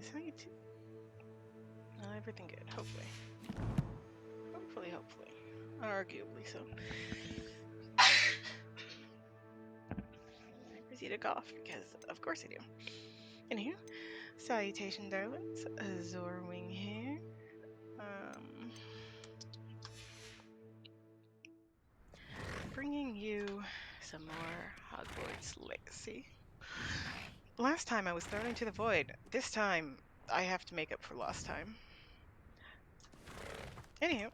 Is how you do? Everything good, hopefully. Hopefully. Arguably so. I proceed to cough because, of course, I do. Anywho, salutation, darlings. Zorwing here. Bringing you some more Hogwarts Legacy. Last time I was thrown into the void. This time I have to make up for lost time. Anywho,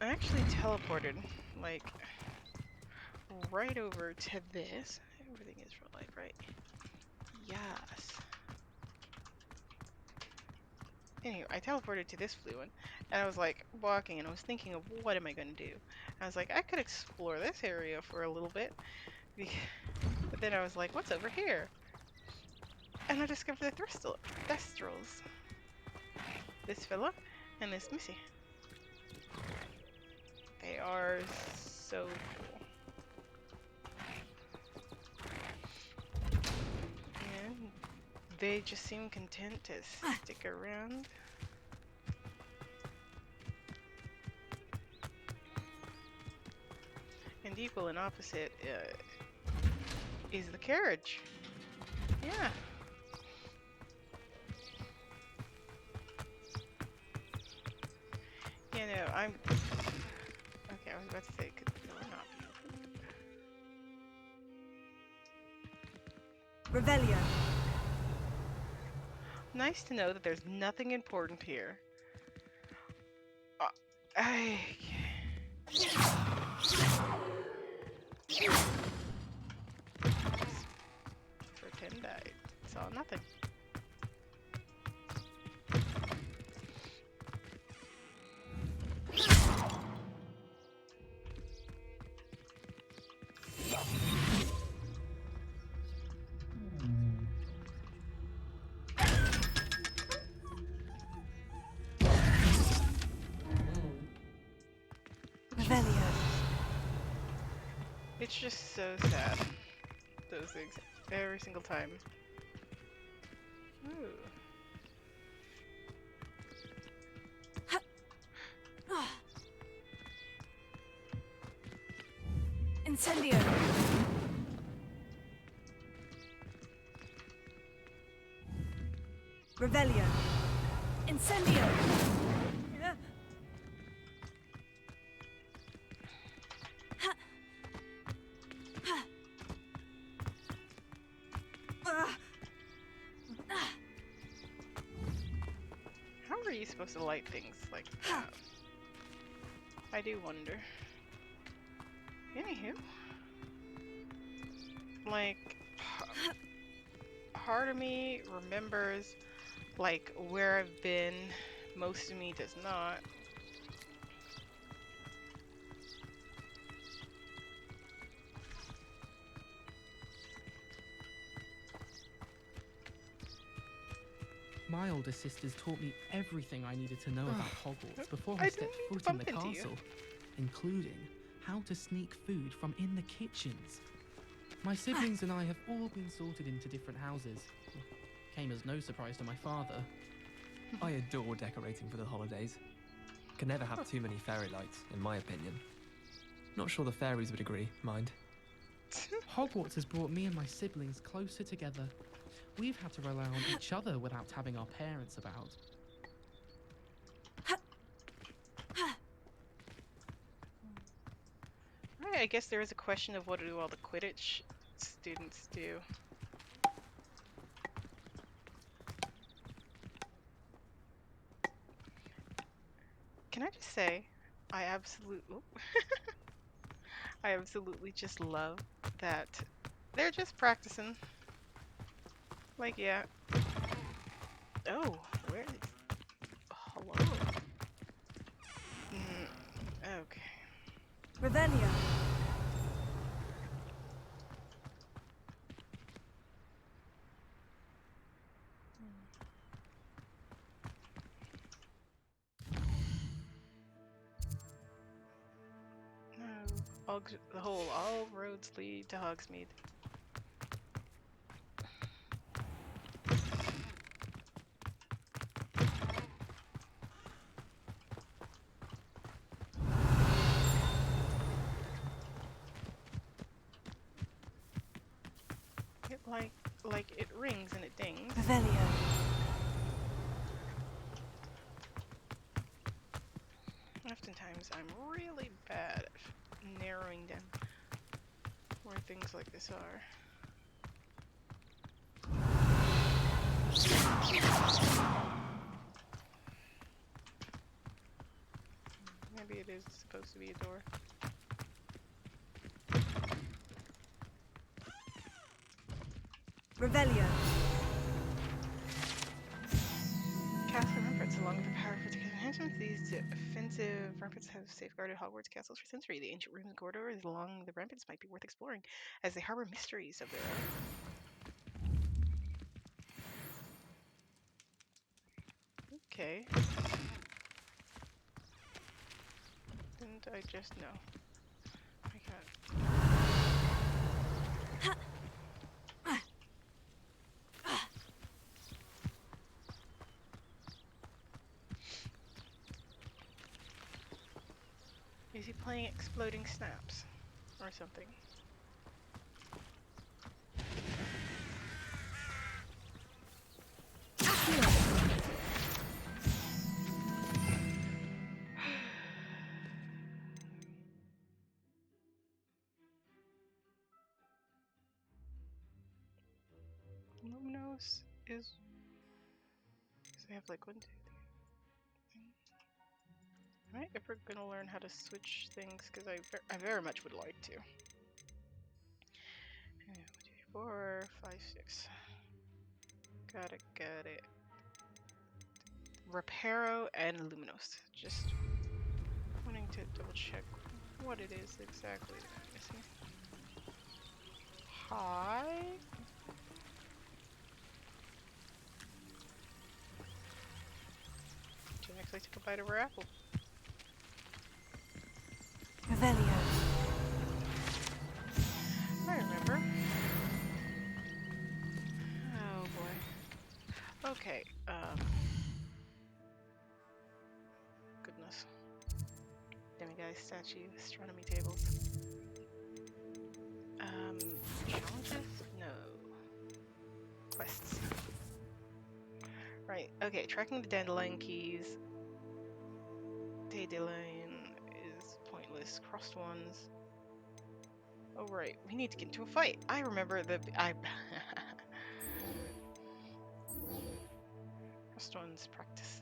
I actually teleported, like, right over to this. Everything is real life, right? Yes. Anyway, I teleported to this blue one, and I was like walking, and I was thinking of what am I going to do. I was like, I could explore this area for a little bit, but then I was like, what's over here? And I discovered the Thestrals. This fella and this Missy. They are so cool. And they just seem content to stick around. And equal and opposite is the carriage. Yeah. You know, I'm... Okay, I was about to say, could the door not be open? Revelio. Nice to know that there's nothing important here. Pretend I saw nothing. Revelio. It's just so sad. Those things every single time. Ooh. Incendio. Revelio. Incendio. How are you supposed to light things like that? I do wonder. Anywho. Like, part of me remembers, like, where I've been. Most of me does not. My older sisters taught me everything I needed to know about Hogwarts before I I didn't stepped mean to foot in the bump into you. castle, including how to sneak food from in the kitchens. My siblings and I have all been sorted into different houses. Came as no surprise to my father. I adore decorating for the holidays. Can never have too many fairy lights, in my opinion. Not sure the fairies would agree, mind. Hogwarts has brought me and my siblings closer together. We've had to rely on each other without having our parents about. I guess there is a question of what do all the Quidditch students do. Can I just say, I absolutely just love that they're just practicing. Like, yeah. Oh, where is... Hello? Okay. Revelio. No, all roads lead to Hogsmeade. like it rings and it dings. Revelio. Oftentimes I'm really bad at narrowing down where things like this are. Maybe it is supposed to be a door. Revelio. Castle ramparts along with the power for enhancements. These defensive ramparts have safeguarded Hogwarts castles for centuries. The ancient rooms and corridors along the ramparts might be worth exploring, as they harbor mysteries of their own. Okay. Didn't I just know? I got. Is he playing Exploding Snaps or something? Luminos is. I have like 1, 2, 3. Am I ever gonna learn how to switch things? Because I very much would like to. 1, 2, 3, 4, 5, 6. Got it. Reparo and Luminos. Just wanting to double check what it is exactly that I'm missing. Hi. Didn't actually take a bite of her apple. Revelio. I remember. Oh boy. Okay, goodness. Demiguise statue, astronomy tables. Challenges? No. Quests. Right, okay, tracking the dandelion keys. Dandelion is pointless. Crossed ones. Oh right, we need to get into a fight. I remember Crossed ones practice.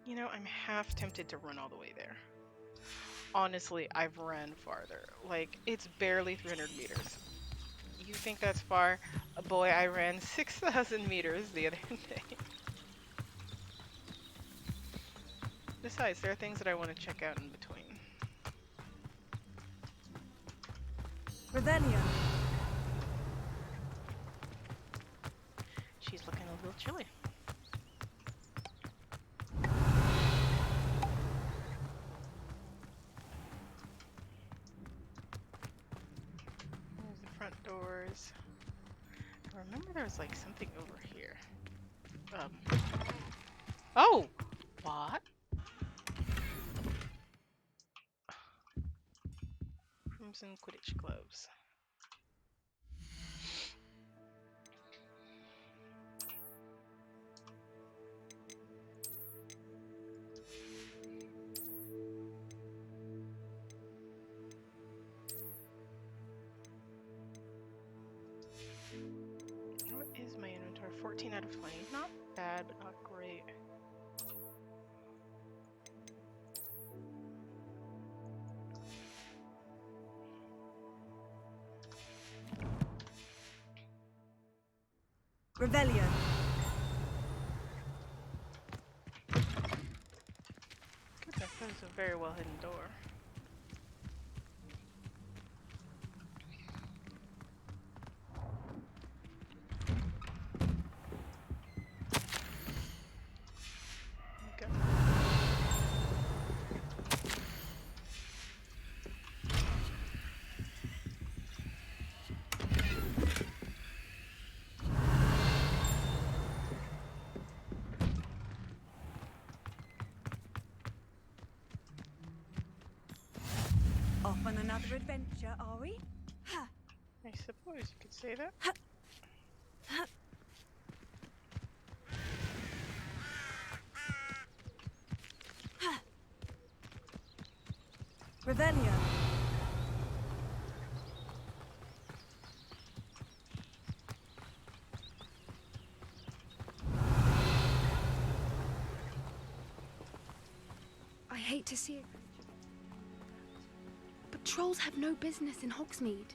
You know, I'm half tempted to run all the way there. Honestly, I've ran farther. Like, it's barely 300 meters. You think that's far? Boy, I ran 6,000 meters the other day. Besides, there are things that I want to check out in between. Revelio. She's looking a little chilly. There's the front doors. I remember there was like something over here. Oh! What? Crimson Quidditch gloves. What is my inventory? 14 out of 20. Not bad, but not great. Revelio. Goodness, that is a very well hidden door. Okay. off on another adventure, are we? Ha! I suppose you could say that. Revelio. I hate to see it, but trolls have no business in Hogsmeade.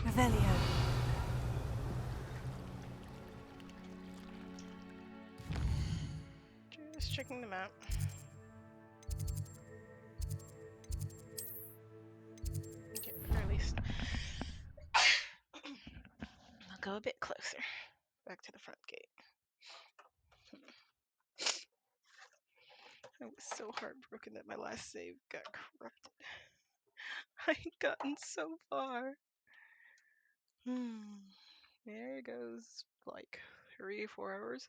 Revelio. Just checking the map. Okay, or at least I'll go a bit closer. Back to the front gate. I was so heartbroken that my last save got corrupted. I had gotten so far. There it goes. Like 3-4 hours.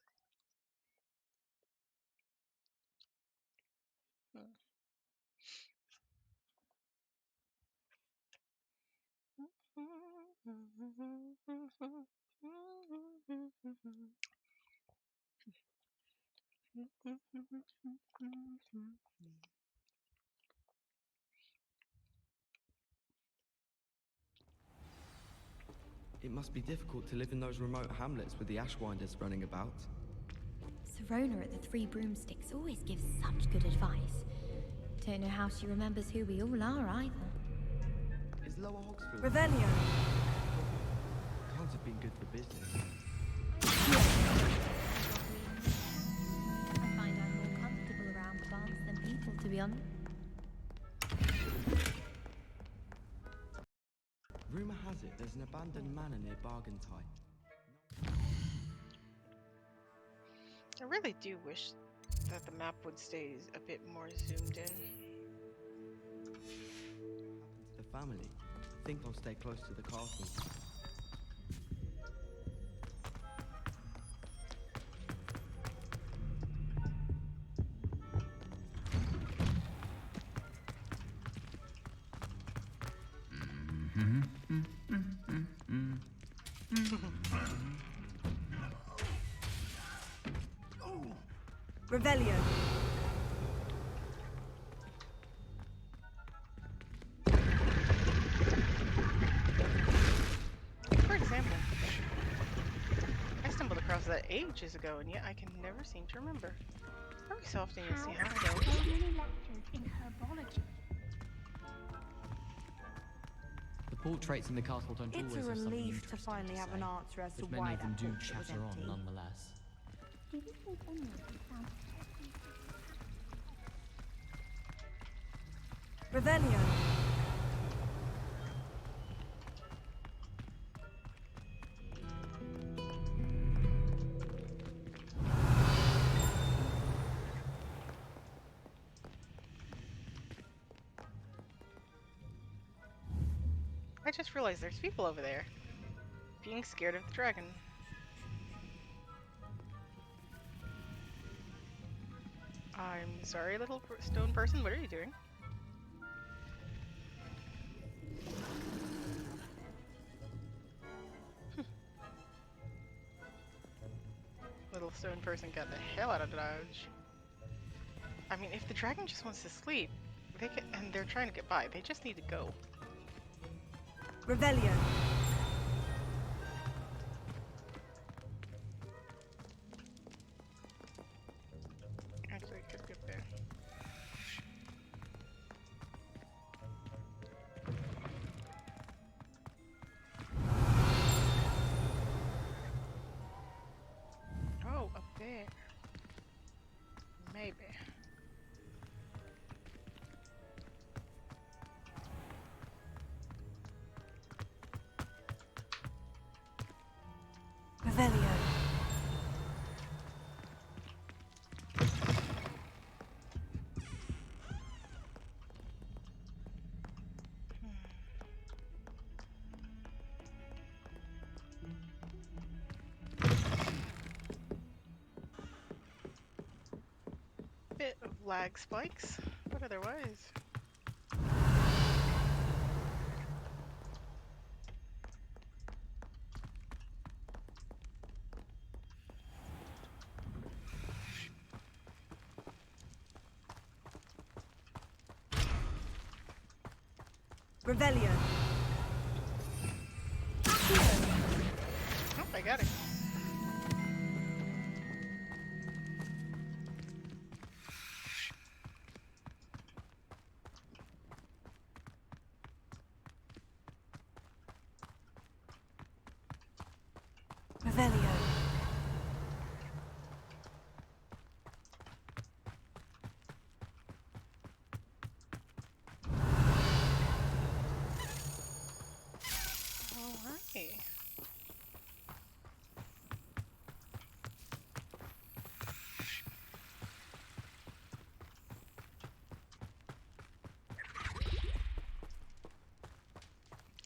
It must be difficult to live in those remote hamlets with the Ashwinders running about. Serona at the Three Broomsticks always gives such good advice. Don't know how she remembers who we all are either. Is Lower Hogsfield? Revelio. Can't have been good for business. I find I'm more comfortable around plants than people, to be honest. Rumour has it there's an abandoned manor near Bargentine. I really do wish that the map would stay a bit more zoomed in. The family. I think I'll stay close to the castle. Revelio. For example, I stumbled across that ages ago, and yet I can never seem to remember. Every so often you'll see how it goes. Many lectures in herbology. The portraits in the castle don't It's always a have something relief to interesting finally have say, an answer as to but many why of them that do portrait was chatter on empty. nonetheless. Did you think anyone found Revelio. I just realized there's people over there, being scared of the dragon. I'm sorry, little stone person, what are you doing? Little stone person got the hell out of Dodge. I mean, if the dragon just wants to sleep, they can, and they're trying to get by, they just need to go. Revelio. Actually, I could get there. Oh, up there. Maybe. Revelio. Bit of lag spikes, but otherwise. Revelio. Oh, I got it. Revelio. Alright.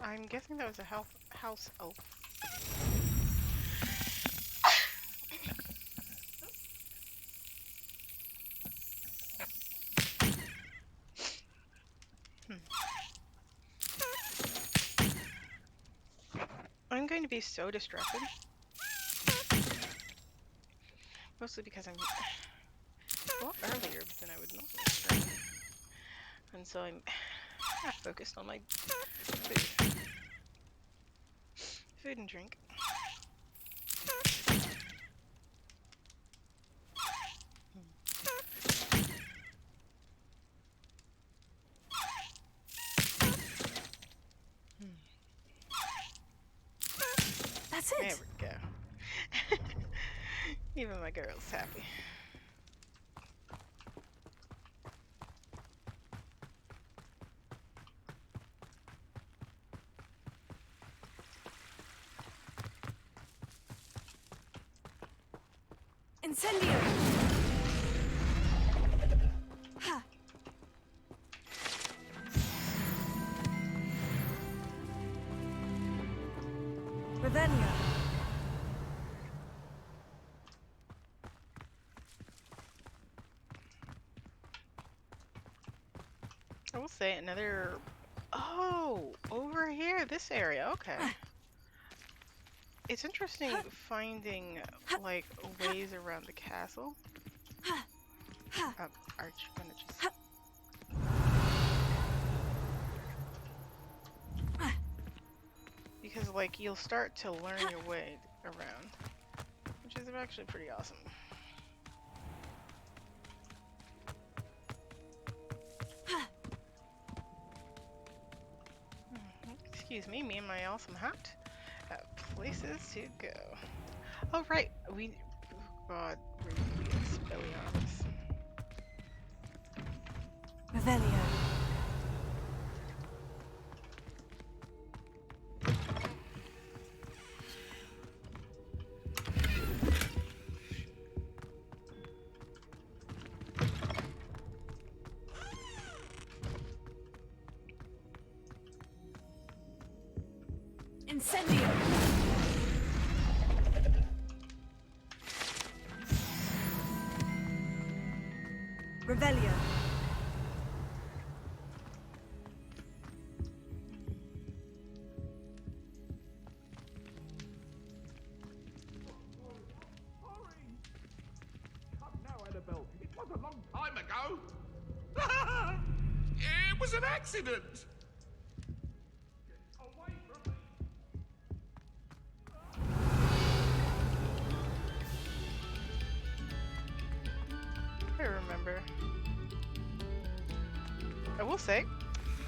I'm guessing that was a house elf. I'm going to be so distracted. Mostly because I'm a lot earlier than I would normally stream. And so I'm half focused on my food. Food and drink. That's There it. we go. Even my girl's happy. Incendio. Ha. Revelio. I will say another. Oh, over here, this area. Okay. It's interesting finding like ways around the castle. Arch gonna just. Because like you'll start to learn your way around, which is actually pretty awesome. Excuse me, me and my awesome hat have places to go. Oh right, we. Oh God, we're gonna be Expelliarmus. Revelio. Incendio. Revelio. Annabelle. It was a long time ago. It was an accident. Get away from me. I remember. I will say,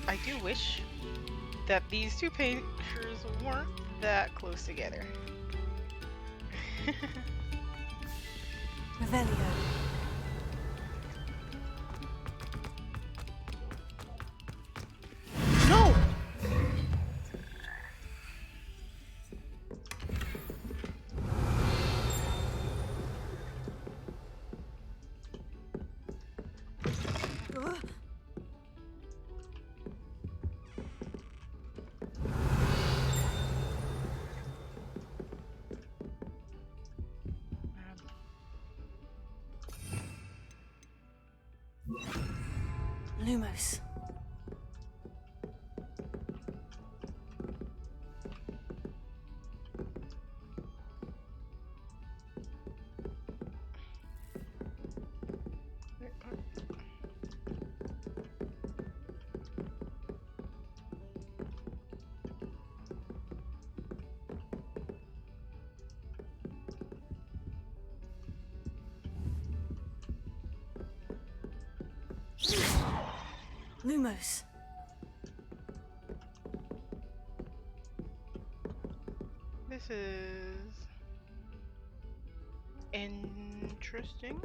I do wish that these two pictures weren't that close together. Revelio. No! Lumos. Lumos. This is interesting.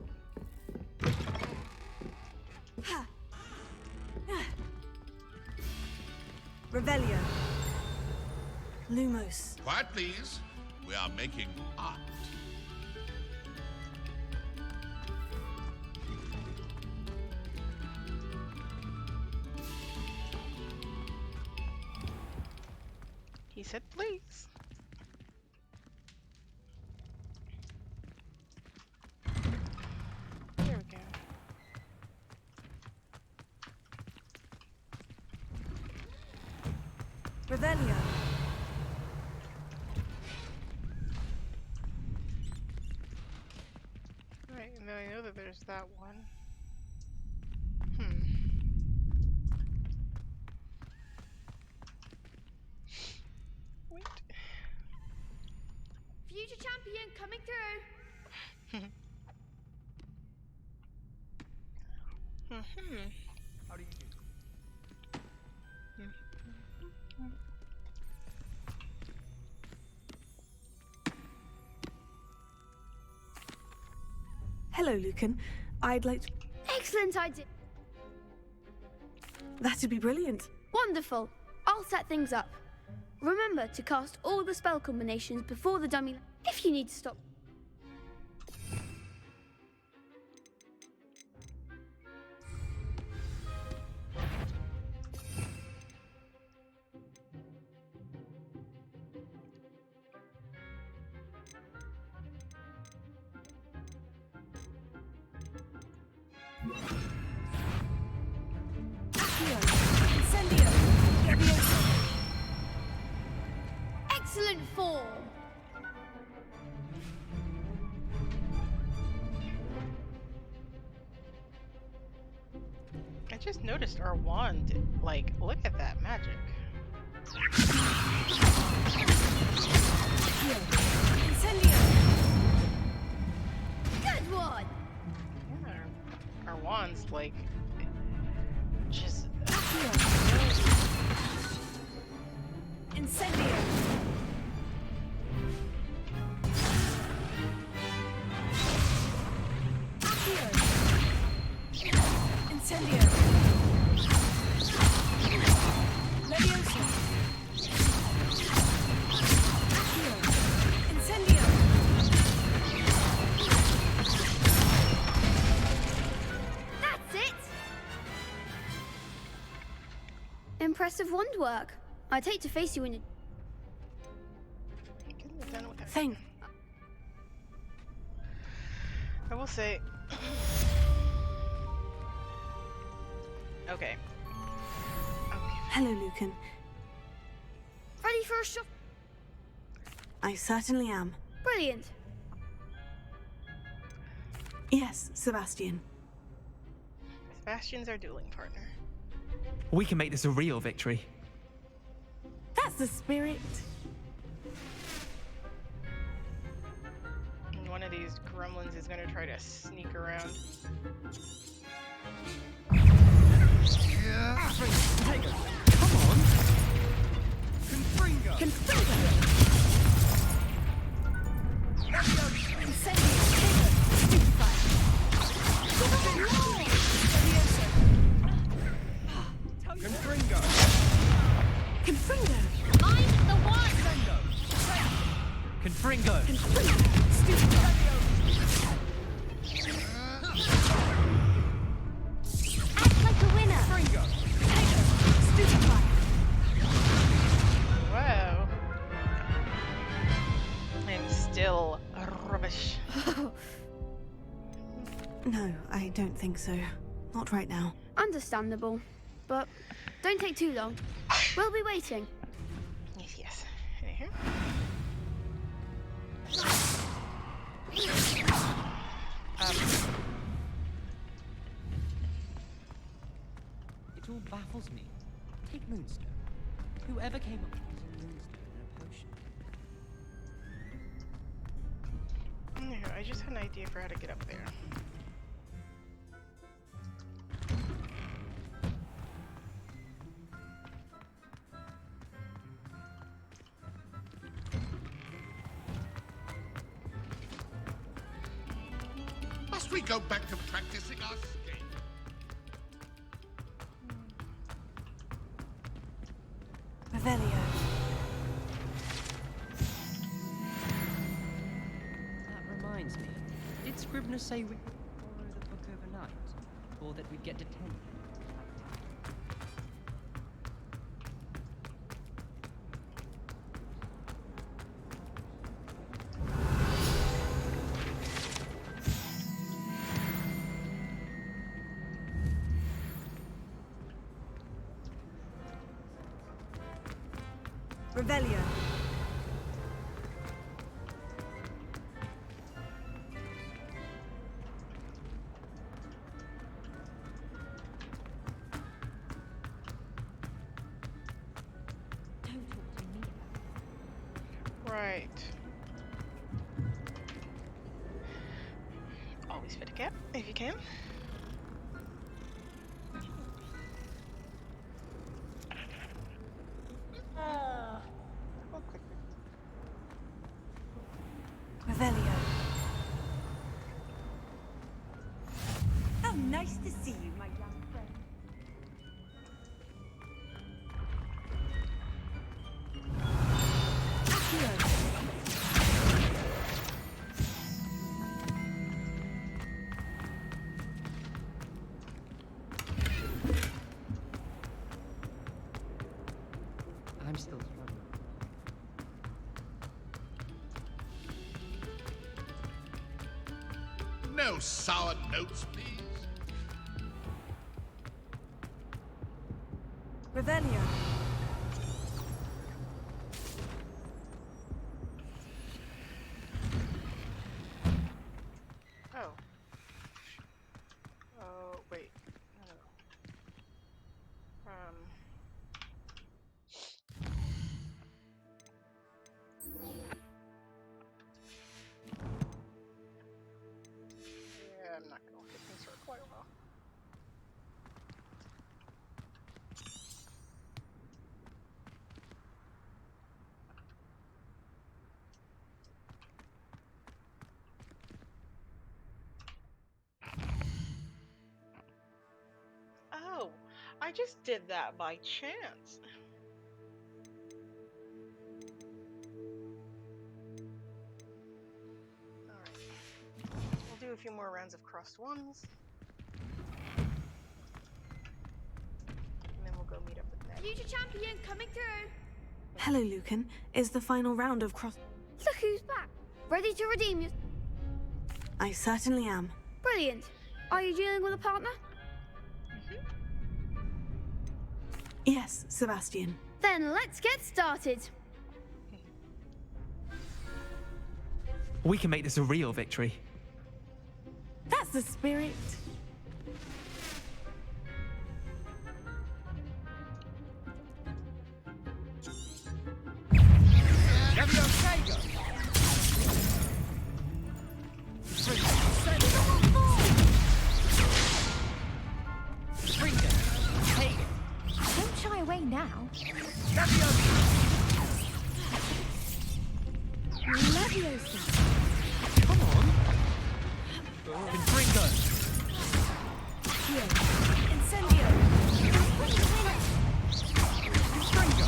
Revelio. Lumos. Quiet, please. We are making art. He said, please. There we go. Revelio. Right, and then I know that there's that one. Wait. Future champion coming through. How do you do? Hello, Lucan. I'd like to... Excellent idea. That'd be brilliant. Wonderful. I'll set things up. Remember to cast all the spell combinations before the dummy if you need to stop. Incendio. Levioso. Excellent form. I just noticed our wand. Like, look at that magic. Incendio. Good one. Yeah, our wand's like just Incendio. Incendio. Levioso. Incendio. That's it. Impressive wand work. I'd hate to face you in a... couldn't have done without. Thank. I will say. Okay. Hello, Lucan. Ready for a shot? I certainly am. Brilliant. Yes, Sebastian. Sebastian's our dueling partner. We can make this a real victory. That's the spirit. And one of these gremlins is gonna try to sneak around. Come on. Confringo! Confringo! Confringo. Mind the wand. Confringo. Act like a winner. Wow. I'm still rubbish. No, I don't think so. Not right now. Understandable. But don't take too long. We'll be waiting. Yes, yes. Anywho. It all baffles me. Take Moonstone. Whoever came up with using Moonstone in a potion? Anywho, I just had an idea for how to get up there. Must we go back to practicing our skate? Revelio. That reminds me. Did Scribner say we could borrow the book overnight? Or that we'd get detention? Revelio. Don't talk to me about Right. Always fit a cap if you can. Okay. Revelio. How nice to see you, my young friend. I'm still struggling. No sour notes, please. Revelio. Oh. Oh, wait. No. Yeah, I'm not gonna look at things for quite a while. Oh, I just did that by chance. Alright. We'll do a few more rounds of crossed ones. And then we'll go meet up with Ned. Future champion coming through. Hello, Lucan. Is the final round of cross... Look who's back. Ready to redeem you. I certainly am. Brilliant. Are you dealing with a partner? Yes, Sebastian. Then let's get started. We can make this a real victory. That's the spirit. Don't shy away now. Leviosa. Come on. Confringo. Incendio. Confringo.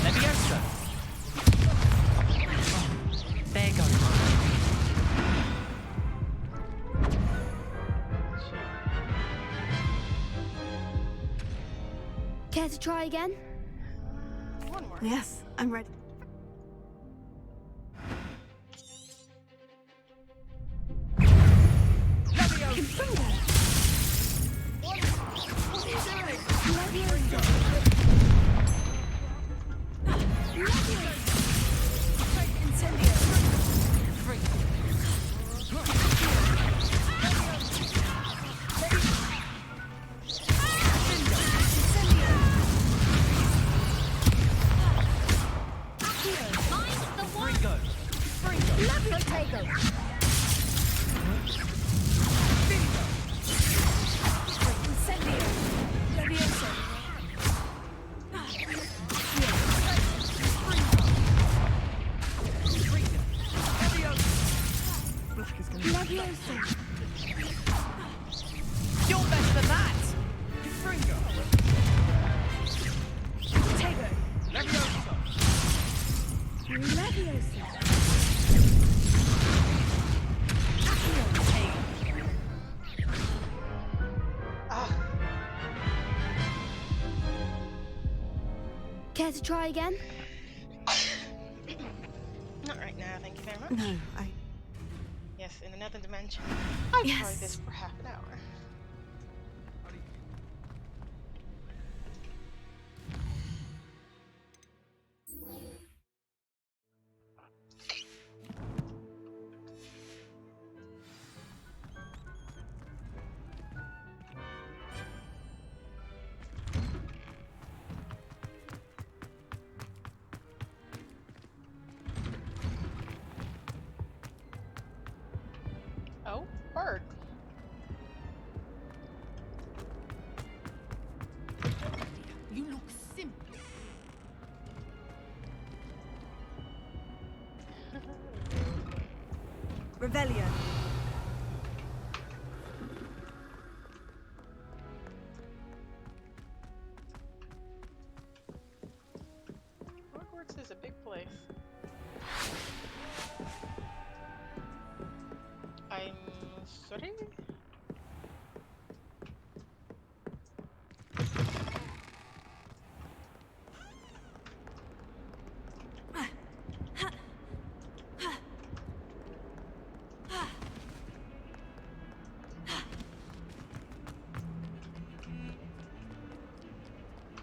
Leviosa. There goes. Care to try again? One more. Yes, I'm ready. You're better than that! Fringo! Tego! Levioso! Leviosa. Ah, Care to try again? not right now, thank you very much. No, I... Yes, in another dimension. I've Yes. tried this for half an hour. Oh, bird. You look simple. Revelio. Hogwarts is a big place. I'm sorry?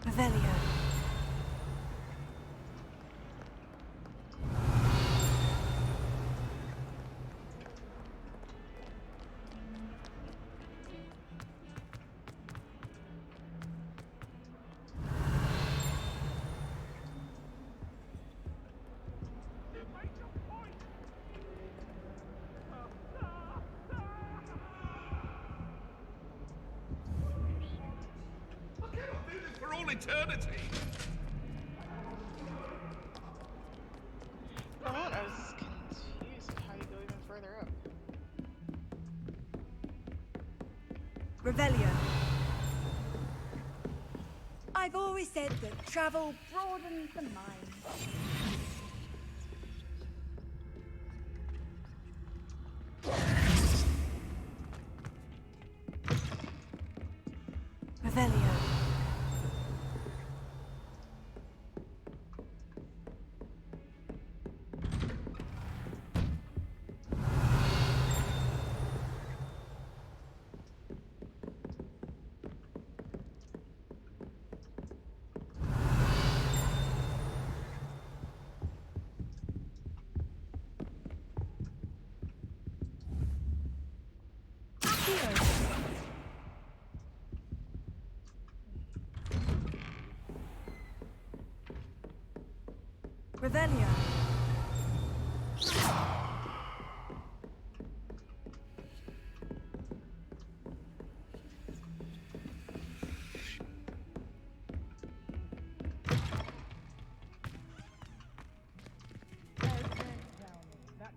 Revelio. I cannot do this for all eternity. Hold on, I was confused of how you go even further up. Revelio. I've always said that travel broadens the mind. Revelio. Revelio.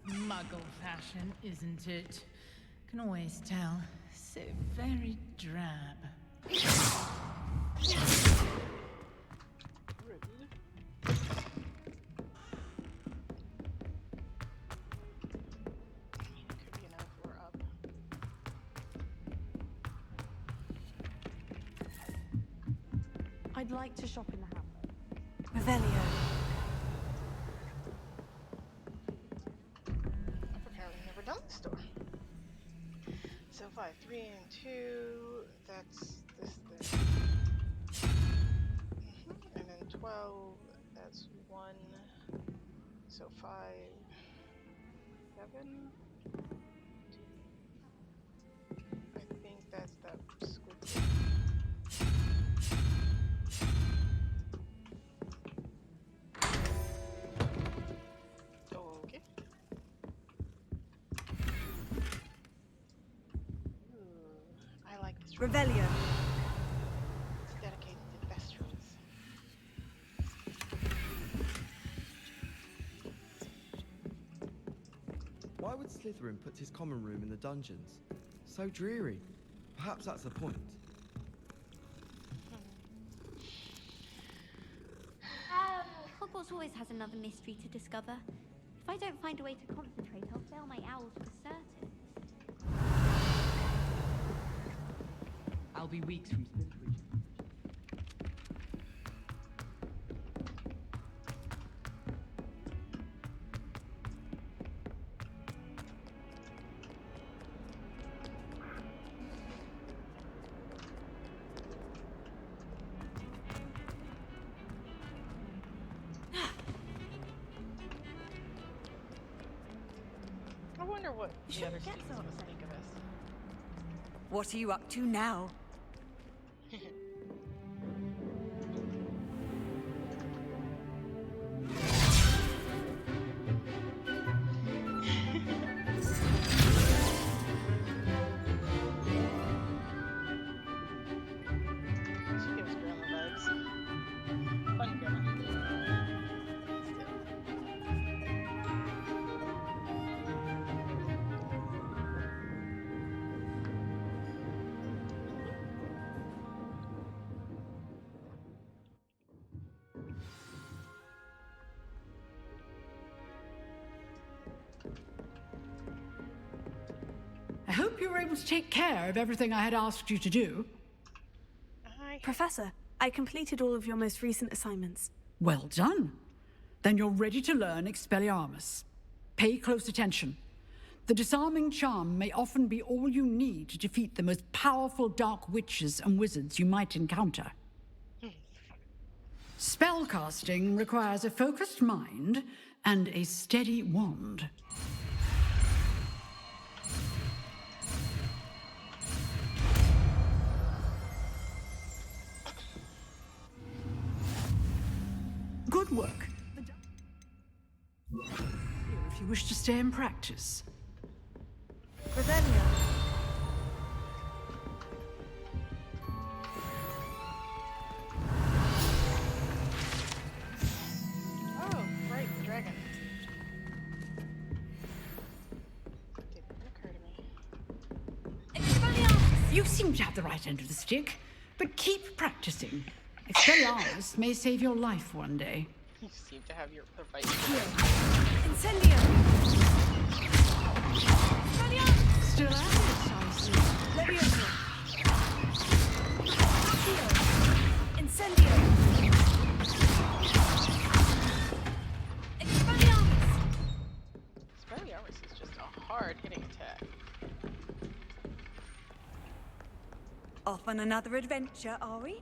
Muggle fashion, isn't it? Can always tell. So very drab. Could be enough, we're up. I'd like to shop in the house. Revelio. I've apparently never done this store. So 5, 3, and 2, that's this. And then 12, that's 1. So 5. 7. I think that's that squid. Okay. Ooh, I like this room. Revelio. It's dedicated to Thestrals. Why would Slytherin put his common room in the dungeons? So dreary. Perhaps that's the point. Hogwarts always has another mystery to discover. If I don't find a way to concentrate, I'll fail my owls for certain. I'll be weeks from Slytherin. I wonder what the other students must think of us. What are you up to now? She gives grandma vibes. Fun grandma. I hope you were able to take care of everything I had asked you to do. Professor, I completed all of your most recent assignments. Well done. Then you're ready to learn Expelliarmus. Pay close attention. The disarming charm may often be all you need to defeat the most powerful dark witches and wizards you might encounter. Spellcasting requires a focused mind and a steady wand. Good work. If you wish to stay in practice. Revelio. Oh, right, the dragon. Didn't occur to me. You seem to have the right end of the stick, but keep practicing. Expelliarmus may save your life one day. You seem to have the right. Incendio. Still at it, I see. Levioso. Incendio. Expelliarmus. Expelliarmus is just a hard-hitting attack. Off on another adventure, are we?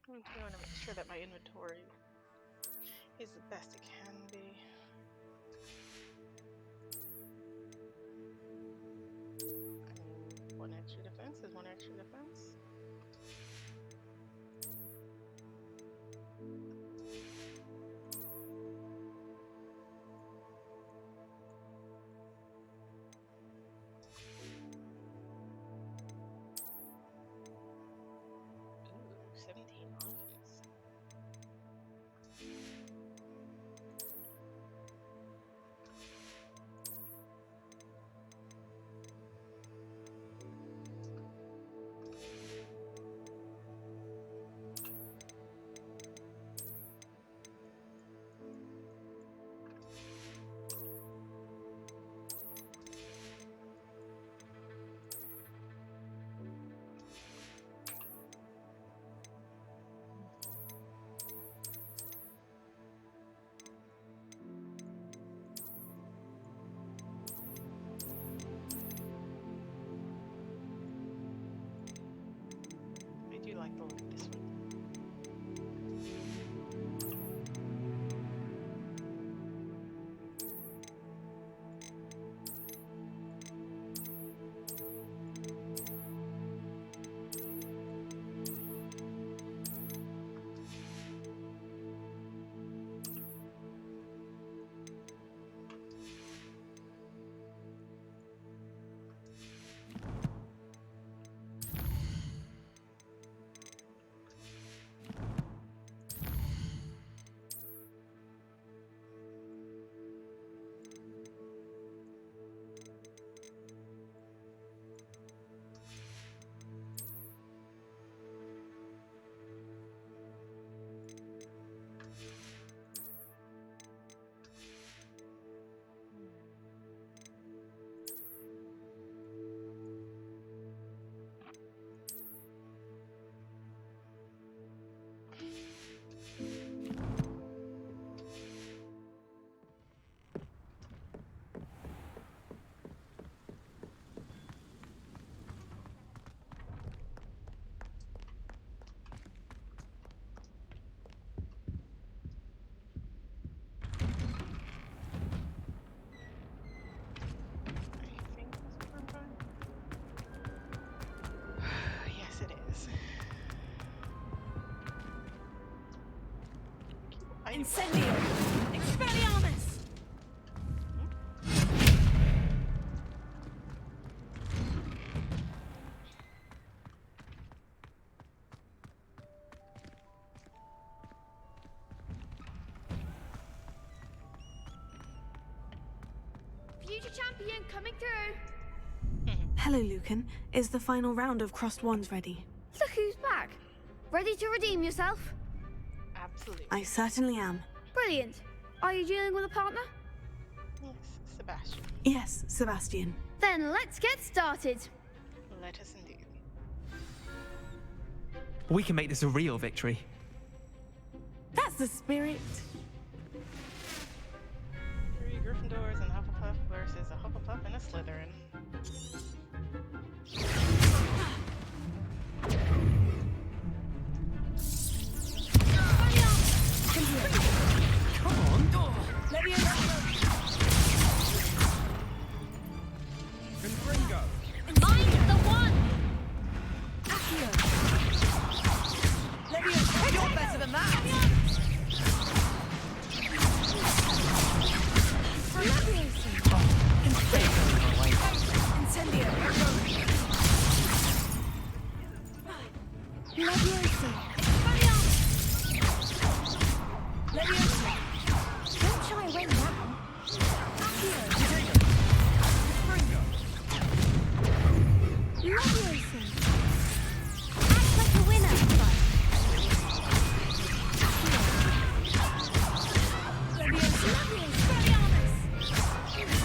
I want to make sure that my inventory is the best it can be. I mean, one extra defense is one extra defense. Ooh, 17 offense. like the look of this one. I think this is where I'm going. Yes, it is. Incendio! Expelliarmus! Future champion coming through. Hello, Lucan. Is the final round of Crossed Wands ready? Look who's back. Ready to redeem yourself? Absolutely. I certainly am. Brilliant. Are you dealing with a partner? Yes, Sebastian. Yes, Sebastian. Then let's get started. Let us indeed. We can make this a real victory. That's the spirit. 3 Gryffindors and Hufflepuff versus a Hufflepuff and a Slytherin. Come on! Confringo! Mind the one! Accio! Leviosa, you're better than that! Leviosa! Incendio! Leviosa! Leviosa! Don't shy away now! Accio! Leviosa! Act like a winner. Leviosa! Expelliarmus! Give him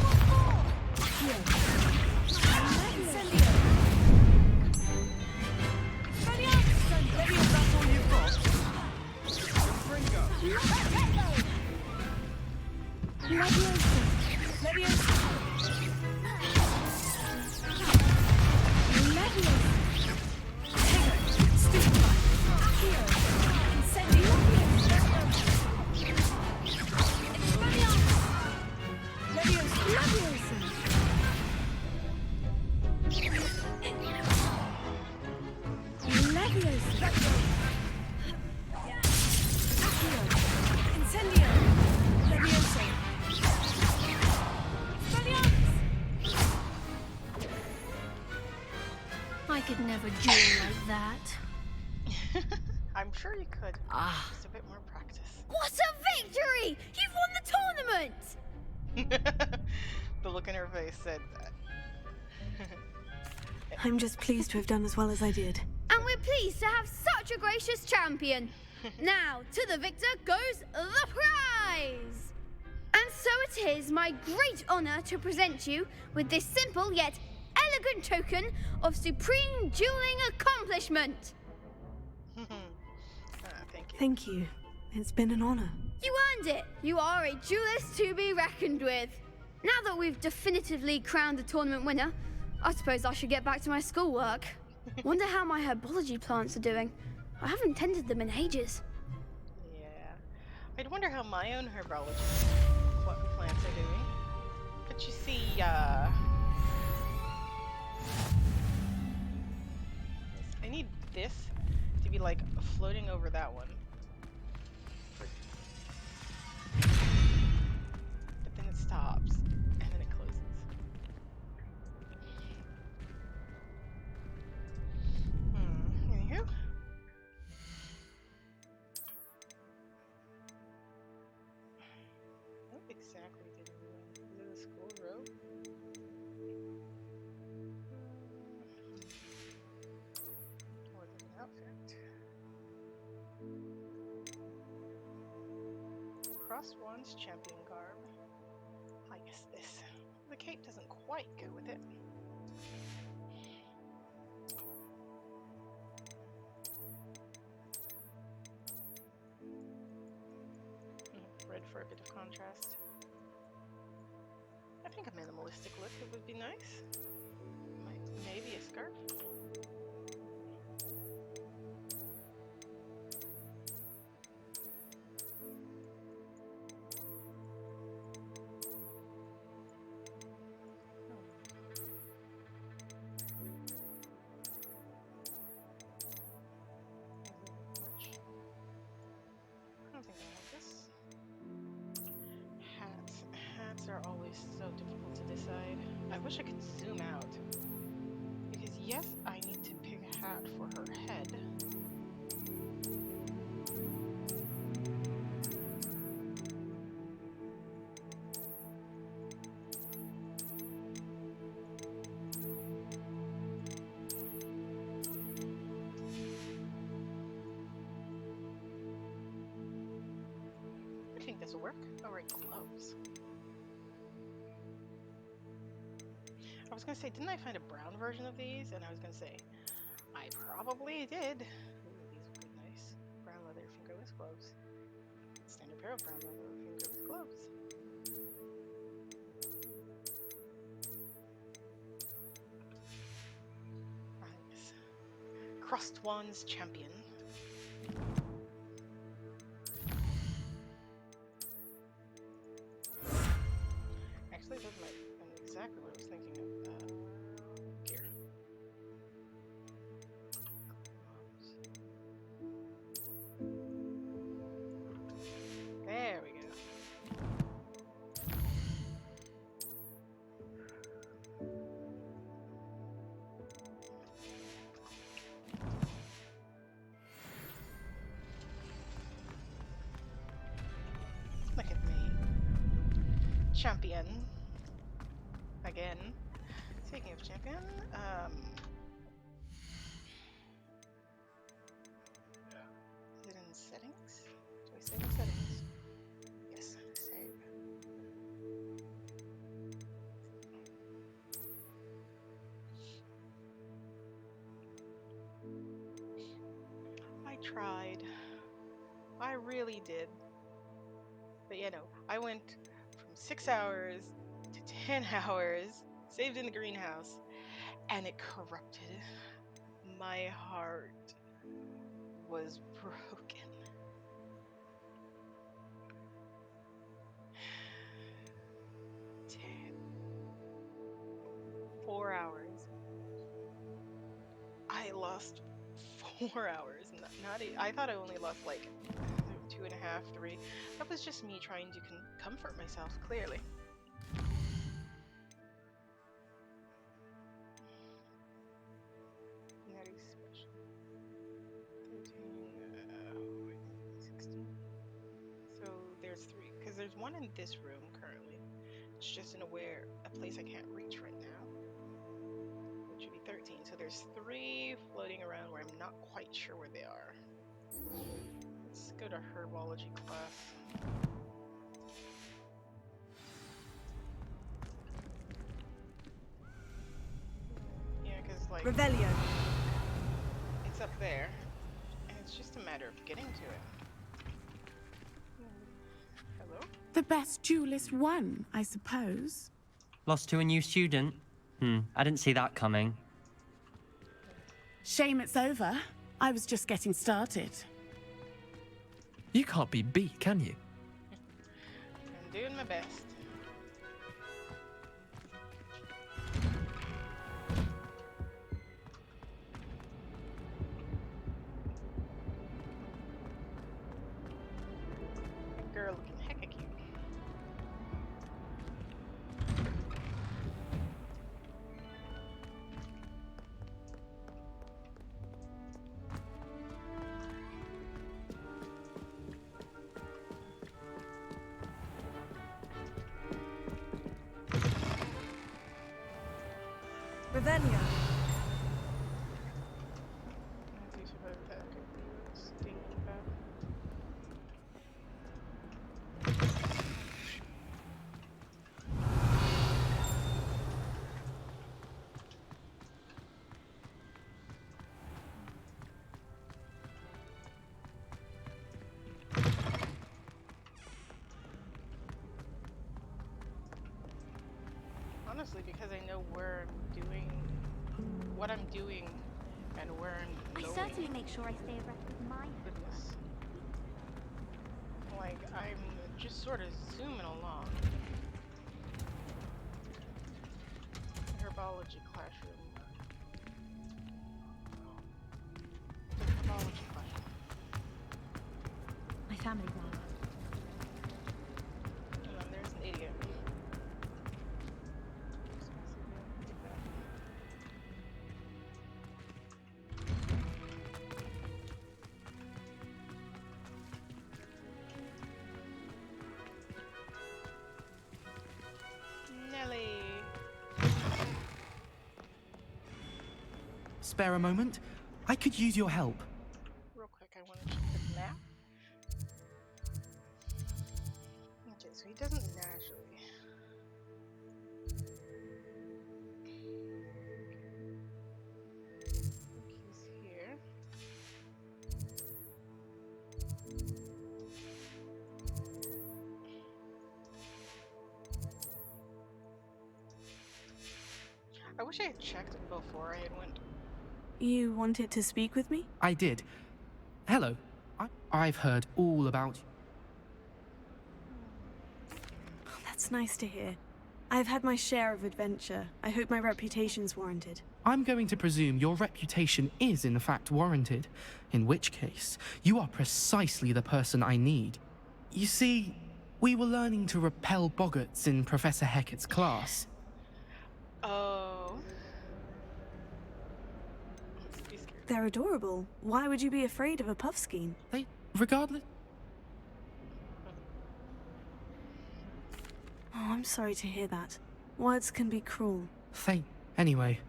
what for! Accio! Incendio! Expelliarmus! Leviosa, that's all you've got? Confringo! Leviosa! Leviosa! Leviosa! Stupefy! Accio! Incendio! Expelliarmus! Leviosa! Leviosa! Leviosa! Accio! Incendio! Leviosa! Expelliarmus! I could never duel like that. I'm sure you could. Ah. Just a bit more practice. What a victory! You've won the tournament! The look in her face said that. I'm just pleased to have done as well as I did. And we're pleased to have such a gracious champion. Now, to the victor goes the prize! And so it is my great honor to present you with this simple yet elegant token of supreme dueling accomplishment. Thank you. Thank you. It's been an honor. You earned it. You are a duelist to be reckoned with. Now that we've definitively crowned the tournament winner, I suppose I should get back to my schoolwork. Wonder how my herbology plants are doing. I haven't tended them in ages. Yeah. I'd wonder how my own herbology plants are doing. But you see, I need this to be like floating over that one. But then it stops, and then it closes. Anywho. What exactly did we win? Is it a school robe? Or is it an outfit? Cross Wands champion garb. I guess this. The cape doesn't quite go with it. Red for a bit of contrast. I think a minimalistic look would be nice. Maybe a scarf. Are always so difficult to decide. I wish I could zoom out. Because yes, I need to pick a hat for her head. I think this will work. Alright, gloves. I was gonna say, didn't I find a brown version of these? And I was gonna say, I probably did. Ooh, these would be nice. Brown leather fingerless gloves. Standard pair of brown leather fingerless gloves. Nice. Crossed Wands champion. Actually, those might be exactly what I was thinking of. Gear. There we go. Look at me. Champion. Again. Speaking of champion, is it in settings? Do I save in settings? Yes, save. I tried. I really did. But you know, I went from 6 hours to 10 hours, saved in the greenhouse, and it corrupted. My heart was broken. 4 hours. I lost 4 hours. I thought I only lost like 2.5, 3. That was just me trying to comfort myself, clearly. That is special. 13, 16. So there's 3, because there's one in this room currently. It's just in a place I can't reach right now. Which would be 13. So there's 3 floating around where I'm not quite sure where they are. Let's go to herbology class. Yeah, because like Revelio. It's up there, and it's just a matter of getting to it. Hello? The best duelist won, I suppose. Lost to a new student? I didn't see that coming. Shame it's over. I was just getting started. You can't be beat, can you? I'm doing my best. Girl looking hecka cute. Revelio. Honestly, because I know where I'm doing, what I'm doing, and where I'm going. I certainly make sure I stay abreast with my Goodness. Like, I'm just sort of zooming along. Herbology classroom. The herbology classroom. My family's on. And then there's an idiot. Nelly. Spare a moment? I could use your help. Real quick, I want to check the map. Okay, so he doesn't naturally. I think he's here. I wish I had checked before I had went. You wanted to speak with me? I did. Hello. I've heard all about you. Oh, that's nice to hear. I've had my share of adventure. I hope my reputation's warranted. I'm going to presume your reputation is in fact warranted, in which case, you are precisely the person I need. You see, we were learning to repel boggarts in Professor Hecat's class. Oh. They're adorable. Why would you be afraid of a puffskein? Regardless... Oh, I'm sorry to hear that. Words can be cruel. Anyway.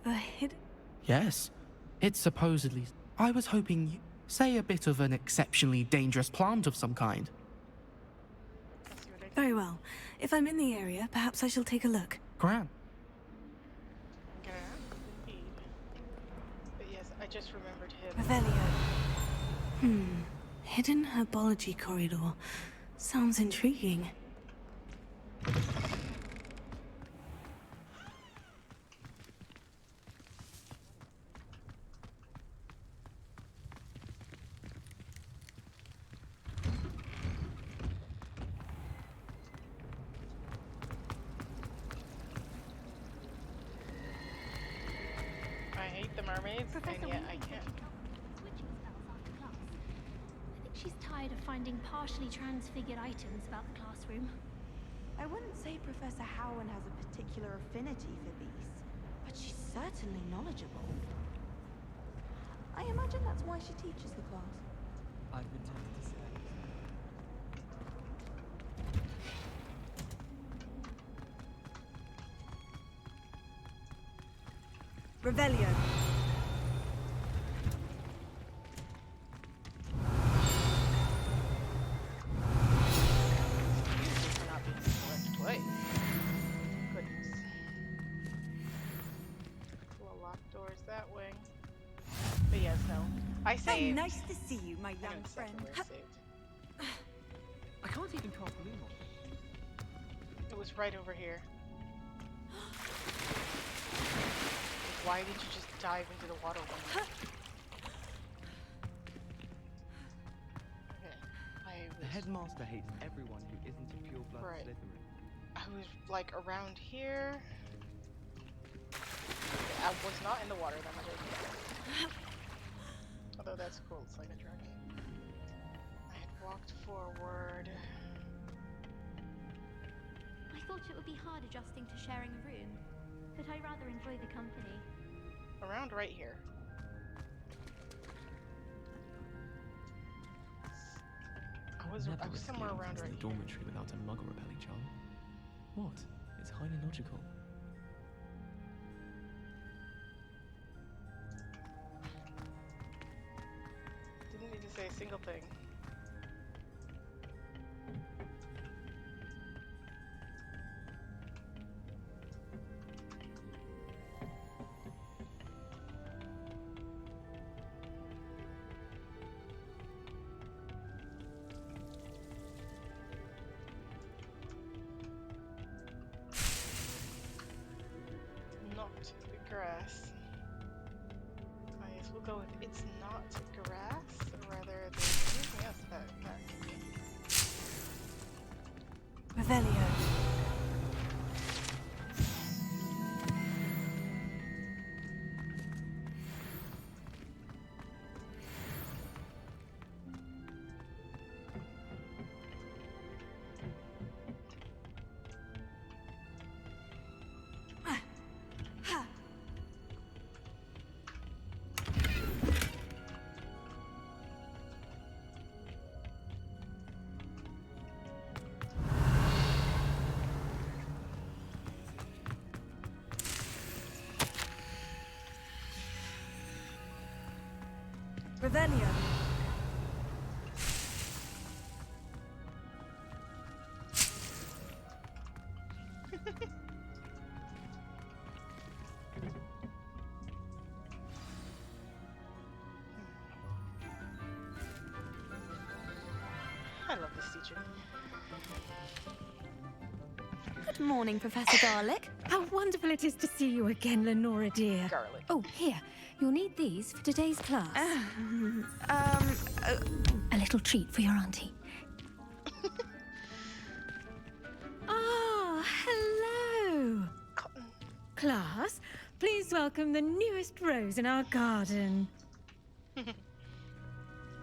The hidden... Yes. It's supposedly... I was hoping you... Say a bit of an exceptionally dangerous plant of some kind. Very well. If I'm in the area, perhaps I shall take a look. Grand. But yes, I just remembered him. Revelio. Hidden herbology corridor. Sounds intriguing. I hate the mermaids, and yet I can't. I think she's tired of finding partially transfigured items about the classroom. I wouldn't say Professor Howard has a particular affinity for these, but she's certainly knowledgeable. I imagine that's why she teaches the class. I've been tempted to say. Revelio. Goodness. Little locked doors that way. But yes, no. I saved. How nice to see you, my young friend. I can't even call Bloom. It was right over here. why did you just dive into the water one? Okay, The headmaster hates everyone who isn't a pure-blood Right. Slytherin. I was like around here. I was not in the water that much. Although that's cool, it's like a journey. I had walked forward. I thought it would be hard adjusting to sharing a room, but I rather enjoy the company. Around right here. I was somewhere around right the here. dormitory without a muggle repelling charm. What? It's highly logical. Didn't need to say a single thing. Not grass. I guess we'll go with it's not grass, or rather there's anything else that can be. Revelio. Revelio. I love this teacher. Good morning, Professor Garlick. How wonderful it is to see you again, Lenora dear. Garlic. Oh, here. You'll need these for today's class. A little treat for your auntie. Ah, hello. Cotton. Class, please welcome the newest rose in our garden.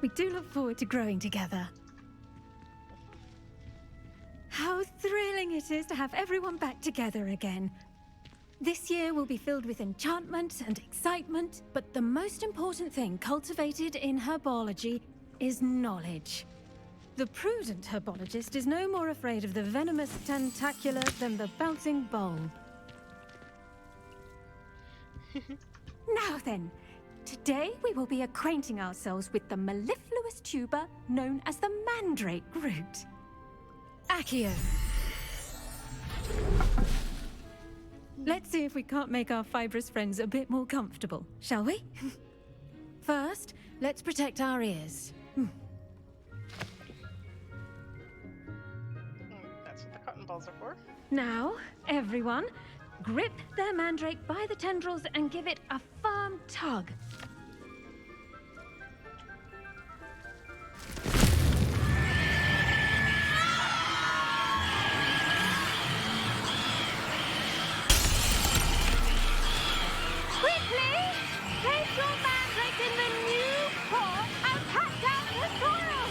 We do look forward to growing together. How thrilling it is to have everyone back together again. This year will be filled with enchantment and excitement, but the most important thing cultivated in herbology is knowledge. The prudent herbologist is no more afraid of the venomous tentacular than the bouncing bulb. Now then, today we will be acquainting ourselves with the mellifluous tuber known as the mandrake root. Accio. Let's see if we can't make our fibrous friends a bit more comfortable, shall we? First, let's protect our ears. That's what the cotton balls are for. Now, everyone, grip their mandrake by the tendrils and give it a firm tug. Quickly! Place your mandrake in the new pot and pat down the soil!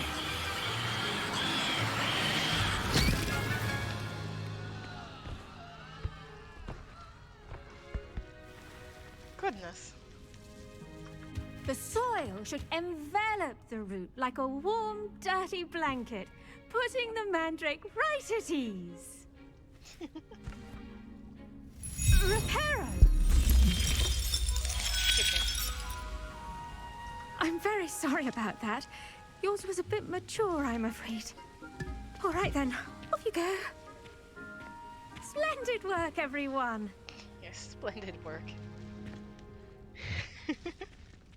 Goodness. The soil should envelop the root like a warm, dirty blanket, putting the mandrake right at ease. Reparo! I'm very sorry about that. Yours was a bit mature, I'm afraid. All right then, off you go. Splendid work, everyone. Yes, splendid work.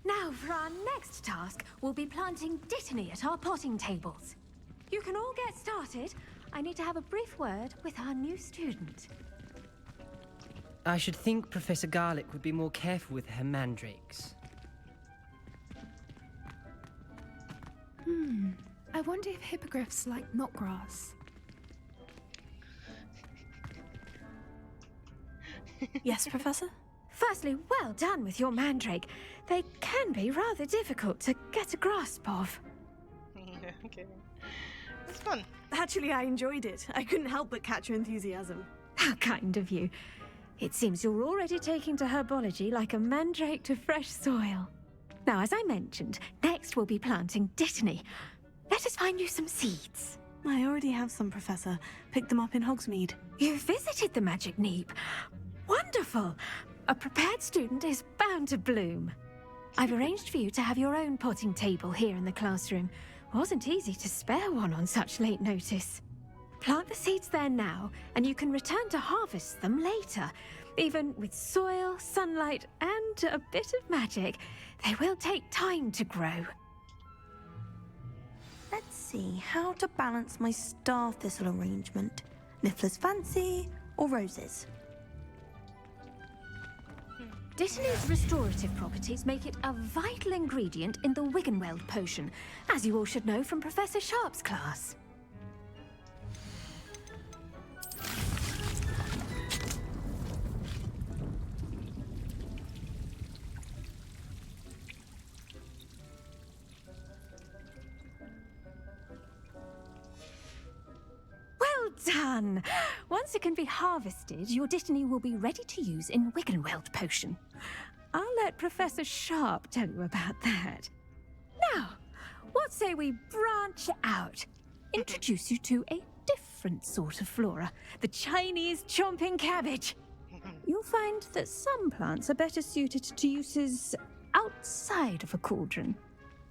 Now, for our next task, we'll be planting dittany at our potting tables. You can all get started. I need to have a brief word with our new student. I should think Professor Garlick would be more careful with her mandrakes. I wonder if hippogriffs like knotgrass. Yes, Professor? Firstly, well done with your mandrake. They can be rather difficult to get a grasp of. Yeah, okay. It's fun. Actually, I enjoyed it. I couldn't help but catch your enthusiasm. How kind of you. It seems you're already taking to herbology like a mandrake to fresh soil. Now, as I mentioned, next we'll be planting dittany. Let us find you some seeds. I already have some, Professor. Picked them up in Hogsmeade. You visited the Magic Neep. Wonderful! A prepared student is bound to bloom. I've arranged for you to have your own potting table here in the classroom. Wasn't easy to spare one on such late notice. Plant the seeds there now, and you can return to harvest them later. Even with soil, sunlight, and a bit of magic, they will take time to grow. Let's see how to balance my star thistle arrangement. Niffler's fancy or roses? Dittany's restorative properties make it a vital ingredient in the Wiggenweld potion, as you all should know from Professor Sharp's class. Well done! Once it can be harvested, your Dittany will be ready to use in Wiggenweld potion. I'll let Professor Sharp tell you about that. Now, what say we branch out? Introduce you to a different sort of flora, the Chinese chomping cabbage. You'll find that some plants are better suited to uses outside of a cauldron.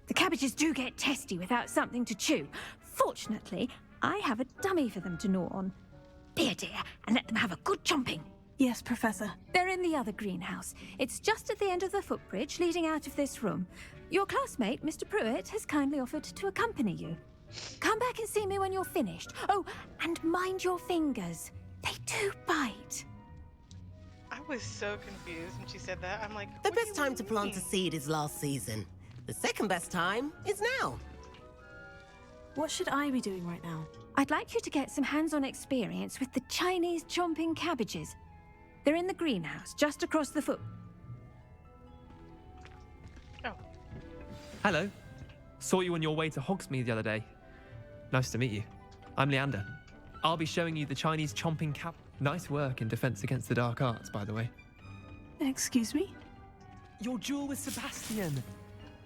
The cabbages do get testy without something to chew. Fortunately, I have a dummy for them to gnaw on. Be a dear and let them have a good chomping. Yes, Professor. They're in the other greenhouse. It's just at the end of the footbridge leading out of this room. Your classmate, Mr. Pruitt, has kindly offered to accompany you. Come back and see me when you're finished. Oh, and mind your fingers. They do bite. I was so confused when she said that. I'm like, The what do best you time to plant a mean? seed is last season. The second best time is now. What should I be doing right now? I'd like you to get some hands-on experience with the Chinese chomping cabbages. They're in the greenhouse, just across the foot. Oh. Hello. Saw you on your way to Hogsmeade the other day. Nice to meet you. I'm Leander. I'll be showing you the Chinese chomping cab. Nice work in Defense Against the Dark Arts, by the way. Excuse me? Your duel with Sebastian.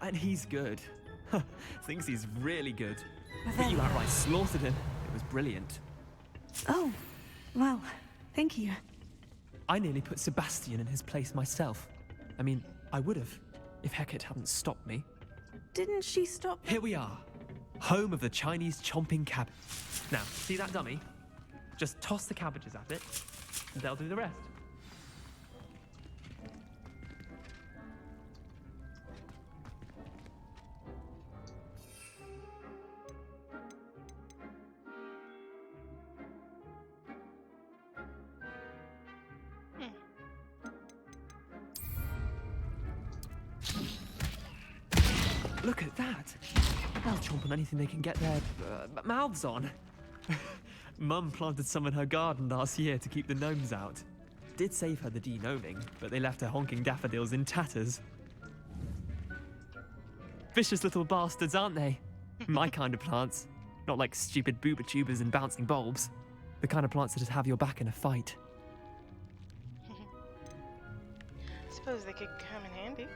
And he's good. Thinks he's really good. But you outright slaughtered him. It was brilliant. Oh, well, thank you. I nearly put Sebastian in his place myself. I mean, I would have, if Hecate hadn't stopped me. Didn't she stop? Here we are. Home of the Chinese chomping cabbage. Now, see that dummy? Just toss the cabbages at it, and they'll do the rest. Look at that. They'll chomp on anything they can get their mouths on. Mum planted some in her garden last year to keep the gnomes out. Did save her the de-gnoming, but they left her honking daffodils in tatters. Vicious little bastards, aren't they? My kind of plants. Not like stupid booba tubers and bouncing bulbs. The kind of plants that just have your back in a fight. Suppose they could come in handy.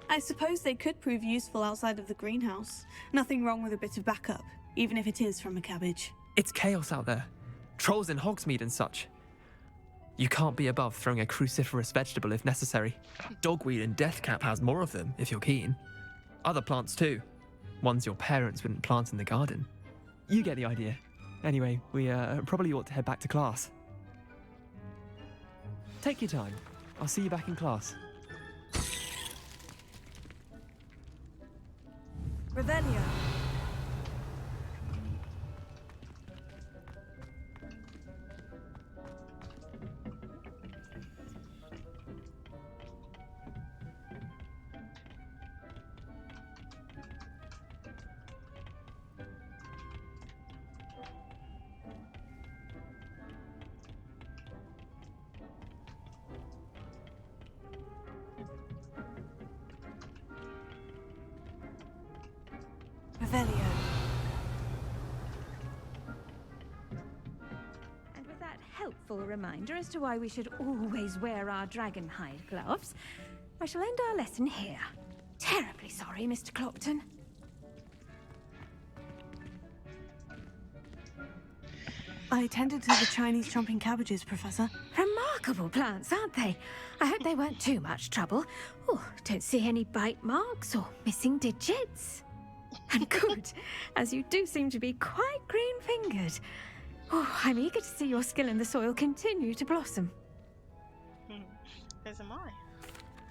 I suppose they could prove useful outside of the greenhouse. Nothing wrong with a bit of backup, even if it is from a cabbage. It's chaos out there. Trolls in Hogsmeade and such. You can't be above throwing a cruciferous vegetable if necessary. Dogweed and deathcap has more of them, if you're keen. Other plants too. Ones your parents wouldn't plant in the garden. You get the idea. Anyway, we probably ought to head back to class. Take your time. I'll see you back in class. Revelio. Revelio. And with that helpful reminder as to why we should always wear our dragon hide gloves, I shall end our lesson here. Terribly sorry, Mr. Clopton. I attended to the Chinese chomping cabbages, Professor. Remarkable plants, aren't they? I hope they weren't too much trouble. Oh, don't see any bite marks or missing digits. And good, as you do seem to be quite green-fingered. Oh, I'm eager to see your skill in the soil continue to blossom. As am I.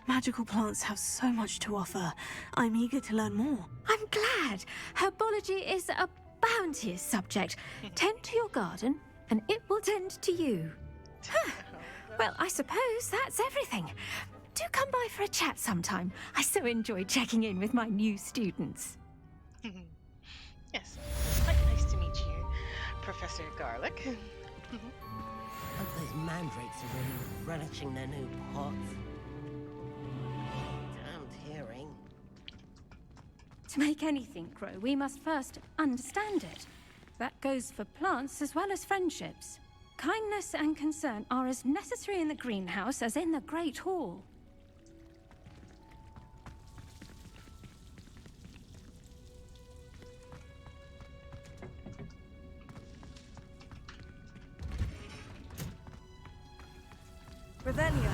Magical plants have so much to offer. I'm eager to learn more. I'm glad. Herbology is a bounteous subject. Tend to your garden, and it will tend to you. Well, I suppose that's everything. Do come by for a chat sometime. I so enjoy checking in with my new students. Yes, quite nice to meet you, Professor Garlic. Hope those mandrakes are really relishing their new pots. Damned hearing. To make anything grow, we must first understand it. That goes for plants as well as friendships. Kindness and concern are as necessary in the greenhouse as in the Great Hall. Revelio.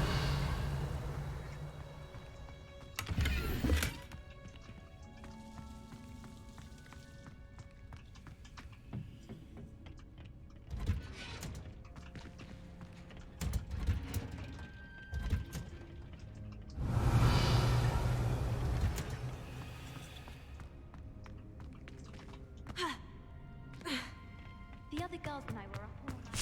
The other girls and I were up all night.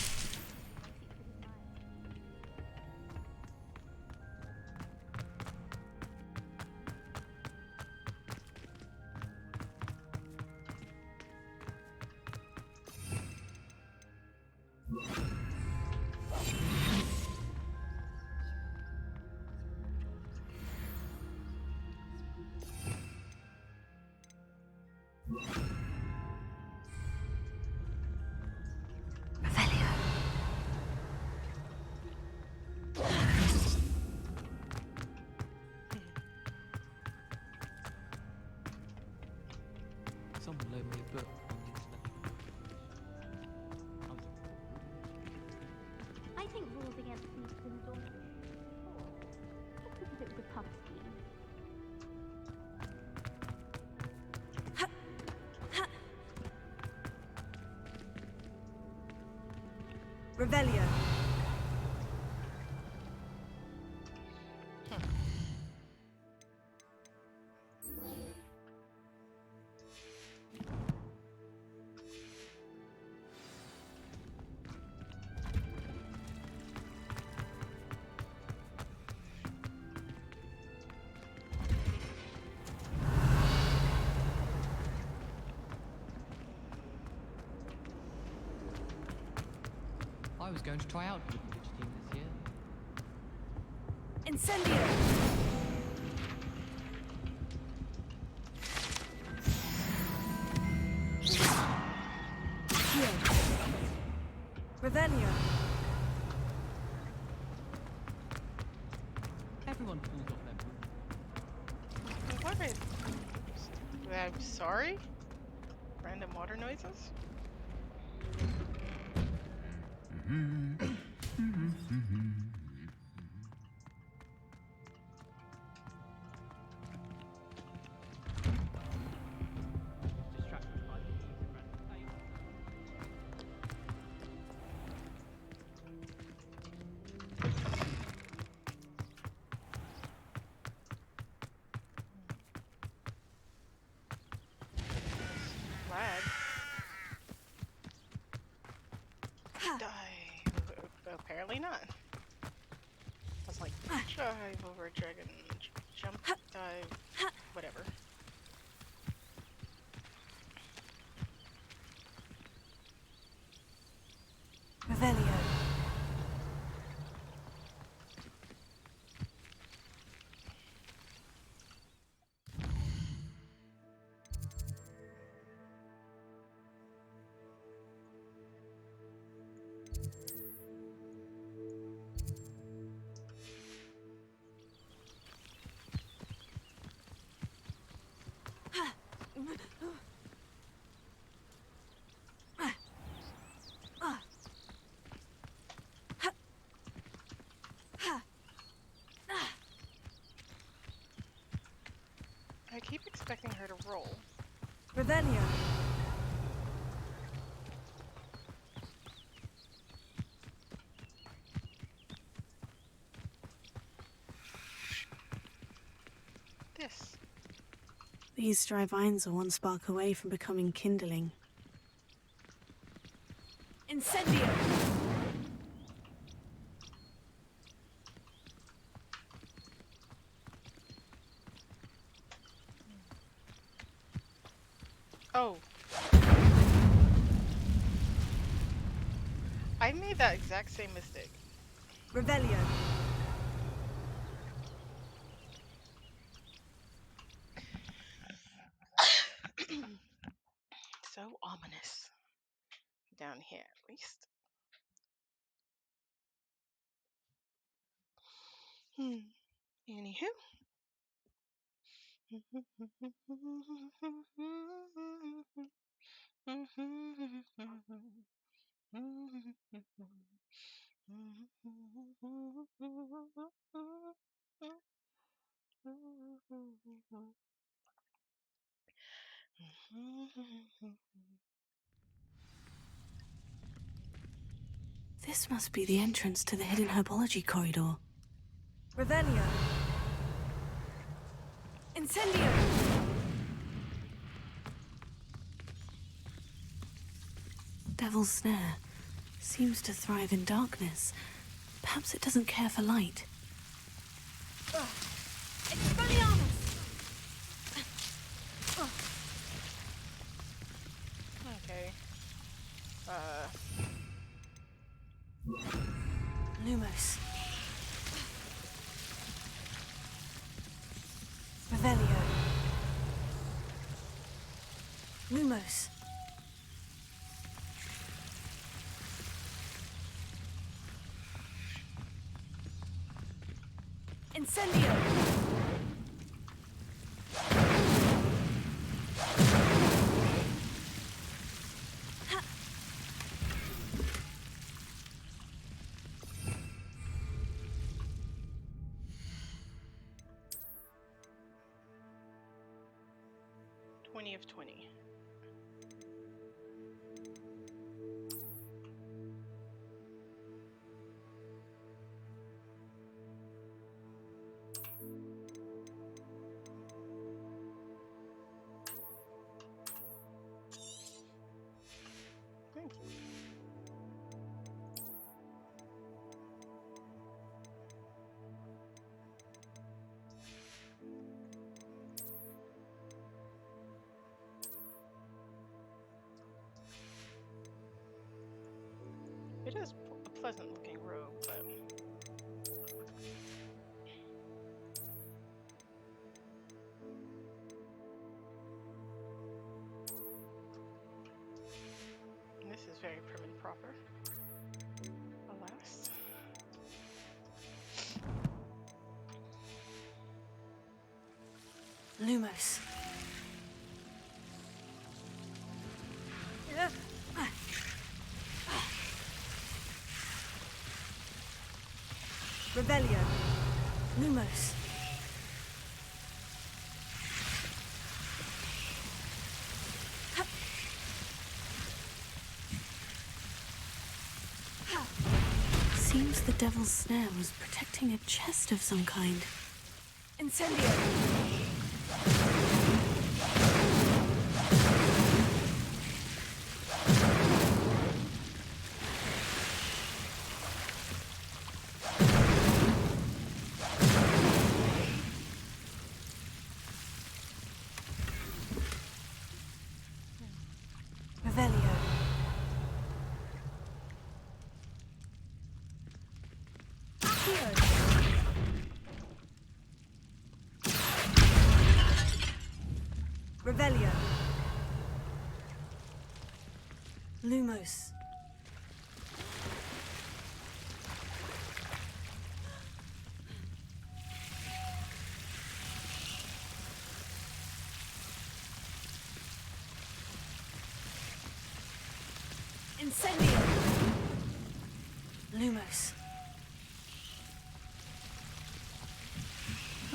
Someone loaned me a book on the intellectual. I think rules against thieves and dogs. Just because it was a puff scheme. Revelio. I was going to try out for the Quidditch team this year. Incendio. Revelio. Everyone pulled off their What is... I'm sorry? Random water noises? Apparently not. I was like, dive over a dragon, jump, dive, whatever. Revelio. I keep expecting her to roll. Revelio. This. These dry vines are one spark away from becoming kindling. Incendio! Oh. I made that exact same mistake. Revelio. So ominous. Down here, at least. Anywho. This must be the entrance to the hidden herbology corridor. Revelio. Incendio! Devil's Snare seems to thrive in darkness. Perhaps it doesn't care for light. Expelliarmus! Okay. Lumos. Revelio. Lumos. Incendio. Ha. 20 of 20. Thank you. It is a pleasant looking robe, but this is very prim and proper. Alas. Lumos. Revelio. Lumos. Seems the Devil's Snare was protecting a chest of some kind. Incendio. Revelio. Revelio. Lumos. Incendio. Lumos.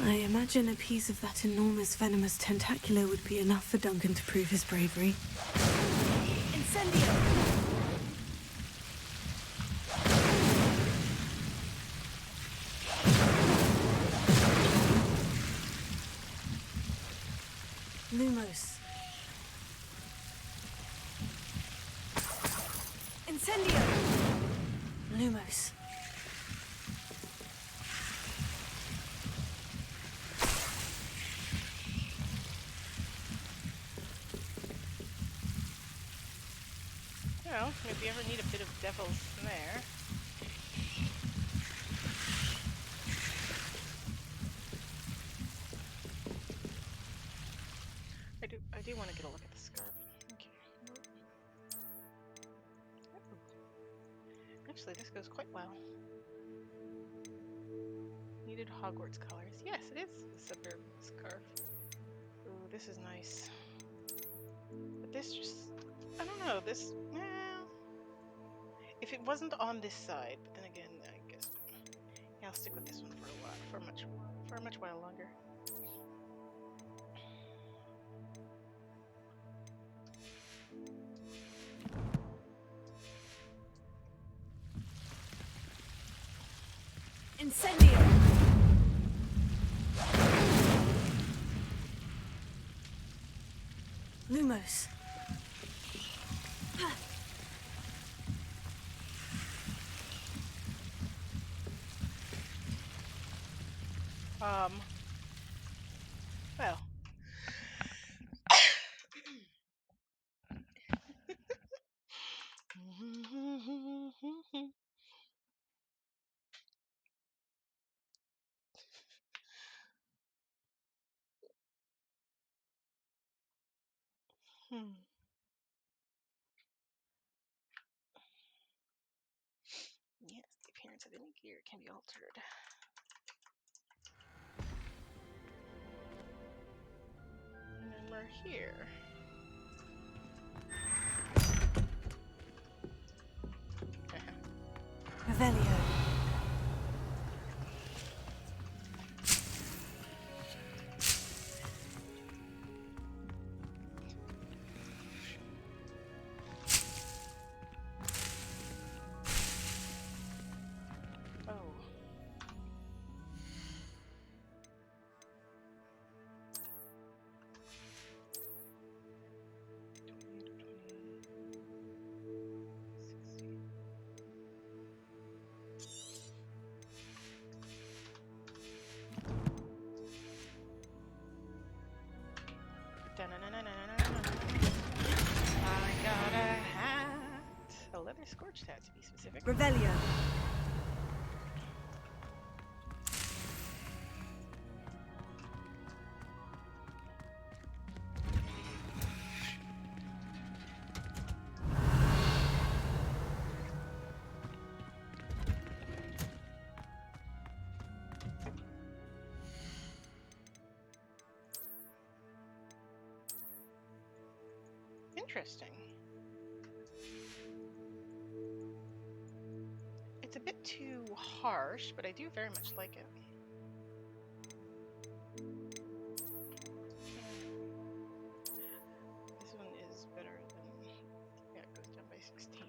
I imagine a piece of that enormous venomous tentacular would be enough for Duncan to prove his bravery. Incendio! Lumos. Incendio! Lumos. Well, if you ever need a bit of devil's snare. I do want to get a look at the scarf. Okay. Ooh. Actually, this goes quite well. Needed Hogwarts colors. Yes, it is the suburb scarf. Ooh, this is nice. But this just, I don't know, this, if it wasn't on this side, but then again, I guess, yeah, I'll stick with this one for a while, for a much while longer. Incendio! Lumos. Well. Yes, the appearance of any gear can be altered. And then we're here. Revelio. I got a hat. A leather scorched hat, to be specific. Revelio. Interesting. It's a bit too harsh, but I do very much like it. This one is better than, yeah, it goes down by 16.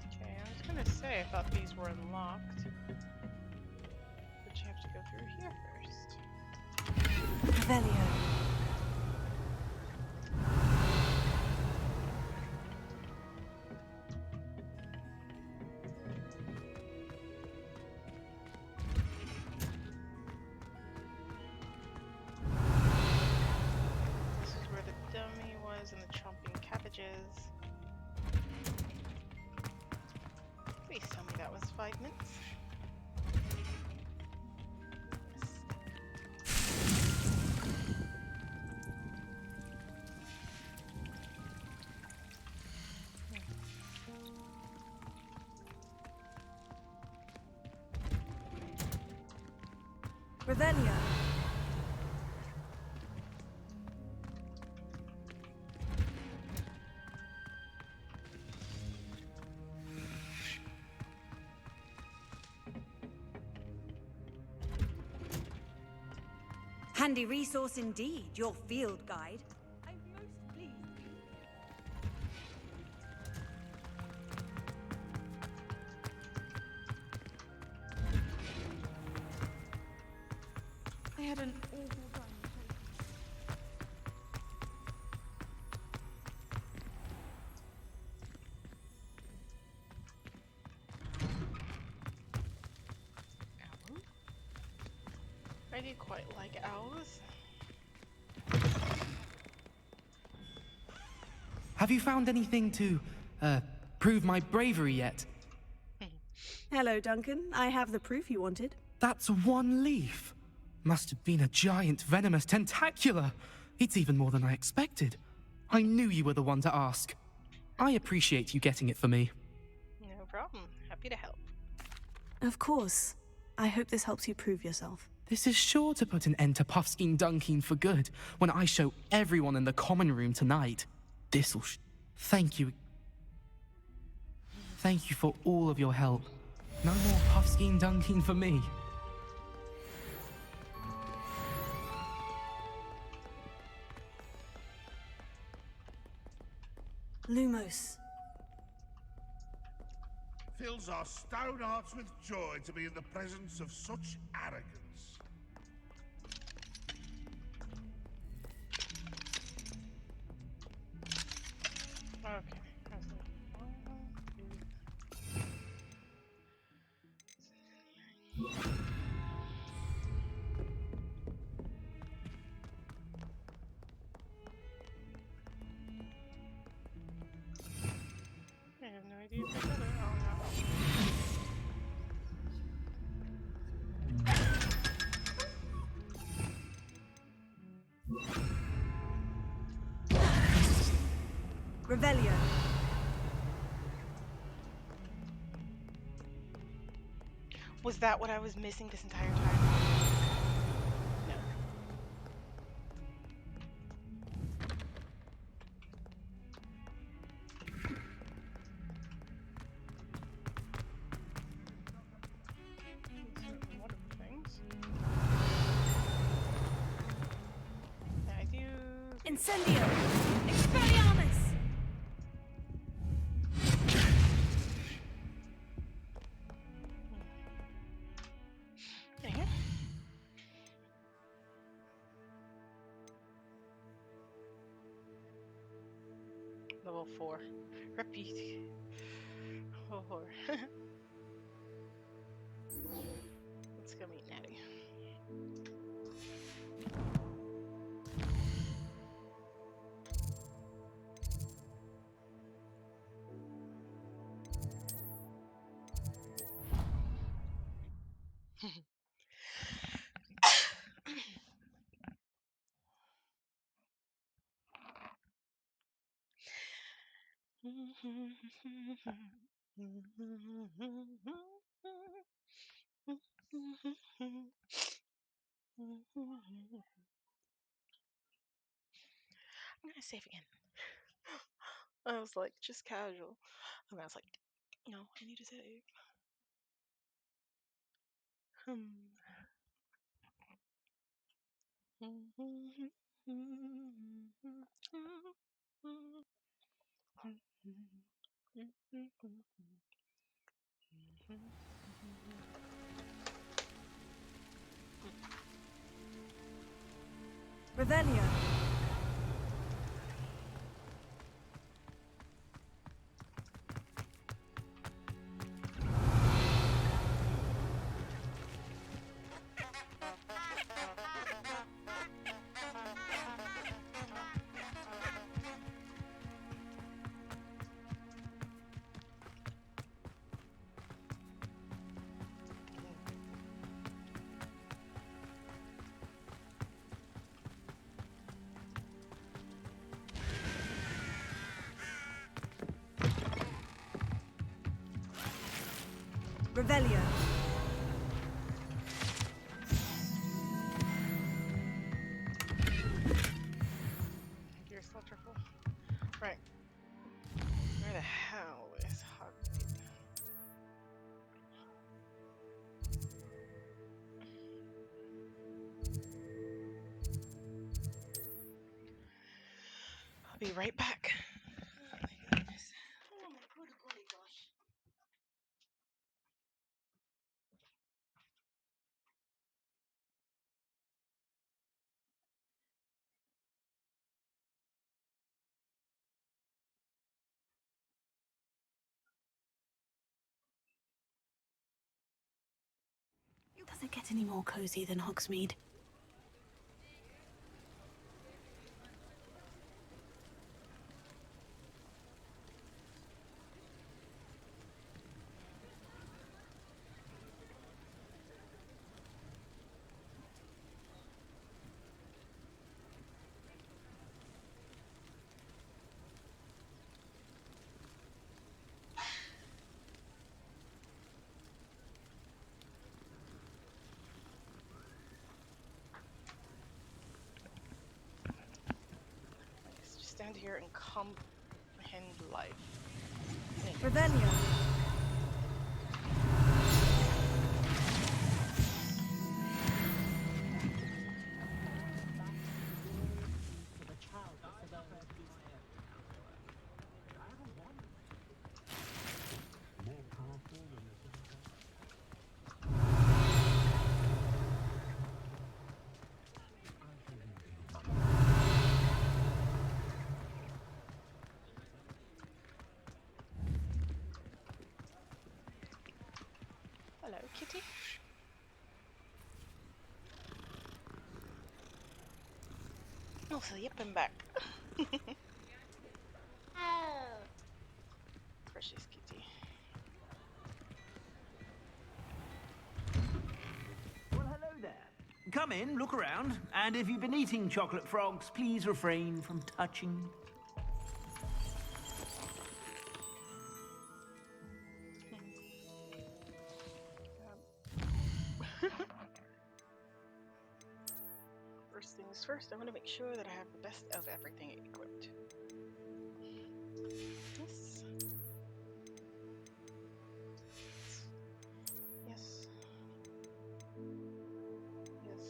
Okay, I was gonna say I thought these were unlocked, but you have to go through here first. Revelio. This is where the dummy was and the chomping cabbages. Please tell me that was 5 minutes. Revelio. Handy resource indeed, your field guide. I'm most pleased. I had an awful time. I do quite like owls. Have you found anything to, prove my bravery yet? Hello, Duncan. I have the proof you wanted. That's one leaf. Must have been a giant venomous tentacula. It's even more than I expected. I knew you were the one to ask. I appreciate you getting it for me. No problem. Happy to help. Of course. I hope this helps you prove yourself. This is sure to put an end to Puffskein Dunkin for good when I show everyone in the common room tonight. This'll Thank you. Thank you for all of your help. No more Puffskein Dunkin for me. Lumos. Fills our stout hearts with joy to be in the presence of such arrogance. Okay. I have no idea if I got it. Revelio. Was that what I was missing this entire time? No. Wonderful things. I do. Incendio. Expelliarmus. Yeah. Level 4. Repeat. Oh, let's go meet Natty. I'm gonna save again. I was like, just casual. And I was like, no, I need to save. Revelio. Revelio. Gear slot triple. Right. Where the hell is Hogwarts? be right back. Oh my goodness. Oh my golly gosh. Does it get any more cozy than Hogsmeade? Let's just stand here and comprehend life. Revelio. Hello, kitty. Also, yep, I'm back. Oh. Precious kitty. Well, hello there. Come in, look around, and if you've been eating chocolate frogs, please refrain from touching. First things first, I want to make sure that I have the best of everything equipped. Yes. Yes. Yes.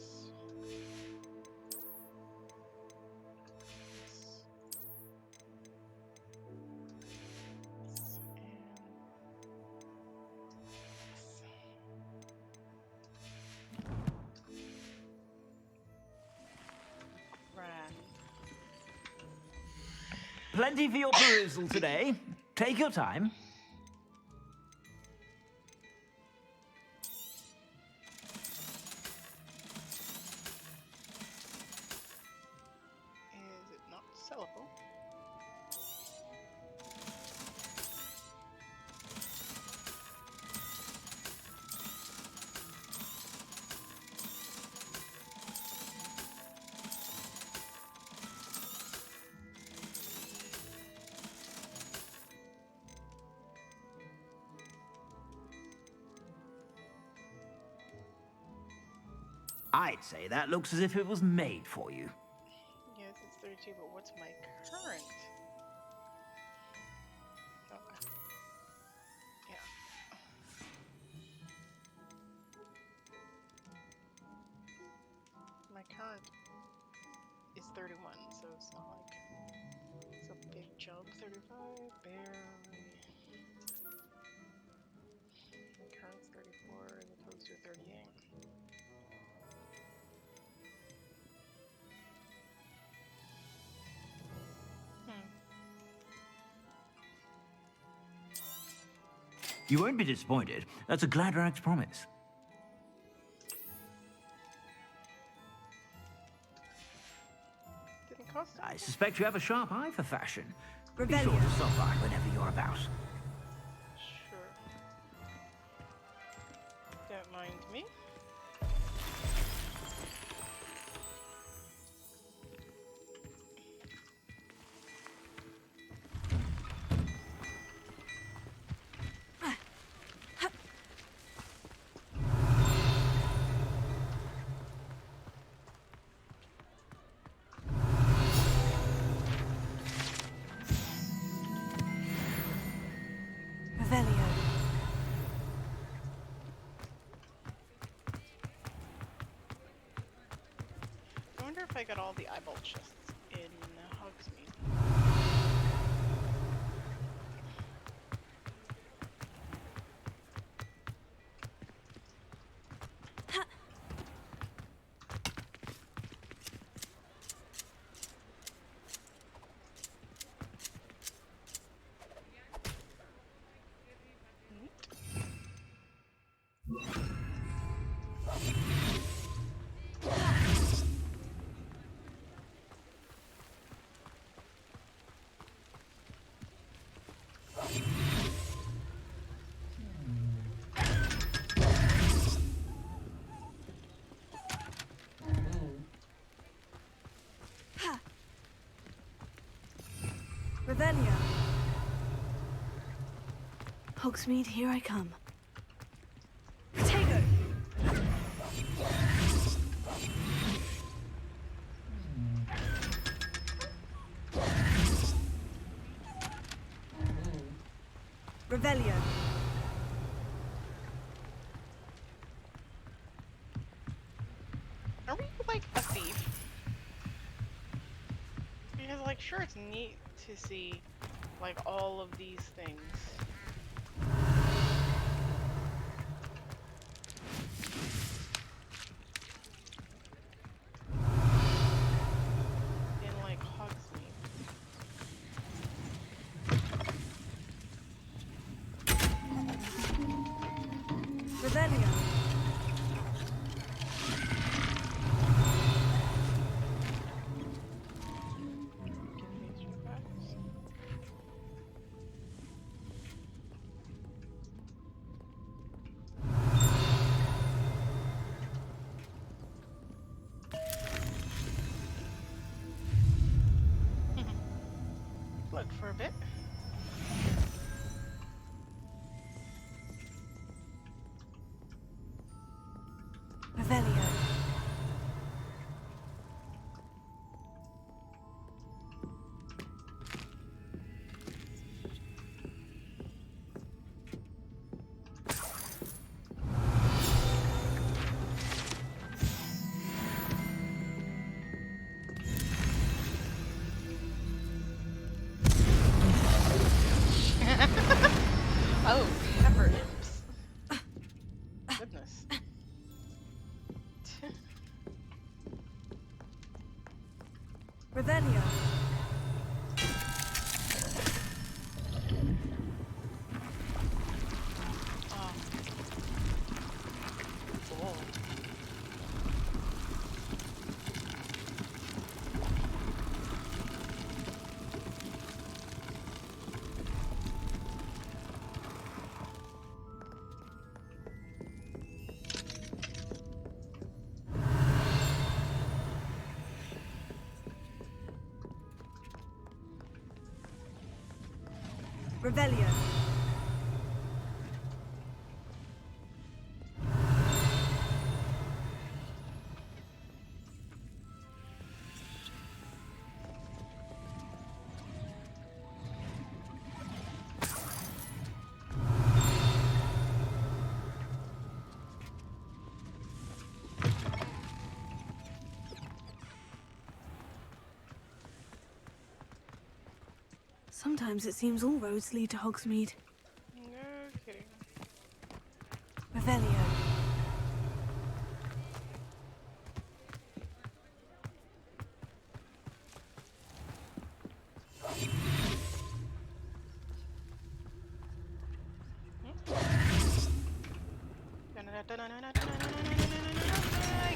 Plenty for your perusal today. Take your time. Is it not sellable? I'd say that looks as if it was made for you. Yes, it's 32, but what's my current? Oh, yeah. My current is 31, so it's not like it's a big jump. 35, barely. My current's 34 as opposed to 38. You won't be disappointed. That's a glad rags promise. Didn't cost I suspect you have a sharp eye for fashion. Be Rebellion. sure to stop by whenever you're about. Sure. Don't mind me. Revelio. I wonder if I got all the eyeball chests in Hogsmeade. Revelio. Hogsmeade, here I come. Protego! Revelio. Are we like a thief? Because like, sure, it's neat to see like all of these things. In like Hogsmeade. Revelio. Look for a bit. Revelio. Oh, pepper imps. Goodness. Revelio. Oh. Oh. Revelio. Sometimes it seems all roads lead to Hogsmeade. No kidding. Revelio. I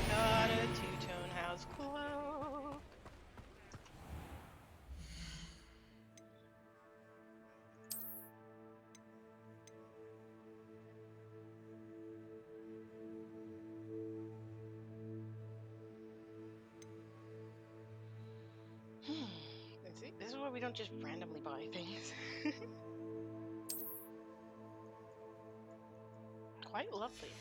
got a two-tone house cloak. See, this is why we don't just randomly buy things. Quite lovely.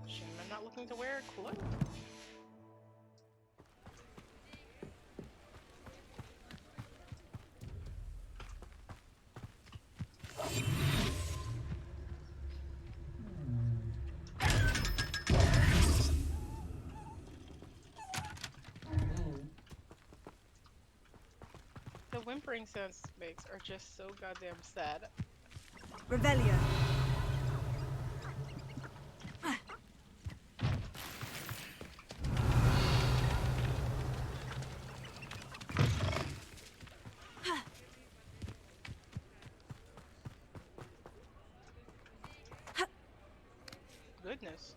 Shame I'm not looking to wear a cloak. The whimpering sounds it makes are just so goddamn sad. Revelio. Goodness.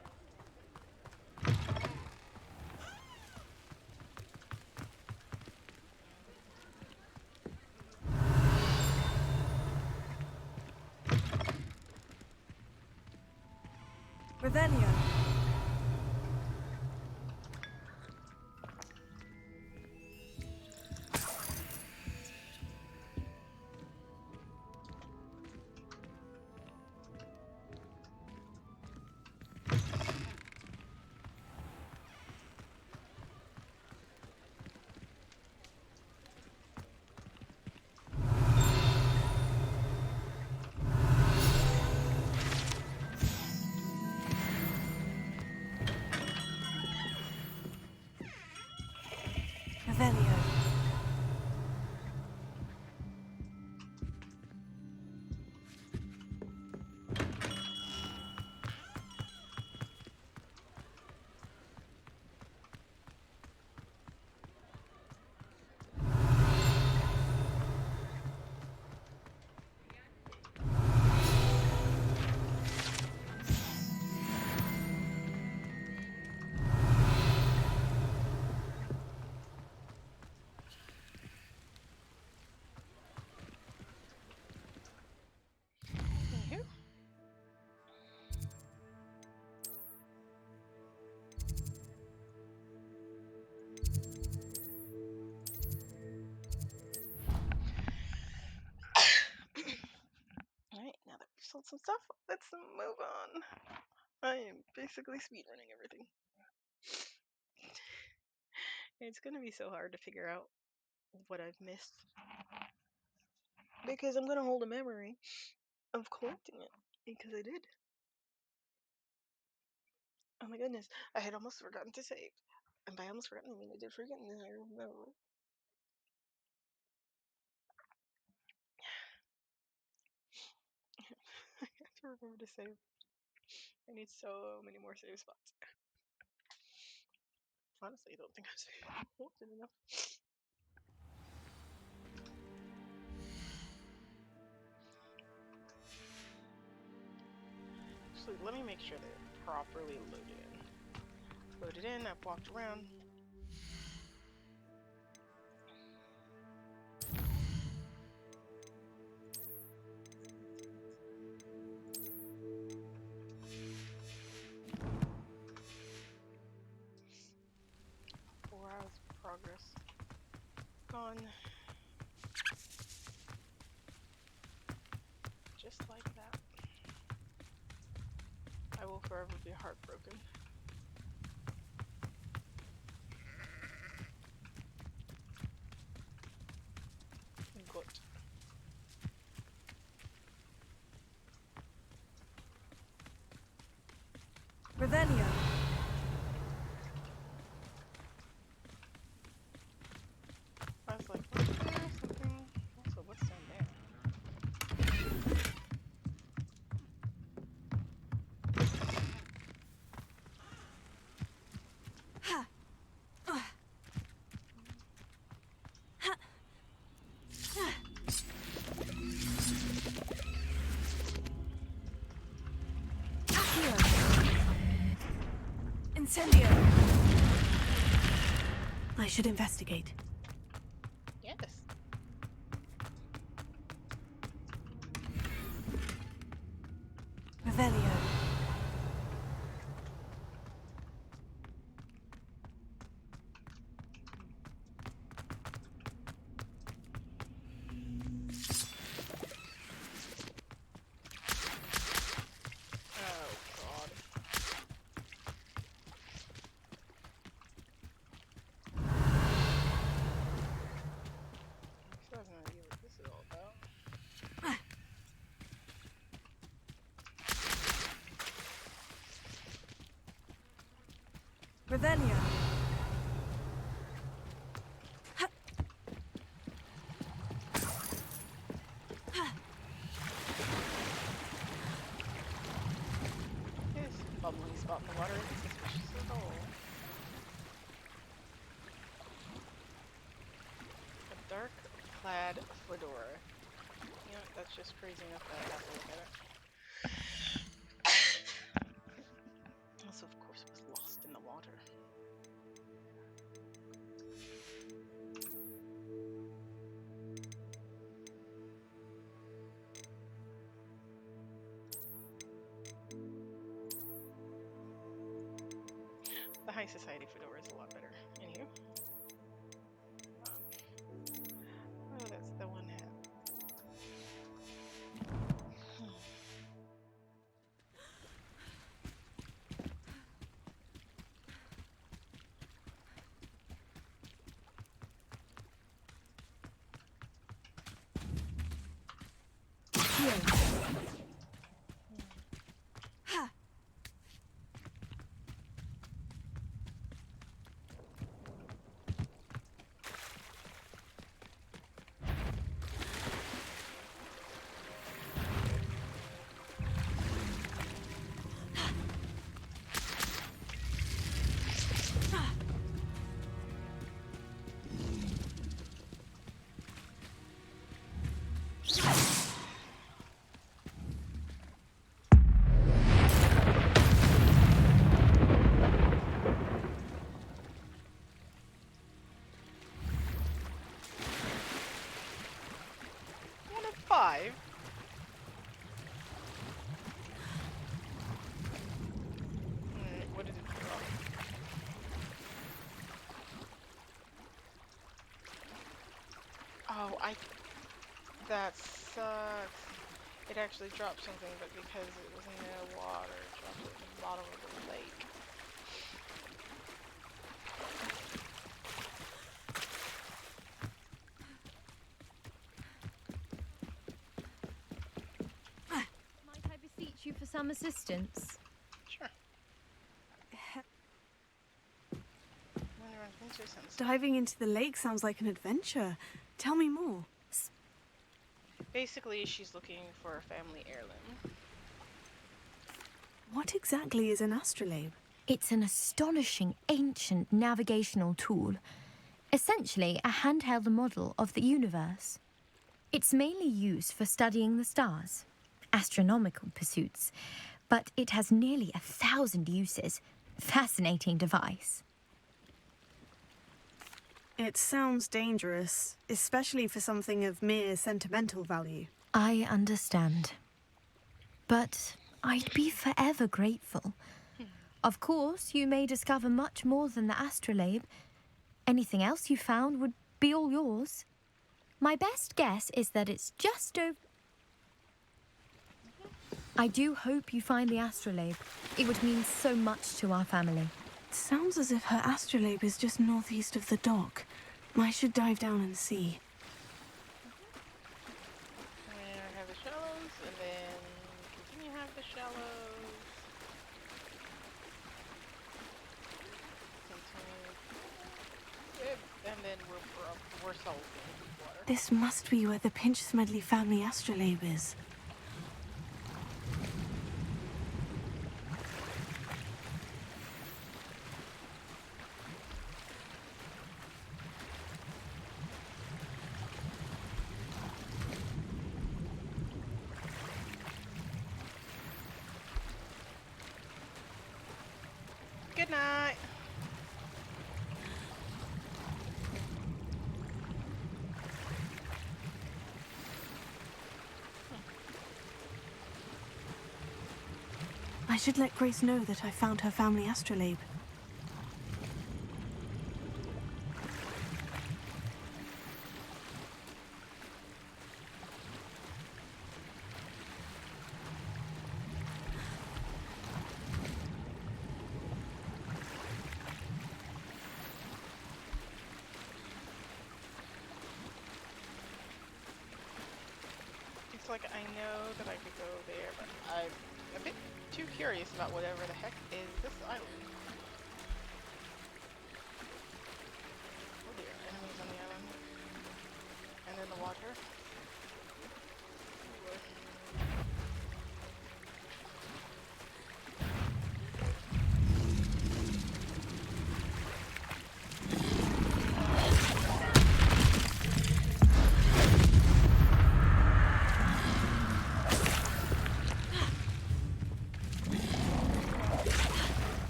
Revelio. out some stuff. Let's move on. I am basically speedrunning everything. It's gonna be so hard to figure out what I've missed. Because I'm gonna hold a memory of collecting it. Because I did. Oh my goodness. I had almost forgotten to save. And by almost forgotten, I mean I did forget and then I remember. I have to remember to save. I need so many more save spots. Honestly, I don't think I've saved often enough. Actually, let me make sure they're properly loaded in. Loaded in, I've walked around. Progress. Gone. Just like that. I will forever be heartbroken. Good. Revelio. I was like, what's there? Something. Also, what's down there? Incendio. I should investigate. Yes. Revelio. Revelio. This bubbling spot in the water isn't suspicious at all. A dark plaid fedora. You know, that's just crazy enough that I have to look at it. Also, of course, it was lost in the water. The high society fedora is a lot better. Anywho. Oh, that's the one hat. One of 5. What did it drop? Oh, that sucks. it actually dropped something, but because it was in the water, it dropped it in the bottom of the lake. Might I beseech you for some assistance? Sure. Diving into the lake sounds like an adventure. Tell me more. Basically, she's looking for a family heirloom. What exactly is an astrolabe? It's an astonishing ancient navigational tool. Essentially, a handheld model of the universe. It's mainly used for studying the stars, astronomical pursuits, but it has nearly 1,000 uses. Fascinating device. It sounds dangerous, especially for something of mere sentimental value. I understand. But I'd be forever grateful. Of course, you may discover much more than the astrolabe. Anything else you found would be all yours. My best guess is that it's just over... I do hope you find the astrolabe. It would mean so much to our family. It sounds as if her astrolabe is just northeast of the dock. I should dive down and see. And I have the shallows, and then continue to have the shallows. Continue. And then we're solid in water. This must be where the Pinch Smedley family astrolabe is. Good night. I should let Grace know that I found her family astrolabe. It's like I know that I could go there, but I'm a bit too curious about whatever the heck is this island. Oh dear, enemies on the island. And then the water.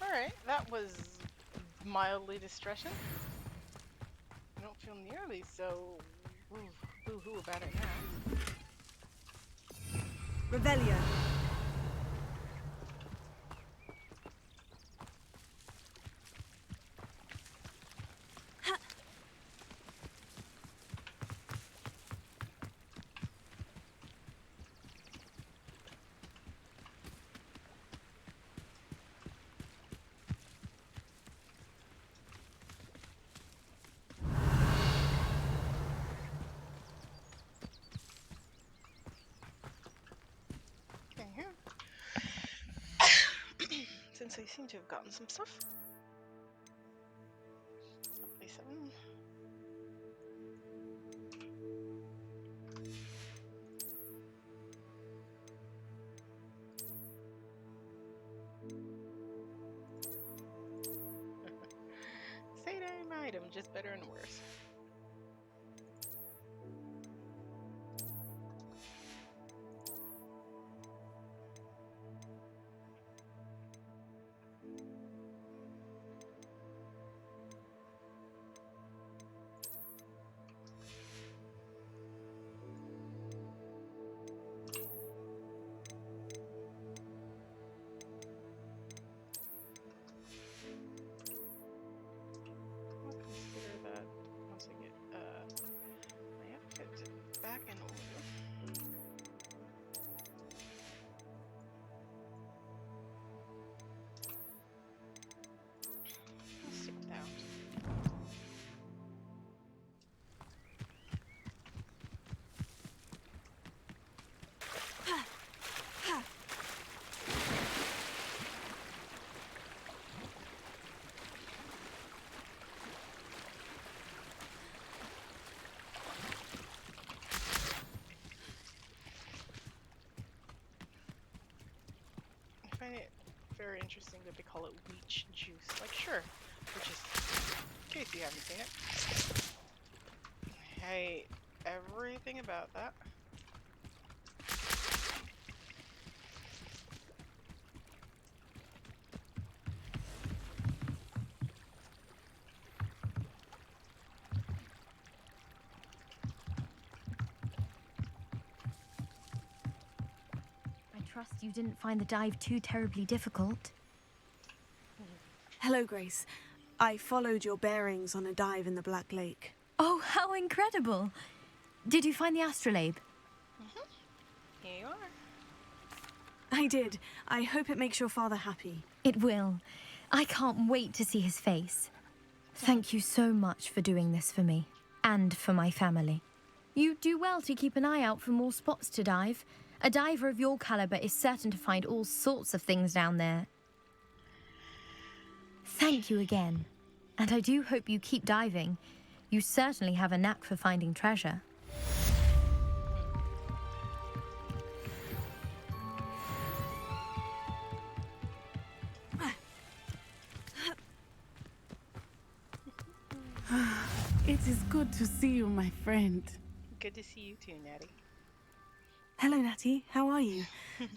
Alright, that was mildly distressing. I don't feel nearly so boo-hoo about it now. Revelio. since I seem to have gotten some stuff. I'll place that one. Same item, just better and worse. I'll consider that once I get my outfit back in order. I'll stick with that. I find it very interesting that they call it witch juice. Like, sure, which is, in case you haven't seen it. I hate everything about that. I trust you didn't find the dive too terribly difficult. Hello, Grace. I followed your bearings on a dive in the Black Lake. Oh, how incredible! Did you find the astrolabe? Here you are. I did. I hope it makes your father happy. It will. I can't wait to see his face. Thank you so much for doing this for me, and for my family. You do well to keep an eye out for more spots to dive. A diver of your caliber is certain to find all sorts of things down there. Thank you again. And I do hope you keep diving. You certainly have a knack for finding treasure. It is good to see you, my friend. Good to see you too, Natty. Hello, Natty. How are you?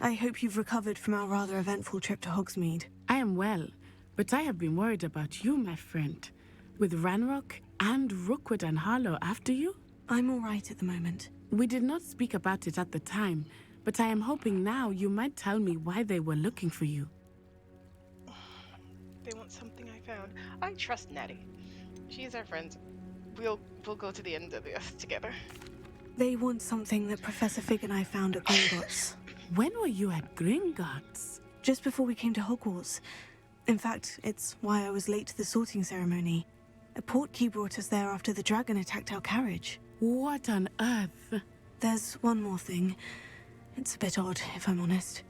I hope you've recovered from our rather eventful trip to Hogsmeade. I am well, but I have been worried about you, my friend. With Ranrock and Rookwood and Harlow after you? I'm all right at the moment. We did not speak about it at the time, but I am hoping now you might tell me why they were looking for you. They want something I found. I trust Natty. She's our friend. We'll go to the end of this together. They want something that Professor Fig and I found at Gringotts. When were you at Gringotts? Just before we came to Hogwarts. In fact, it's why I was late to the sorting ceremony. A portkey brought us there after the dragon attacked our carriage. What on earth? There's one more thing. It's a bit odd, if I'm honest.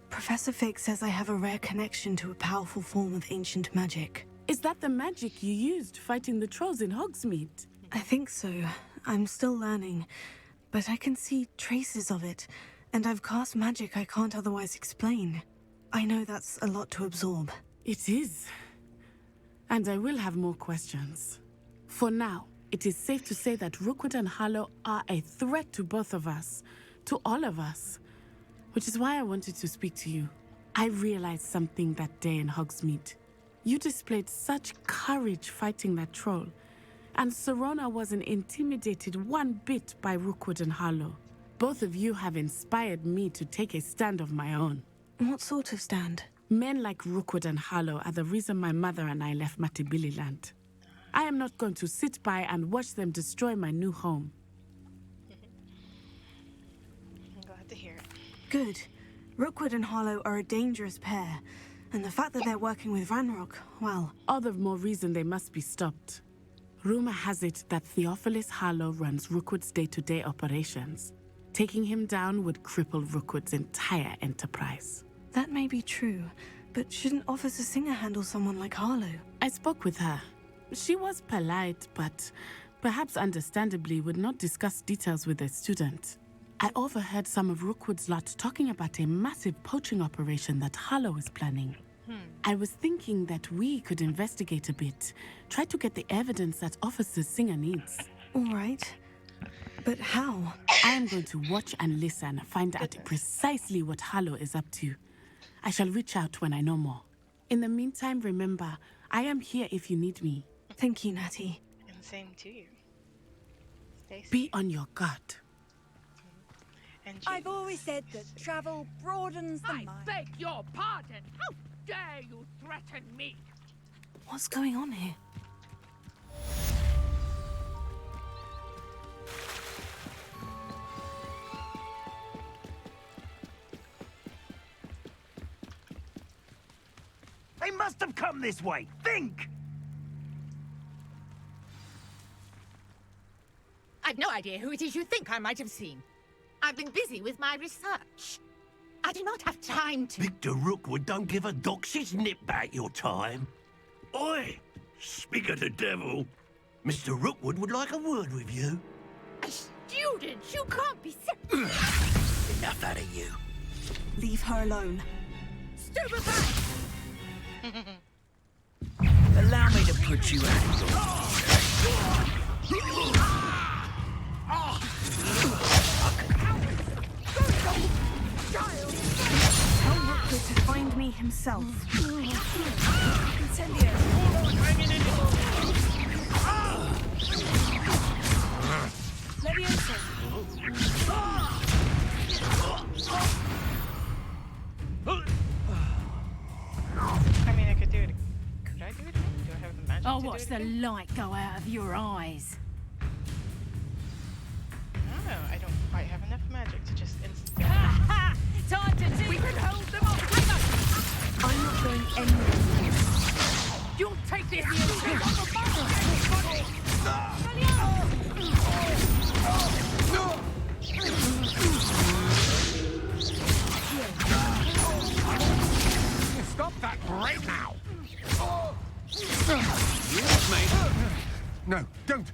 Professor Fig says I have a rare connection to a powerful form of ancient magic. Is that the magic you used fighting the trolls in Hogsmeade? I think so. I'm still learning, but I can see traces of it, and I've cast magic I can't otherwise explain. I know that's a lot to absorb. It is. And I will have more questions. For now, it is safe to say that Rookwood and Harlow are a threat to both of us, to all of us, which is why I wanted to speak to you. I realized something that day in Hogsmeade. You displayed such courage fighting that troll, and Serona wasn't intimidated one bit by Rookwood and Harlow. Both of you have inspired me to take a stand of my own. What sort of stand? Men like Rookwood and Harlow are the reason my mother and I left Matibililand. I am not going to sit by and watch them destroy my new home. I'm glad to hear it. Good. Rookwood and Harlow are a dangerous pair, and the fact that they're working with Ranrock, well... all the more reason they must be stopped. Rumor has it that Theophilus Harlow runs Rookwood's day-to-day operations. Taking him down would cripple Rookwood's entire enterprise. That may be true, But shouldn't Officer Singer handle someone like Harlow? I spoke with her. She was polite, but perhaps understandably would not discuss details with a student. I overheard some of Rookwood's lot talking about a massive poaching operation that Harlow is planning. I was thinking that we could investigate a bit, try to get the evidence that Officer Singer needs. All right. But how? I am going to watch and listen, find out precisely what Harlow is up to. I shall reach out when I know more. In the meantime, remember, I am here if you need me. Thank you, Natty. And same to you. Stay safe. Be on your guard. And I've always said that travel broadens the mind. I beg your pardon. How dare you threaten me? What's going on here? They must have come this way. Think! I've no idea who it is you think I might have seen. I've been busy with my research. I do not have time to... Victor Rookwood don't give a doxy's nip back your time. Oi! Speak of the devil. Mr. Rookwood would like a word with you. A student? You can't be... Enough out of you. Leave her alone. Stupefy! Allow me to put you out. Tell Rookwood to find me himself. Incendio. Leviosa. I mean, I could do it. Could I do it again? Do I have the magic I'll to watch do the it again? light go out of your eyes. No, I don't quite have enough magic to just instantly. Time to see. We can hold them off. I'm not going anywhere. You'll take this on the Stop that right now! Yes, mate. No, don't!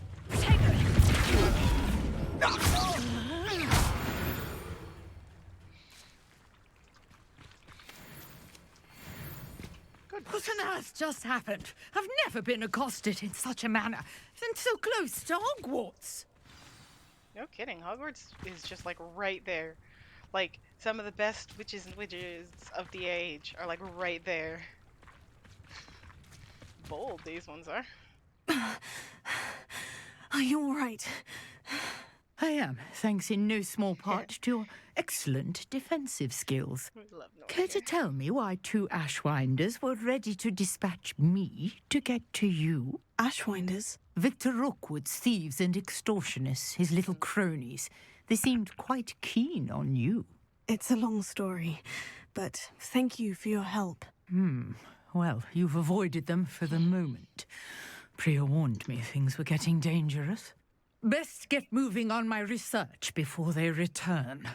What on earth just happened? I've never been accosted in such a manner, and so close to Hogwarts. No kidding. Hogwarts is just like right there. Like some of the best witches and wizards of the age are like right there. Bold these ones are. Are you all right? I am, thanks in no small part to your excellent defensive skills. Care to tell me why two Ashwinders were ready to dispatch me to get to you? Ashwinders? Victor Rookwood's thieves and extortionists, his little cronies. They seemed quite keen on you. It's a long story, but thank you for your help. Well, you've avoided them for the moment. Priya warned me things were getting dangerous. Best get moving on my research before they return.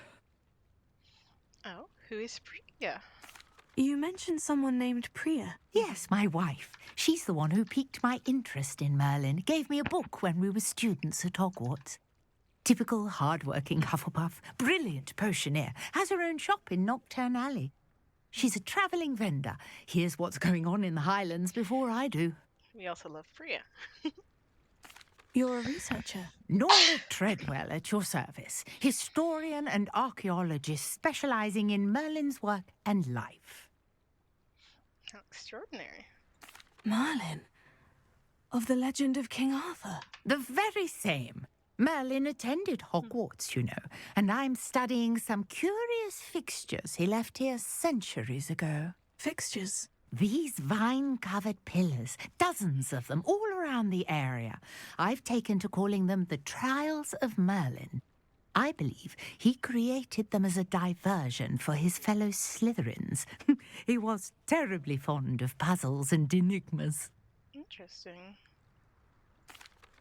Oh, who is Priya? You mentioned someone named Priya. Yes, my wife. She's the one who piqued my interest in Merlin. Gave me a book when we were students at Hogwarts. Typical hard-working Hufflepuff, brilliant potioneer, has her own shop in Knockturn Alley. She's a travelling vendor. Hears what's going on in the Highlands before I do. We also love Priya. You're a researcher. Nora Treadwell at your service, historian and archaeologist specialising in Merlin's work and life. How extraordinary. Merlin? Of the legend of King Arthur? The very same. Merlin attended Hogwarts, you know, and I'm studying some curious fixtures he left here centuries ago. Fixtures? These vine-covered pillars, dozens of them, all around the area. I've taken to calling them the Trials of Merlin. I believe he created them as a diversion for his fellow Slytherins. He was terribly fond of puzzles and enigmas. Interesting.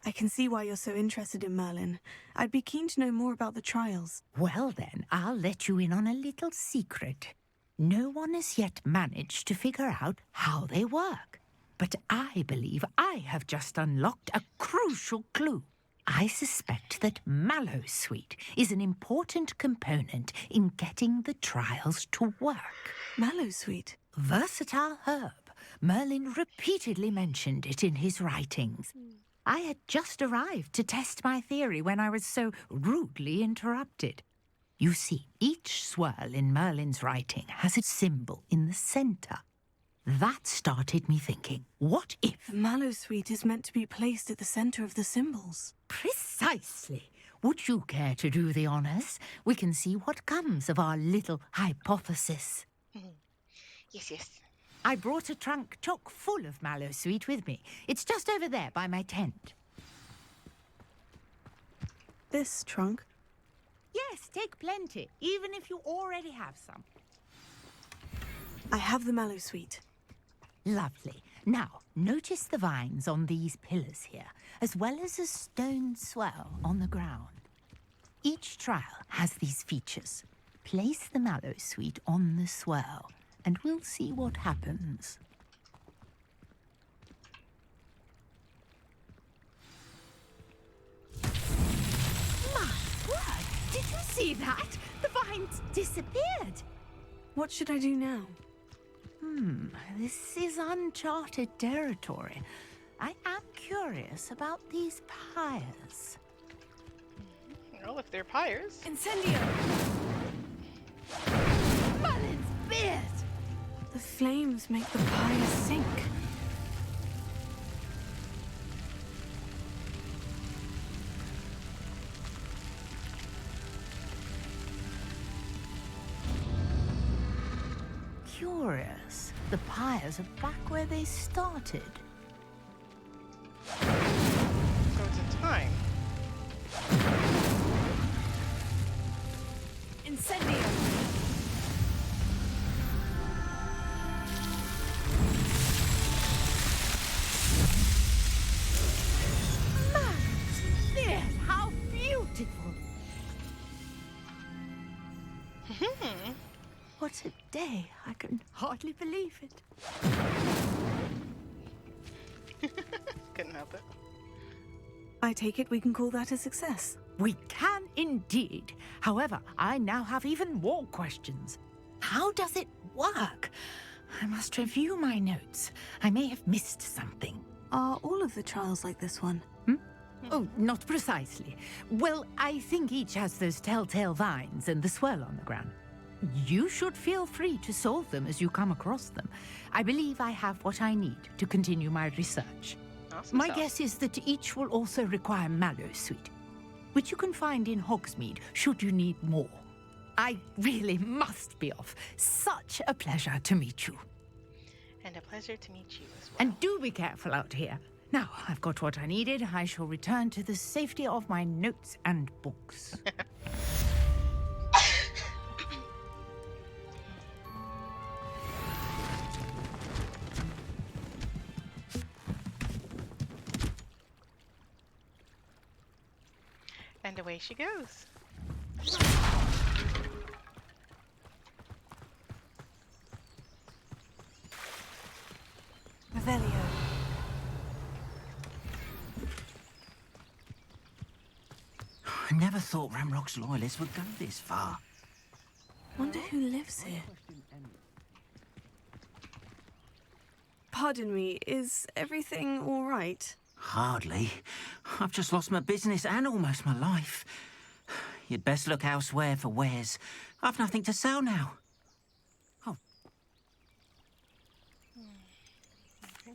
I can see why you're so interested in Merlin. I'd be keen to know more about the trials. Well then, I'll let you in on a little secret. No one has yet managed to figure out how they work. But I believe I have just unlocked a crucial clue. I suspect that Mallowsweet is an important component in getting the trials to work. Mallowsweet? Versatile herb. Merlin repeatedly mentioned it in his writings. I had just arrived to test my theory when I was so rudely interrupted. You see, each swirl in Merlin's writing has a symbol in the centre. That started me thinking, what if... The Mallowsweet is meant to be placed at the centre of the symbols. Precisely. Would you care to do the honours? We can see what comes of our little hypothesis. Yes, yes. I brought a trunk chock full of Mallowsweet with me. It's just over there by my tent. This trunk? Yes, take plenty, even if you already have some. I have the Mallowsweet. Lovely. Now, notice the vines on these pillars here, as well as a stone swell on the ground. Each trial has these features. Place the Mallowsweet on the swell, and we'll see what happens. My word! Did you see that? The vines disappeared. What should I do now? This is uncharted territory. I am curious about these pyres. Well, if they're pyres. Incendio! Merlin's beard! The flames make the pyres sink. Curious. The pyres are back where they started. So it's a time. Incendio! Yes, how beautiful! What a day. I can hardly believe it. Couldn't help it. I take it we can call that a success. We can indeed. However, I now have even more questions. How does it work? I must review my notes. I may have missed something. Are all of the trials like this one? Oh, not precisely. Well, I think each has those telltale vines and the swirl on the ground. You should feel free to solve them as you come across them. I believe I have what I need to continue my research. Awesome My sauce. guess is that each will also require Mallowsweet, which you can find in Hogsmeade should you need more. I really must be off. Such a pleasure to meet you. And a pleasure to meet you as well. And do be careful out here. Now, I've got what I needed. I shall return to the safety of my notes and books. And away she goes. Revelio. I never thought Ramrock's loyalists would go this far. Wonder who lives here. Pardon me, is everything all right? Hardly. I've just lost my business and almost my life. You'd best look elsewhere for wares. I've nothing to sell now.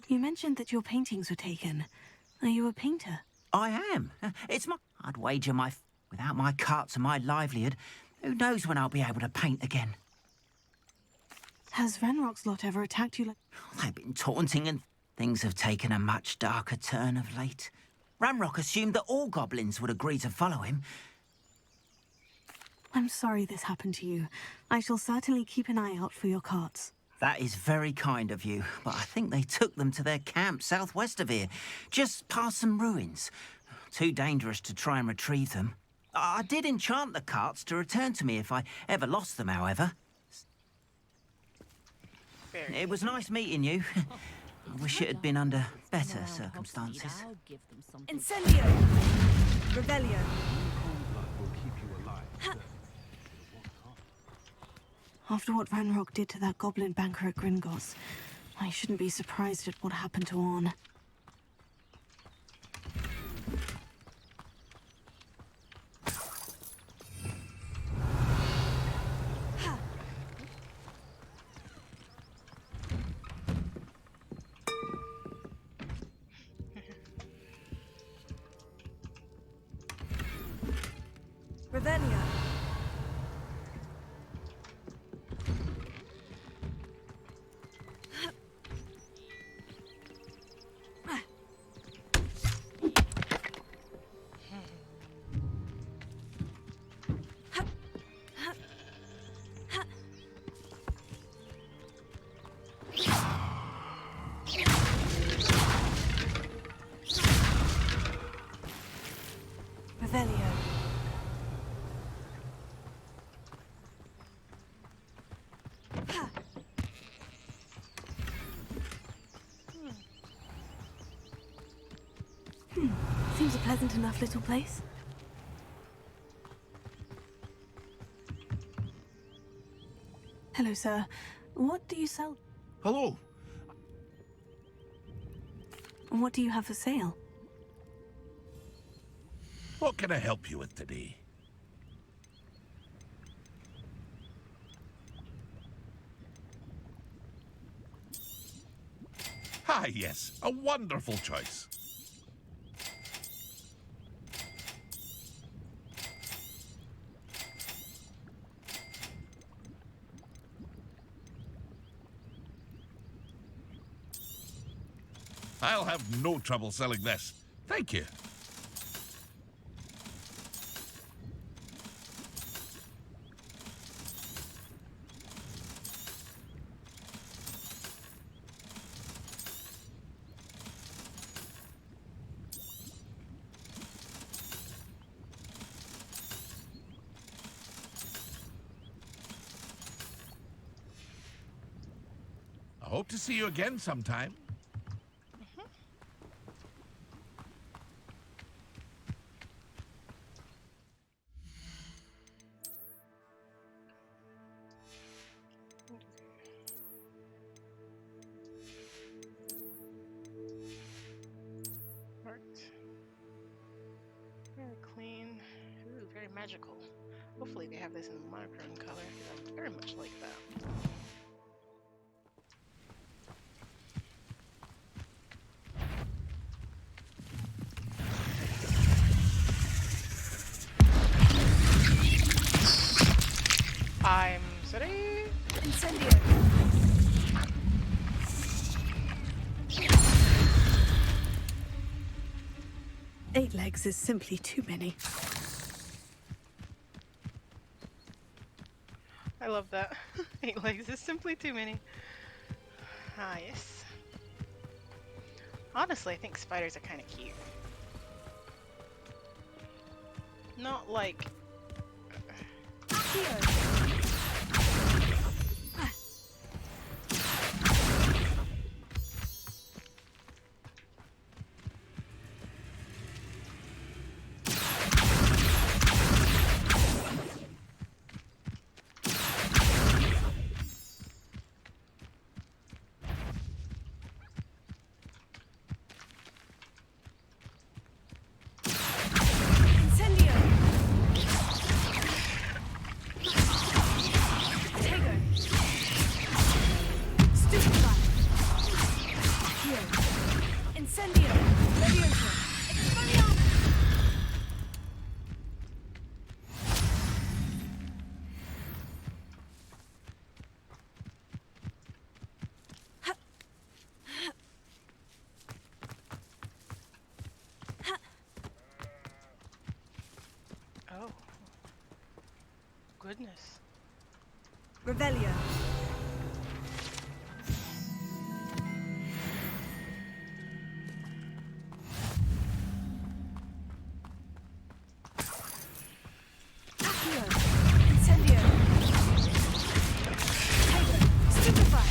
You mentioned that your paintings were taken. Are you a painter? I am. It's my... I'd wager my... Without my carts and my livelihood, who knows when I'll be able to paint again. Has Ranrock's lot ever attacked you like... They've been taunting and things have taken a much darker turn of late. Ramrock assumed that all goblins would agree to follow him. I'm sorry this happened to you. I shall certainly keep an eye out for your carts. That is very kind of you, but I think they took them to their camp southwest of here, just past some ruins. Too dangerous to try and retrieve them. I did enchant the carts to return to me if I ever lost them, however. Very. It was nice meeting you. I wish it had been under better circumstances. Incendio! Revelio! After what Ranrock did to that goblin banker at Gringotts, I shouldn't be surprised at what happened to Orn. Revelio! Revelio. Seems a pleasant enough little place. Hello, sir. What do you sell? Hello. What do you have for sale? What can I help you with today? Ah, yes. A wonderful choice. I'll have no trouble selling this. Thank you. I hope to see you again sometime. Marked. Very clean. Ooh, very magical. Hopefully they have this in the monochrome color, because I very much like that. I'm sorry. Incendio! 8 legs is simply too many. I love that. 8 legs is simply too many. Ah, yes. Honestly, I think spiders are kind of cute. Not like... Oh. Goodness. Revelio. Incendio. Stupefy.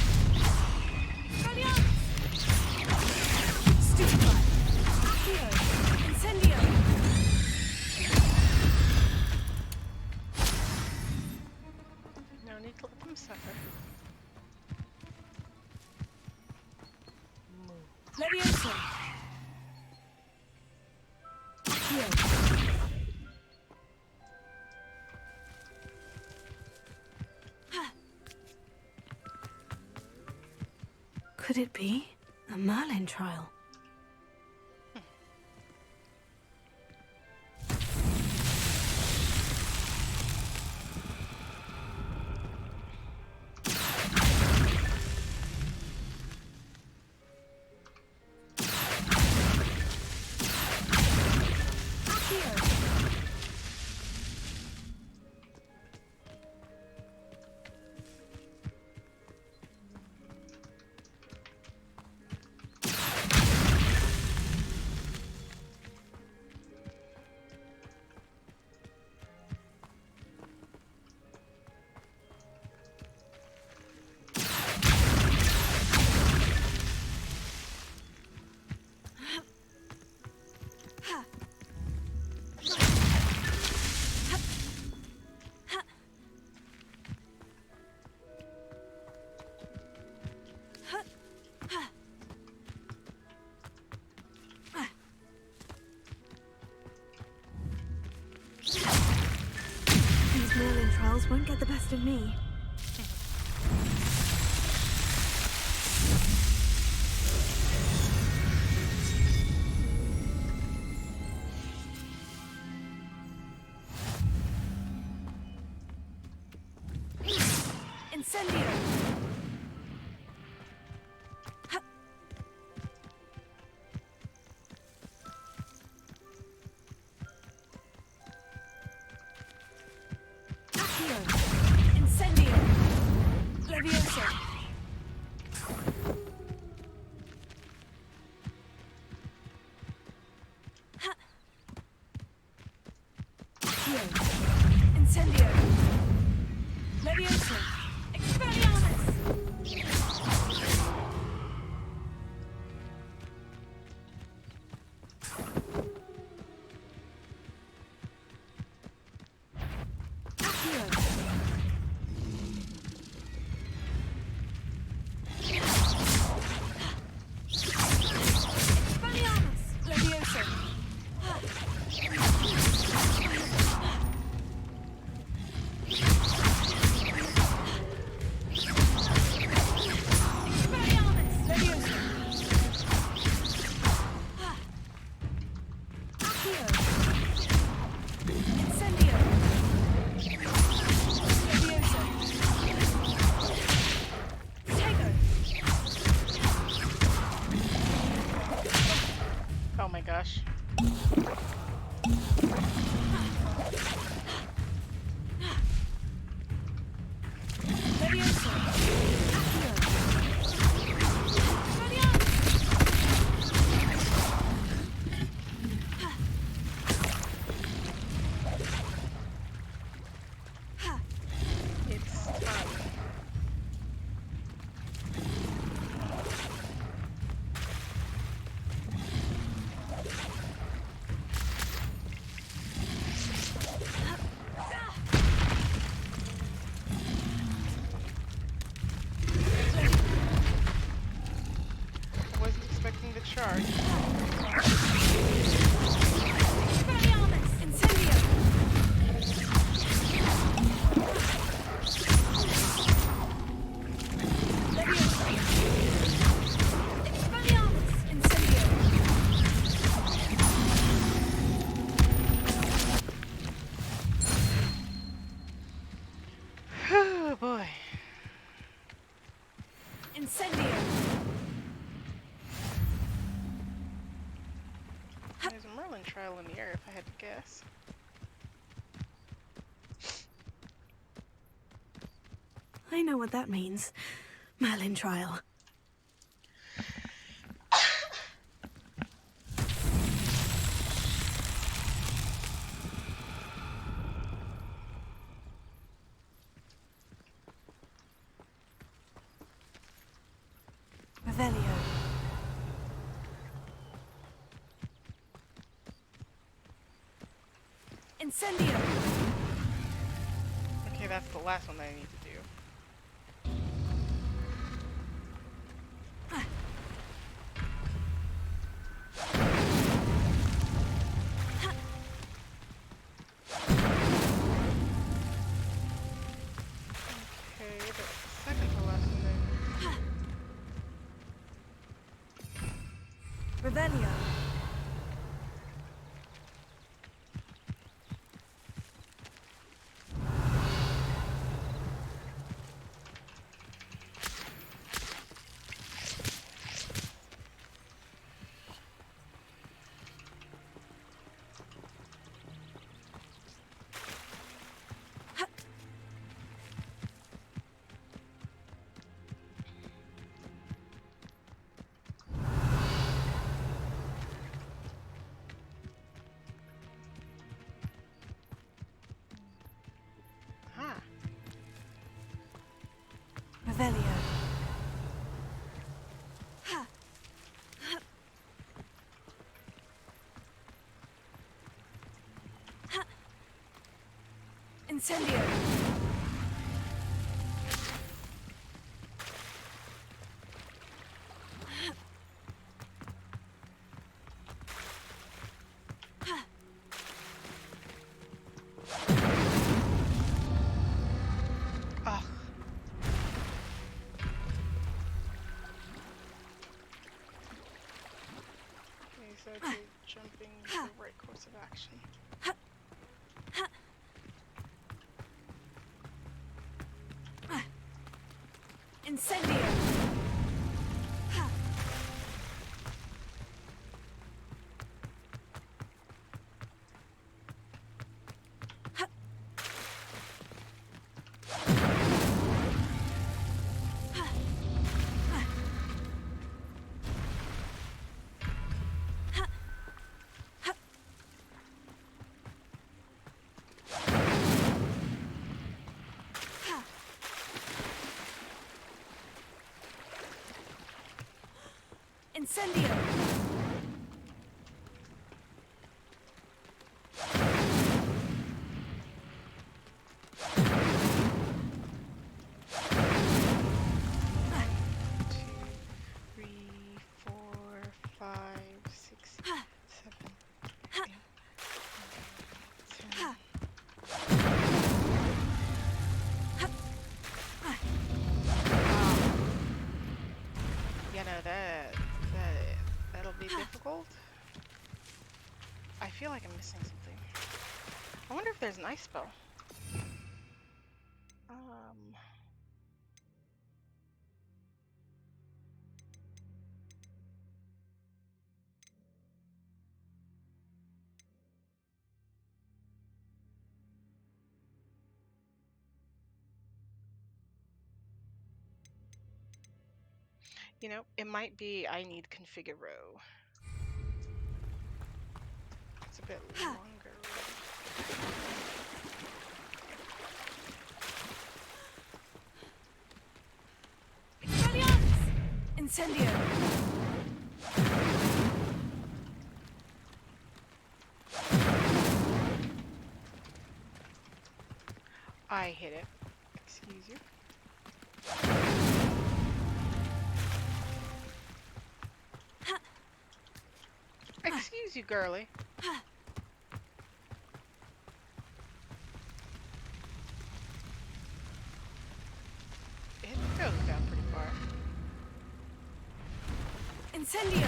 Could it be a Merlin trial? These Merlin trials won't get the best of me. Incendio! Accio! Incendio! Levioso! Accio! Incendio! Levioso! Expelliarmus! Accio! Expelliarmus! Levioso! Expelliarmus! Levioso! Accio! Incendio! Levioso! Protego! Oh my gosh. Levioso! Accio! It's time. I wasn't expecting the charge. Expelliarmus! Incendio! Levioso! Expelliarmus! Incendio! Oh boy. Incendio! There's a Merlin trial in the air if I had to guess. I know what that means. Merlin trial. Revelio. Incendio! Okay, that's the last one that I need to do. Okay, the second to last one then. Incendio! Ugh. Okay, so to jumping is the right course of action. Incendio! Incendio! You know that'll be difficult. I feel like I'm missing something. I wonder if there's an ice spell. You know, it might be I need configure row. It's a bit longer. Incendio! I hit it. Excuse you. Excuse you, girly. It goes down pretty far. Incendio!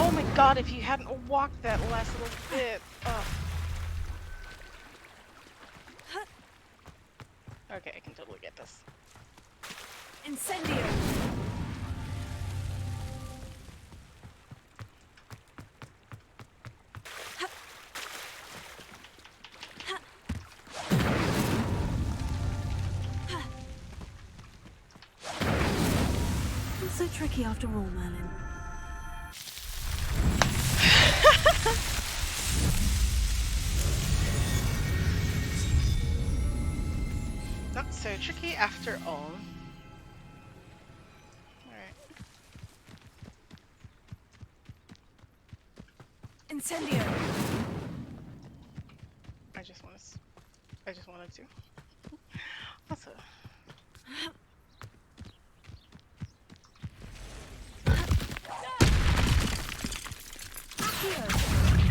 Oh my god, if you hadn't walked that last little bit. Ugh. Okay, I can totally get this. Incendio! It's so tricky after all, Merlin. Not so tricky after all. Alright. Incendio! I just wanted to. Also.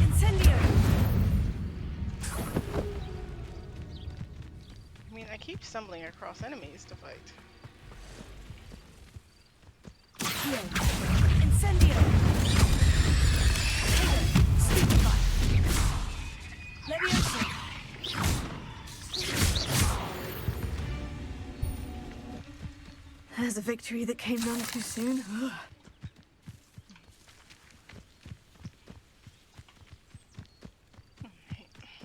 Incendio! I mean, I keep stumbling across enemies to fight. Incendio! Stupefy! Leviosa! There's a victory that came none too soon.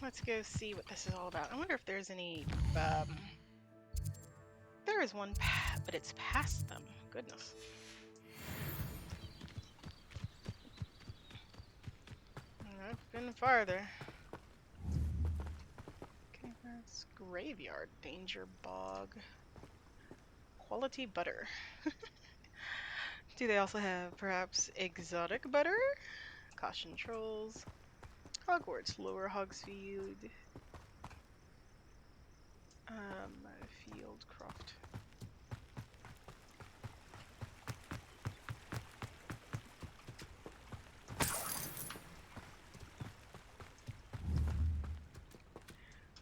Let's go see what this is all about. I wonder if there's any, there is one but it's past them. Goodness. I've been farther. Okay, that's graveyard. Danger bog. Quality butter. Do they also have perhaps exotic butter? Caution trolls. Hogwarts, Lower Hogsfield. Fieldcroft.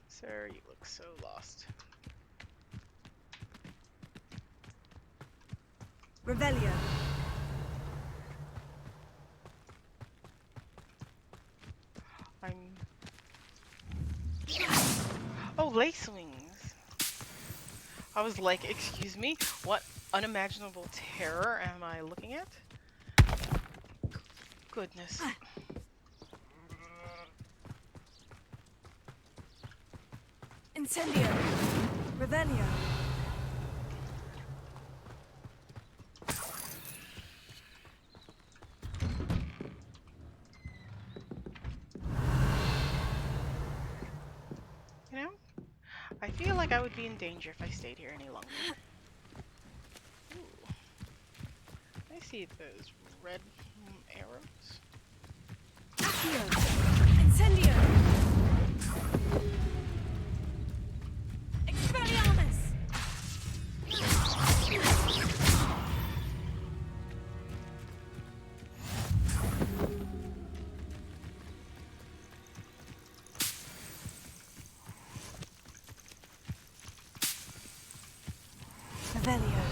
Sir, you look so lost. Revelio. Oh, lace wings. I was like, excuse me, what unimaginable terror am I looking at? Goodness. Incendio. Revelio. You know, I feel like I would be in danger if I stayed here any longer. Ooh. I see those red arrows. Accio. Incendio. Expelliarmus. Revelio.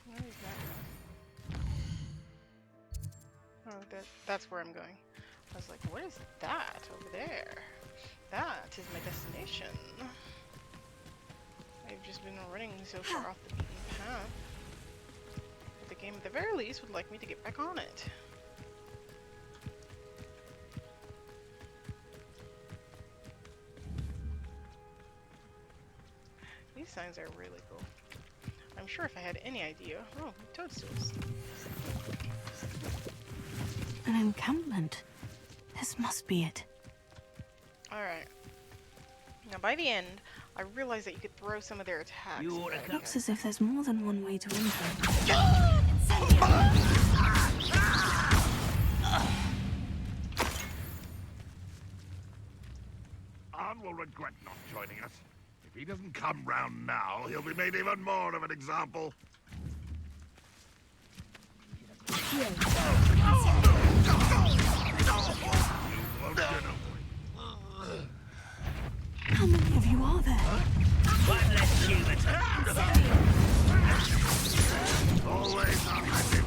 Where is that going? Oh, that's where I'm going. I was like, what is that over there? That is my destination. I've just been running so far off the beaten path. But the game at the very least would like me to get back on it. These signs are really cool. I'm sure if I had any idea. Oh, toadstools. An encampment. This must be it. Alright. Now by the end, I realized that you could throw some of their attacks. Looks as if there's more than one way to enter. Arn will regret not joining us. If he doesn't come round now, he'll be made even more of an example. You won't get away. How many of you are there? One less human. Always a massive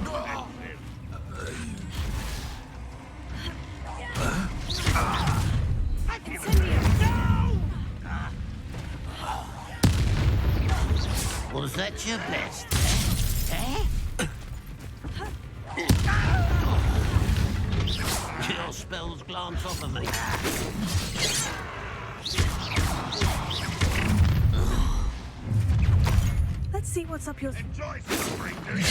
defensive. Was that your best? Eh? Your spells glance off of me. Let's see what's up your... Enjoy suffering, do you?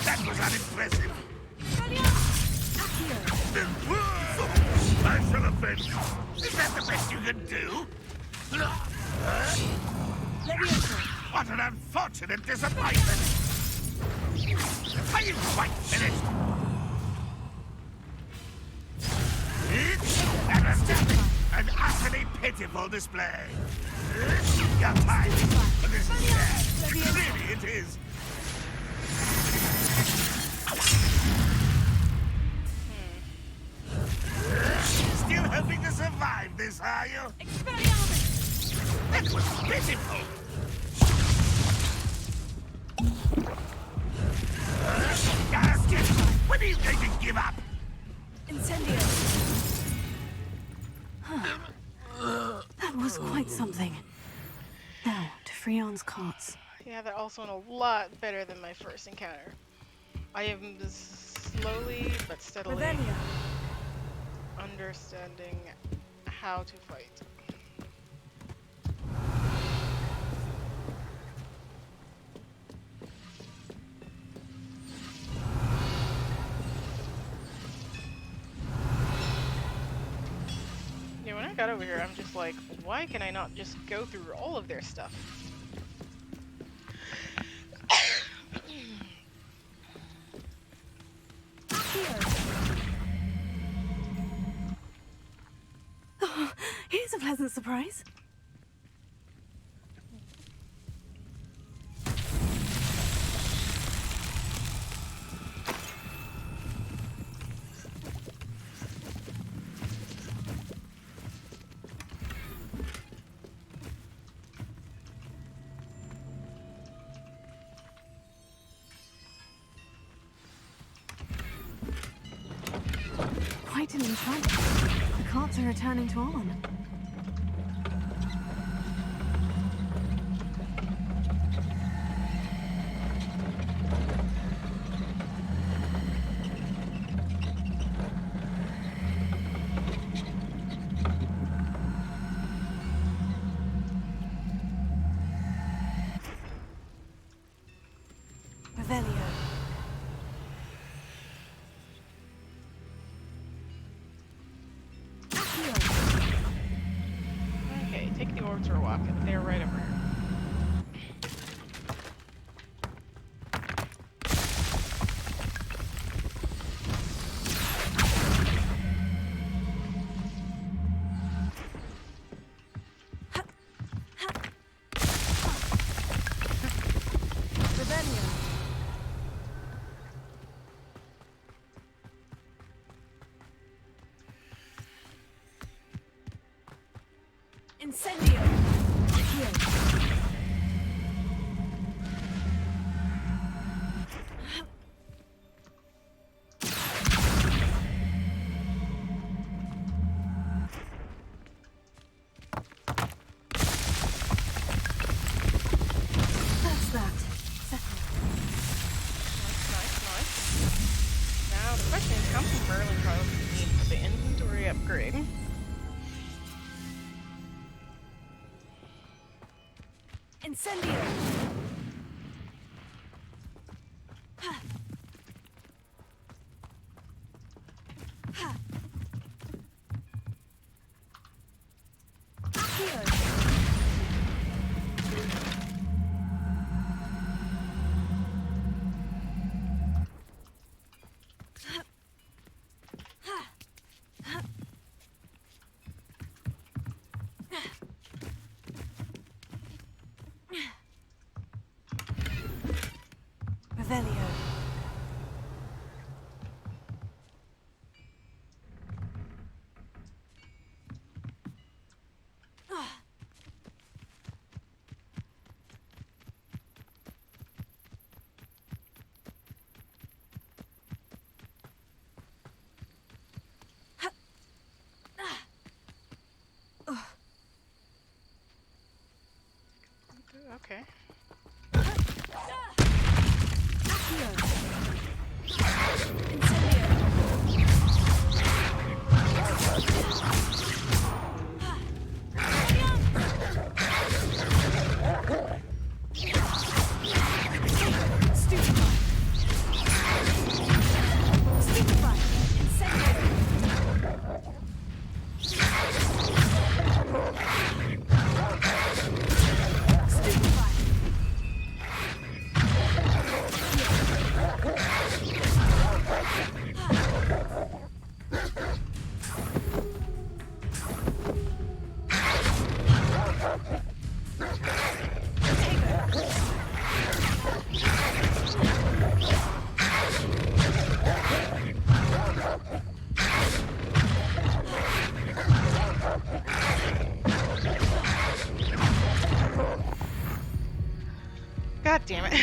That was unimpressive. I shall have been. Is that the best you can do? What an unfortunate disappointment. Are you quite finished? It's an astounding and utterly pitiful display. You're mine for this chair. Clearly it is. Still survive this, are you? Expelliarmus! That was pitiful! Gasket! When are you going to give up? Incendio! That was quite something. Now, to Freon's carts. Yeah, that also went a lot better than my first encounter. I am slowly but steadily Revelio. understanding how to fight. Yeah, when I got over here, I'm just like, why can I not just go through all of their stuff? Oh, here's a pleasant surprise. Quite an enchantment. The carts are returning to on. Revelio. Okay, take the orbs for a walk. They're right over here. Revelio. Incendio. That's that. Nice. Now the question is, how many Merlin trials do we need for the inventory upgrade? Incendio. Revelio. Okay. God damn it.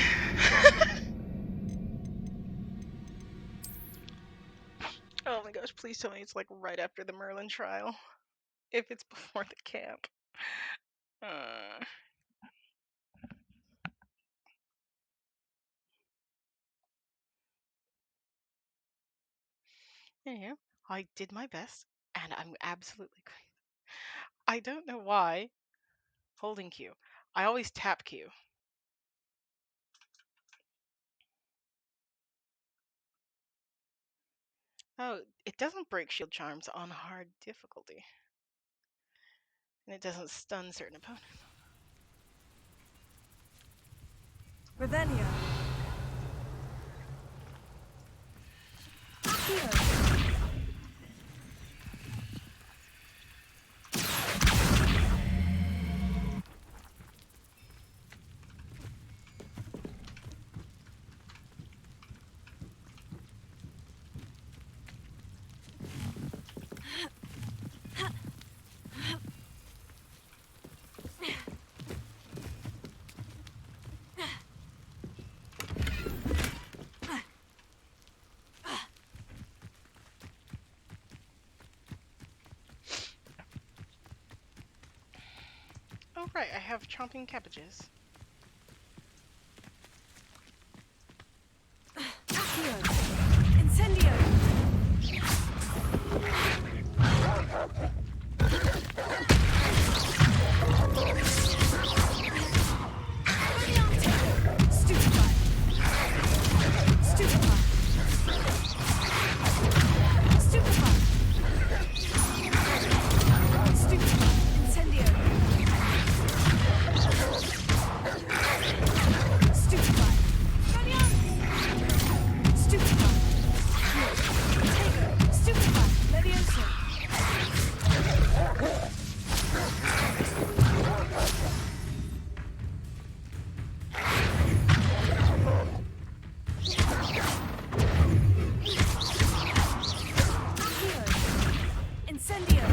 Oh my gosh, please tell me it's like right after the Merlin trial. If it's before the camp. Uh, yeah, I did my best, and I'm absolutely great. I don't know why. Holding Q. I always tap Q. Oh, it doesn't break shield charms on hard difficulty. And it doesn't stun certain opponents. Revelio. Accio. Oh right, I have chomping cabbages. Accio. Incendio. Stupefy. Stupefy. Stupefy. Stupefy. Incendio. Stupefy. Stupefy. Tego. Stupefy. Levioso. Incendio.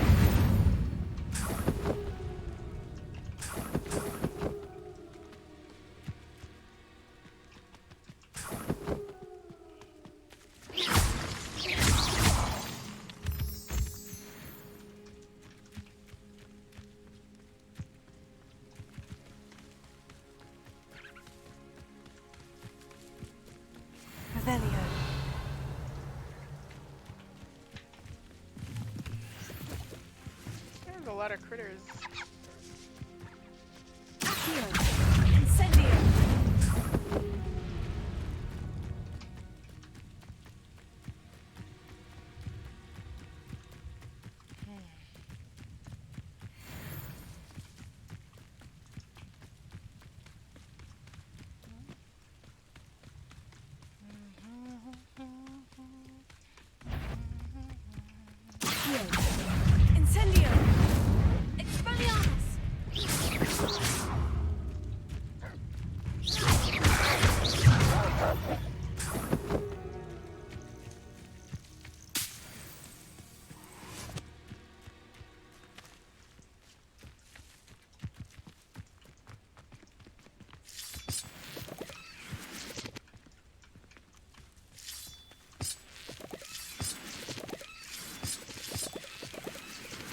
Revelio. There's a lot of critters. Accio. Incendio. Accio. Incendio. Expelliarmus.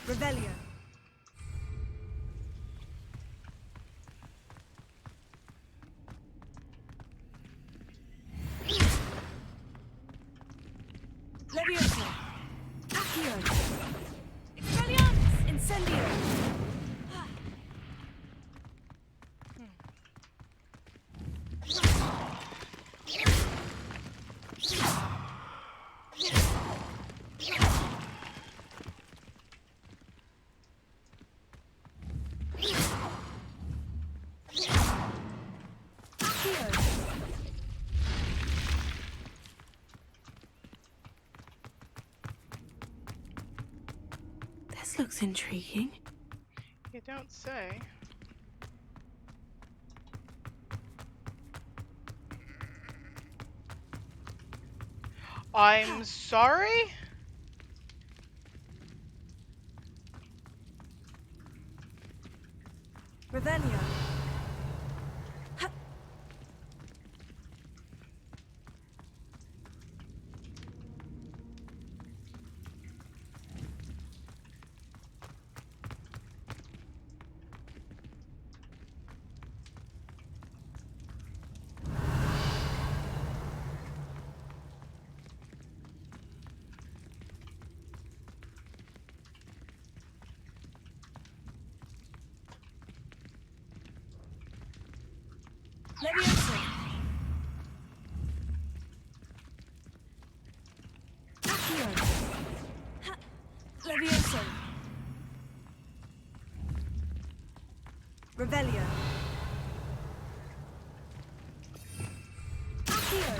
Revelio. Levioso. Accio. Expelliarmus. Incendio. This looks intriguing. You don't say. I'm sorry? Revelio. Levioso. Accio. Ha. Levioso. Revelio. Accio.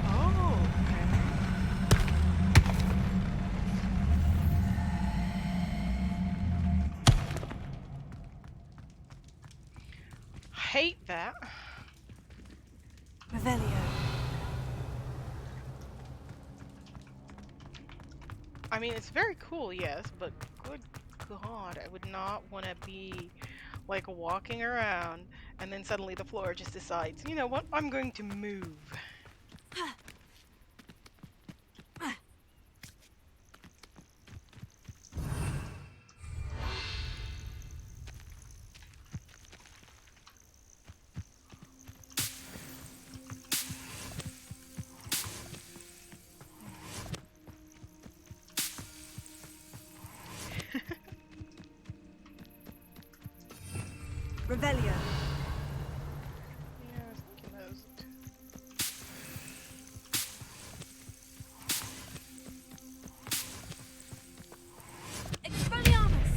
Oh, hate that. Revelio. I mean, it's very cool, yes, but good God, I would not want to be like walking around and then suddenly the floor just decides, you know what, I'm going to move. Revelio. Yeah, I was thinking those. Expelliarmus.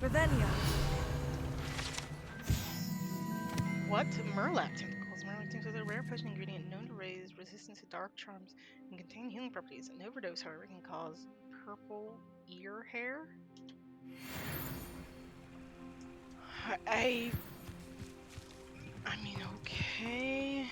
Revelio. What? Murlap tentacles. Murlap tentacles are a rare potion ingredient known to raise resistance to dark charms and contain healing properties. An overdose, however, can cause purple ear hair. I mean, okay.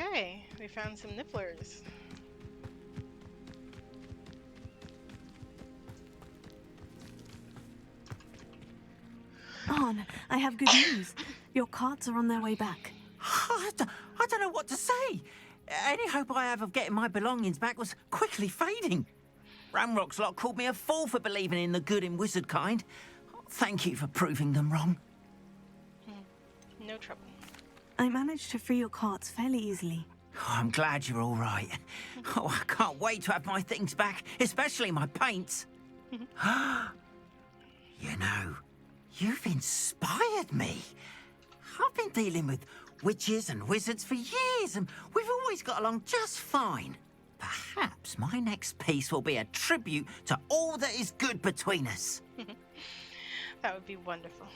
Okay, we found some nibblers. Arn, I have good news. Your carts are on their way back. I don't know what to say. Any hope I have of getting my belongings back was quickly fading. Ramrock's lot called me a fool for believing in the good in wizard kind. Thank you for proving them wrong. No trouble. I managed to free your carts fairly easily. Oh, I'm glad you're all right. Oh, I can't wait to have my things back, especially my paints. You know, you've inspired me. I've been dealing with witches and wizards for years, and we've always got along just fine. Perhaps my next piece will be a tribute to all that is good between us. That would be wonderful.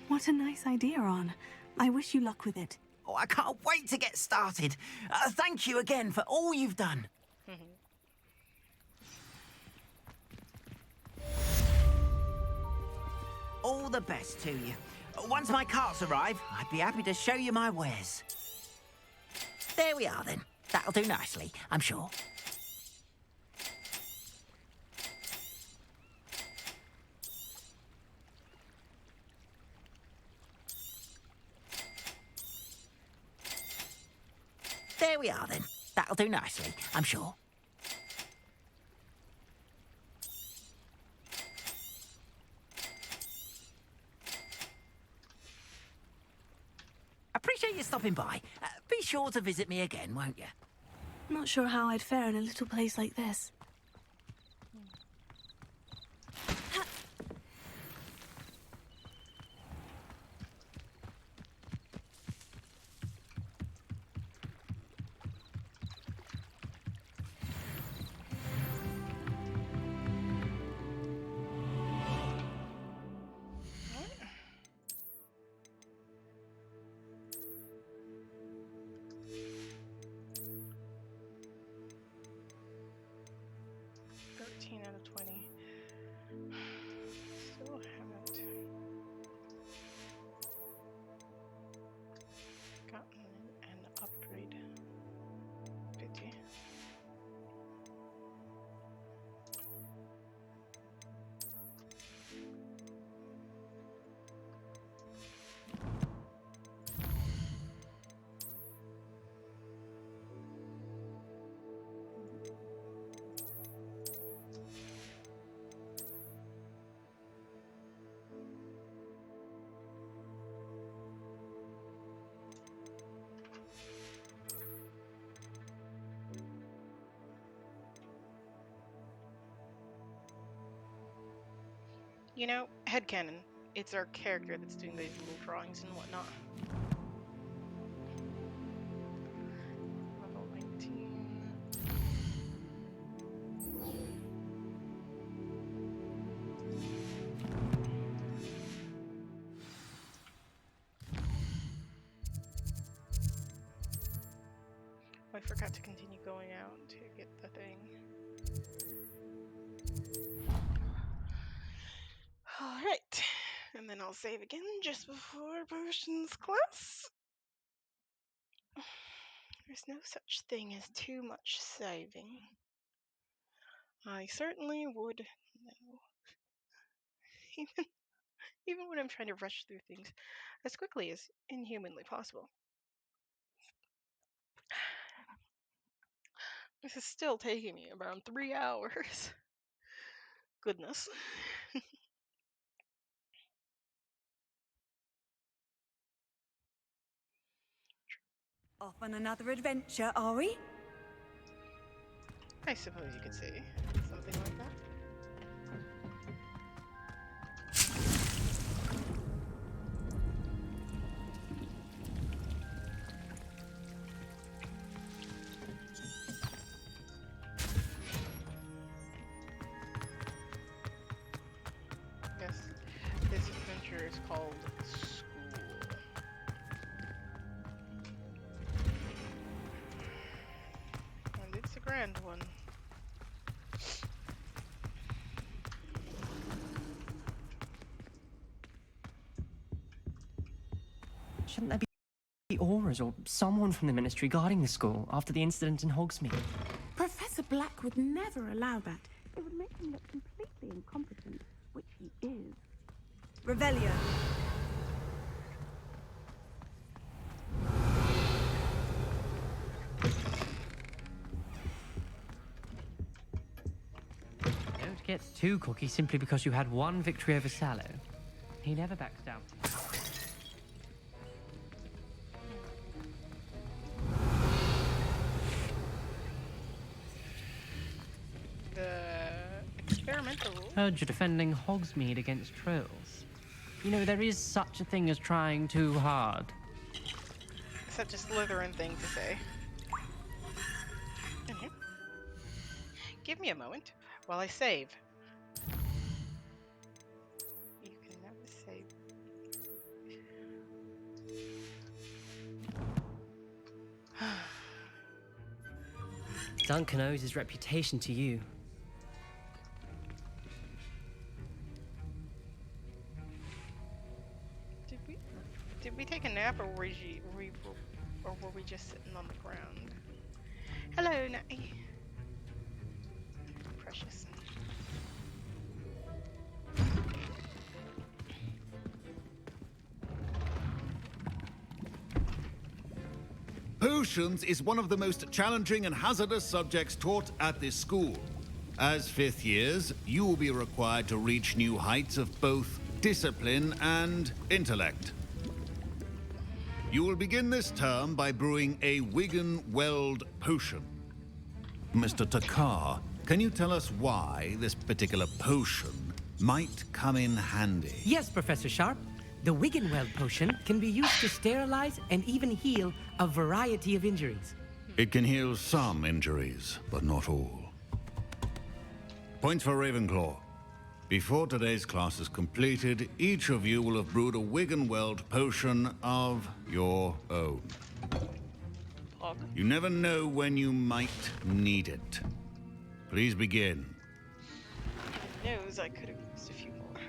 What a nice idea, Arn. I wish you luck with it. Oh, I can't wait to get started. Thank you again for all you've done. All the best to you. Once my carts arrive, I'd be happy to show you my wares. There we are, then. That'll do nicely, I'm sure. There we are, then. That'll do nicely, I'm sure. Appreciate you stopping by. Be sure to visit me again, won't you? Not sure how I'd fare in a little place like this. You know, headcanon. It's our character that's doing these little drawings and whatnot. Level 19. I forgot to continue going out to get the thing. Alright. And then I'll save again just before potions class. There's no such thing as too much saving. I certainly would know. Even when I'm trying to rush through things as quickly as inhumanly possible. This is still taking me around 3 hours. Goodness. Off on another adventure, are we? I suppose you could say something like that. Yes, this adventure is called School. And it's a grand one. Shouldn't there be auras or someone from the Ministry guarding the school after the incident in Hogsmeade? Professor Black would never allow that. It would make him look completely incompetent, which he is. Revelio. Don't get too cocky simply because you had one victory over Sallow. He never backs down. The experimental rule. Heard you're defending Hogsmeade against trolls. You know, there is such a thing as trying too hard. Such a Slytherin thing to say. Mhm. Give me a moment while I save. You can never save. Duncan owes his reputation to you. Did we take a nap, or were we just sitting on the ground? Hello, Natty. Precious. Potions is one of the most challenging and hazardous subjects taught at this school. As fifth years, you will be required to reach new heights of both discipline and intellect. You will begin this term by brewing a Wigan Weld potion. Mr. Takar, can you tell us why this particular potion might come in handy? Yes, Professor Sharp. The Wiggenweld potion can be used to sterilize and even heal a variety of injuries. It can heal some injuries, but not all. Points for Ravenclaw. Before today's class is completed, each of you will have brewed a Wiggenweld potion of your own. You never know when you might need it. Please begin. Knows I could have used a few more.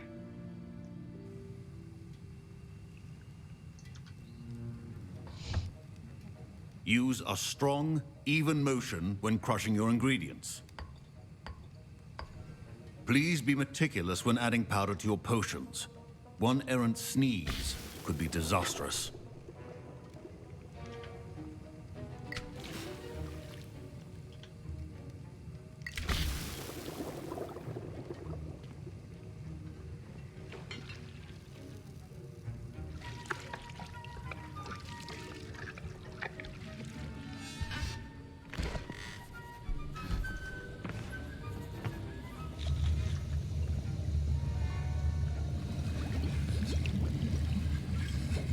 Use a strong, even motion when crushing your ingredients. Please be meticulous when adding powder to your potions. One errant sneeze could be disastrous.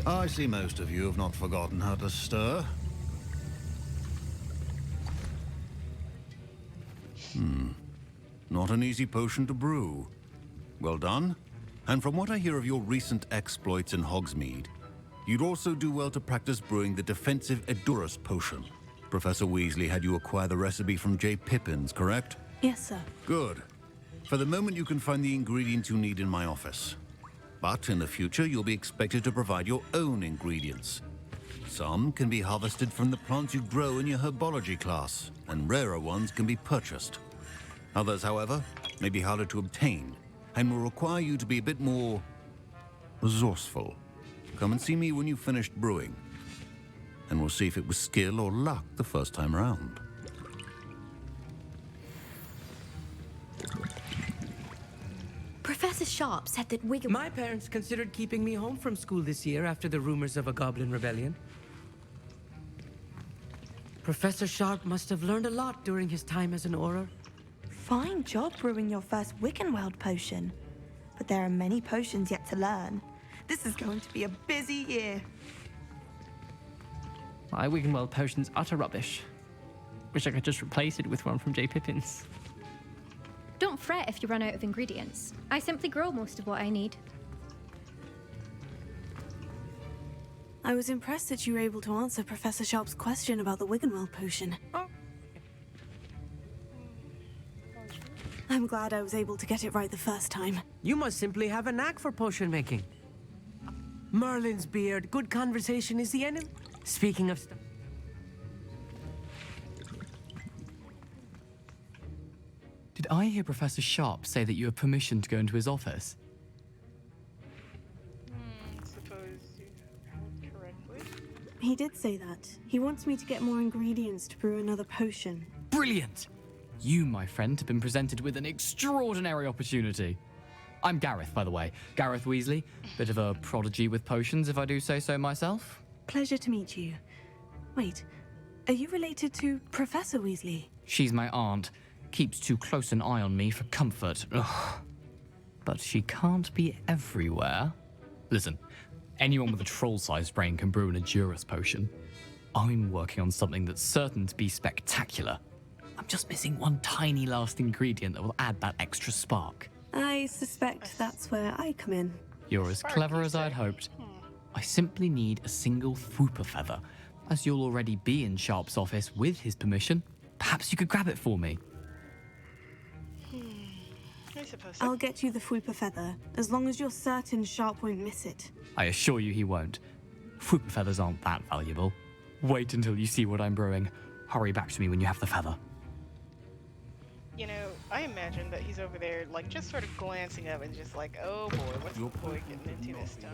I see most of you have not forgotten how to stir. Not an easy potion to brew. Well done. And from what I hear of your recent exploits in Hogsmeade, you'd also do well to practice brewing the defensive Edurus potion. Professor Weasley had you acquire the recipe from J. Pippin's, correct? Yes, sir. Good. For the moment, you can find the ingredients you need in my office. But in the future, you'll be expected to provide your own ingredients. Some can be harvested from the plants you grow in your herbology class, and rarer ones can be purchased. Others, however, may be harder to obtain, and will require you to be a bit more resourceful. Come and see me when you've finished brewing, and we'll see if it was skill or luck the first time around. Professor Sharp said that Wiggle... My parents considered keeping me home from school this year after the rumors of a goblin rebellion. Professor Sharp must have learned a lot during his time as an Auror. Fine job brewing your first Wiggenweld potion. But there are many potions yet to learn. This is going to be a busy year. My Wiggenweld potion's utter rubbish. Wish I could just replace it with one from J. Pippin's. Don't fret if you run out of ingredients. I simply grow most of what I need. I was impressed that you were able to answer Professor Sharp's question about the Wiggenweld potion. I'm glad I was able to get it right the first time. You must simply have a knack for potion making. Merlin's beard, good conversation is the enemy. Speaking of stuff. Did I hear Professor Sharp say that you have permission to go into his office? Suppose you heard correctly. He did say that. He wants me to get more ingredients to brew another potion. Brilliant! You, my friend, have been presented with an extraordinary opportunity. I'm Gareth, by the way. Gareth Weasley. Bit of a prodigy with potions, if I do say so myself. Pleasure to meet you. Wait, are you related to Professor Weasley? She's my aunt. Keeps too close an eye on me for comfort. Ugh. But she can't be everywhere. Listen, anyone with a troll-sized brain can brew an Edurus potion. I'm working on something that's certain to be spectacular. I'm just missing one tiny last ingredient that will add that extra spark. I suspect that's where I come in. You're as clever as I'd hoped. I simply need a single Fwooper feather. As you'll already be in Sharp's office with his permission, perhaps you could grab it for me. I suppose so. I'll get you the Fwooper feather, as long as you're certain Sharp won't miss it. I assure you he won't. Fwooper feathers aren't that valuable. Wait until you see what I'm brewing. Hurry back to me when you have the feather. You know, I imagine that he's over there, like, just sort of glancing up and just like, oh boy, what's the boy getting into this time?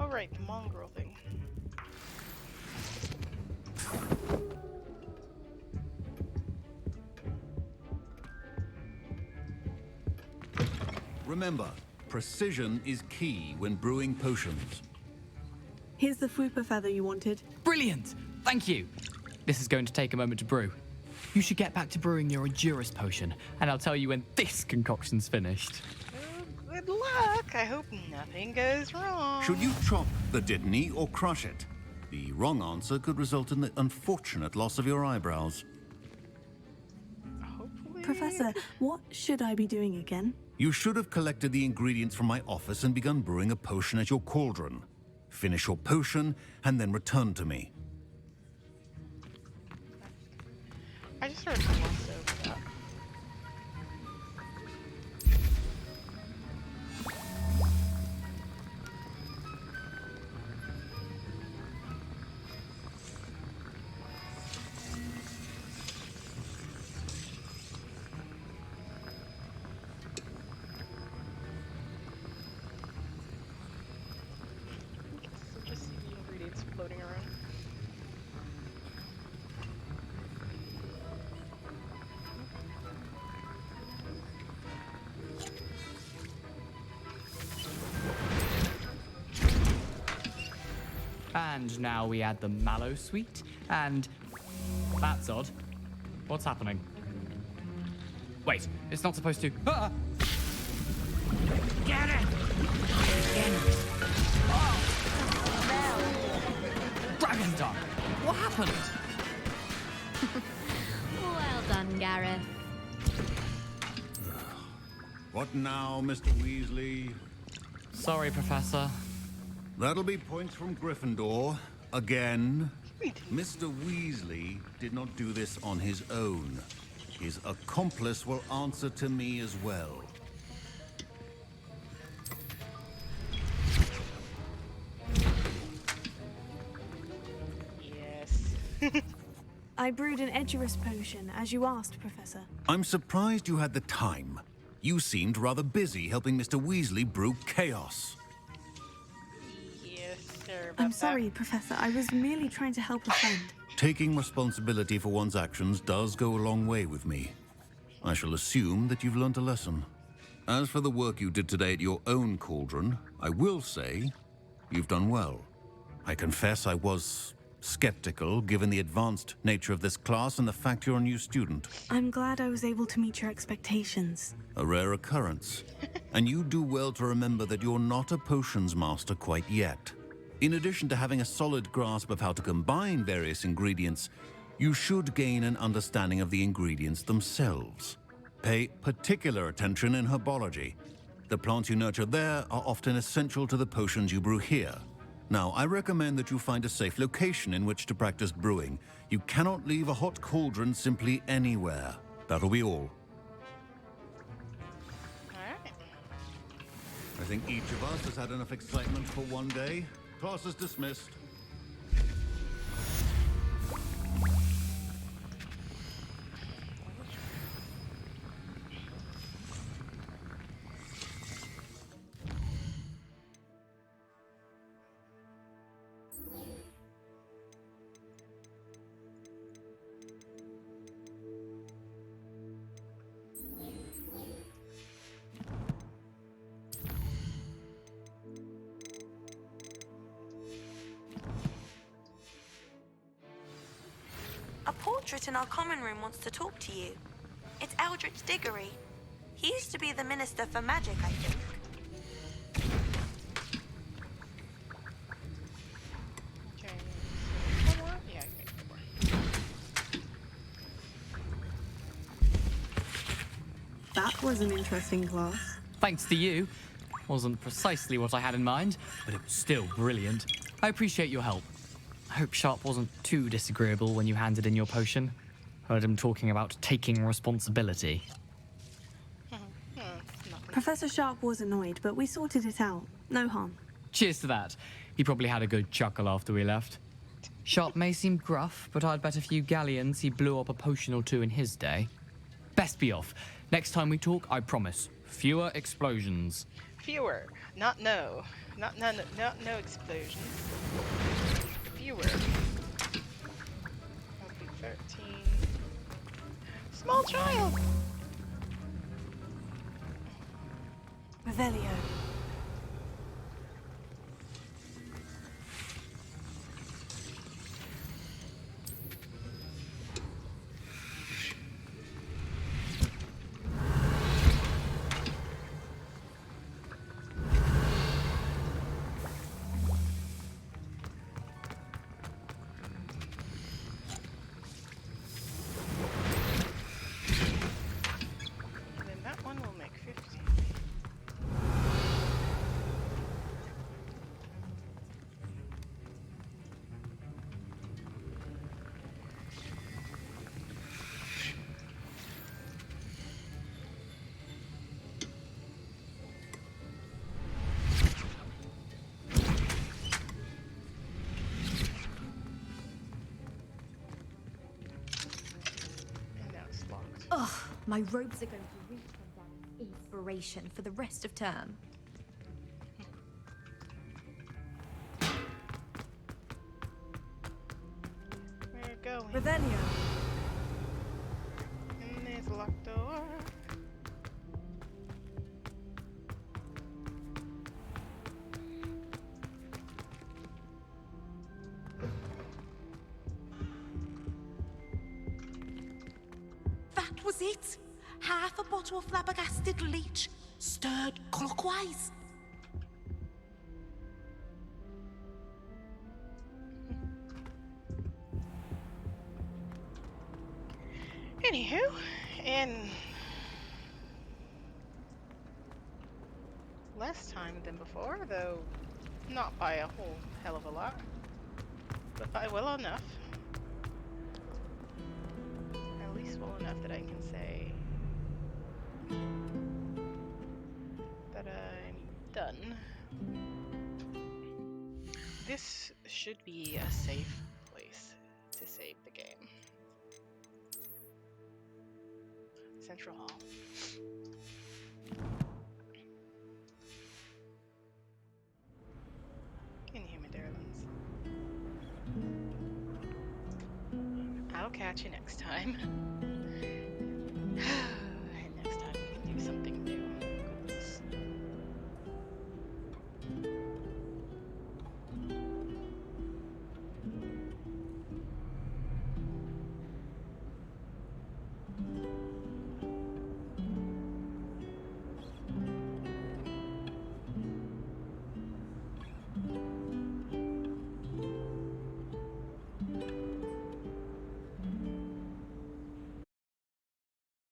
Alright, the mongrel thing. Remember, precision is key when brewing potions. Here's the Fwooper feather you wanted. Brilliant! Thank you! This is going to take a moment to brew. You should get back to brewing your Edurus potion, and I'll tell you when this concoction's finished. Oh, good luck! I hope nothing goes wrong. Should you chop the Didney or crush it? The wrong answer could result in the unfortunate loss of your eyebrows. Professor, what should I be doing again? You should have collected the ingredients from my office and begun brewing a potion at your cauldron. Finish your potion, and then return to me. I just sort of glossed over that. So just see the ingredients floating around. And now we add the mallow sweet, and... That's odd. What's happening? Wait, it's not supposed to. Ah! Get it! Dragon Tongue! What happened? Well done, Gareth. What now, Mr. Weasley? Sorry, Professor. That'll be points from Gryffindor. Again. Mr. Weasley did not do this on his own. His accomplice will answer to me as well. Yes. I brewed an Edurus potion, as you asked, Professor. I'm surprised you had the time. You seemed rather busy helping Mr. Weasley brew chaos. Yes, sir. I'm sorry, Professor. I was merely trying to help a friend. Taking responsibility for one's actions does go a long way with me. I shall assume that you've learnt a lesson. As for the work you did today at your own cauldron, I will say you've done well. I confess I was skeptical, given the advanced nature of this class and the fact you're a new student. I'm glad I was able to meet your expectations. A rare occurrence. And you do well to remember that you're not a potions master quite yet. In addition to having a solid grasp of how to combine various ingredients, you should gain an understanding of the ingredients themselves. Pay particular attention in herbology. The plants you nurture there are often essential to the potions you brew here. Now, I recommend that you find a safe location in which to practice brewing. You cannot leave a hot cauldron simply anywhere. That'll be all. Alright. I think each of us has had enough excitement for one day. Class is dismissed. A portrait in our common room wants to talk to you. It's Eldritch Diggory. He used to be the Minister for Magic, I think. Okay. One more? Yeah, okay, one more. That was an interesting class. Thanks to you. Wasn't precisely what I had in mind, but it was still brilliant. I appreciate your help. I hope Sharp wasn't too disagreeable when you handed in your potion. Heard him talking about taking responsibility. Professor Sharp was annoyed, but we sorted it out. No harm. Cheers to that. He probably had a good chuckle after we left. Sharp may seem gruff, but I'd bet a few galleons he blew up a potion or two in his day. Best be off. Next time we talk, I promise, fewer explosions. Fewer, not no. Not no explosions. Fewer. That'll be 13. Small child! Revelio. Then that one will make 15. And now it's locked. Ugh, my robes are going to reek from that inspiration for the rest of term. We're going. Revelio. And there's a locked door. That was it! half a bottle of flabbergasted leech, stirred clockwise. Anywho, and less time than before, though not by a whole hell of a lot, but by well enough. At least well enough that I can say that I'm done. This should be a safe place to save the game. Central Hall. Can you hear me, darlings? I'll catch you next time.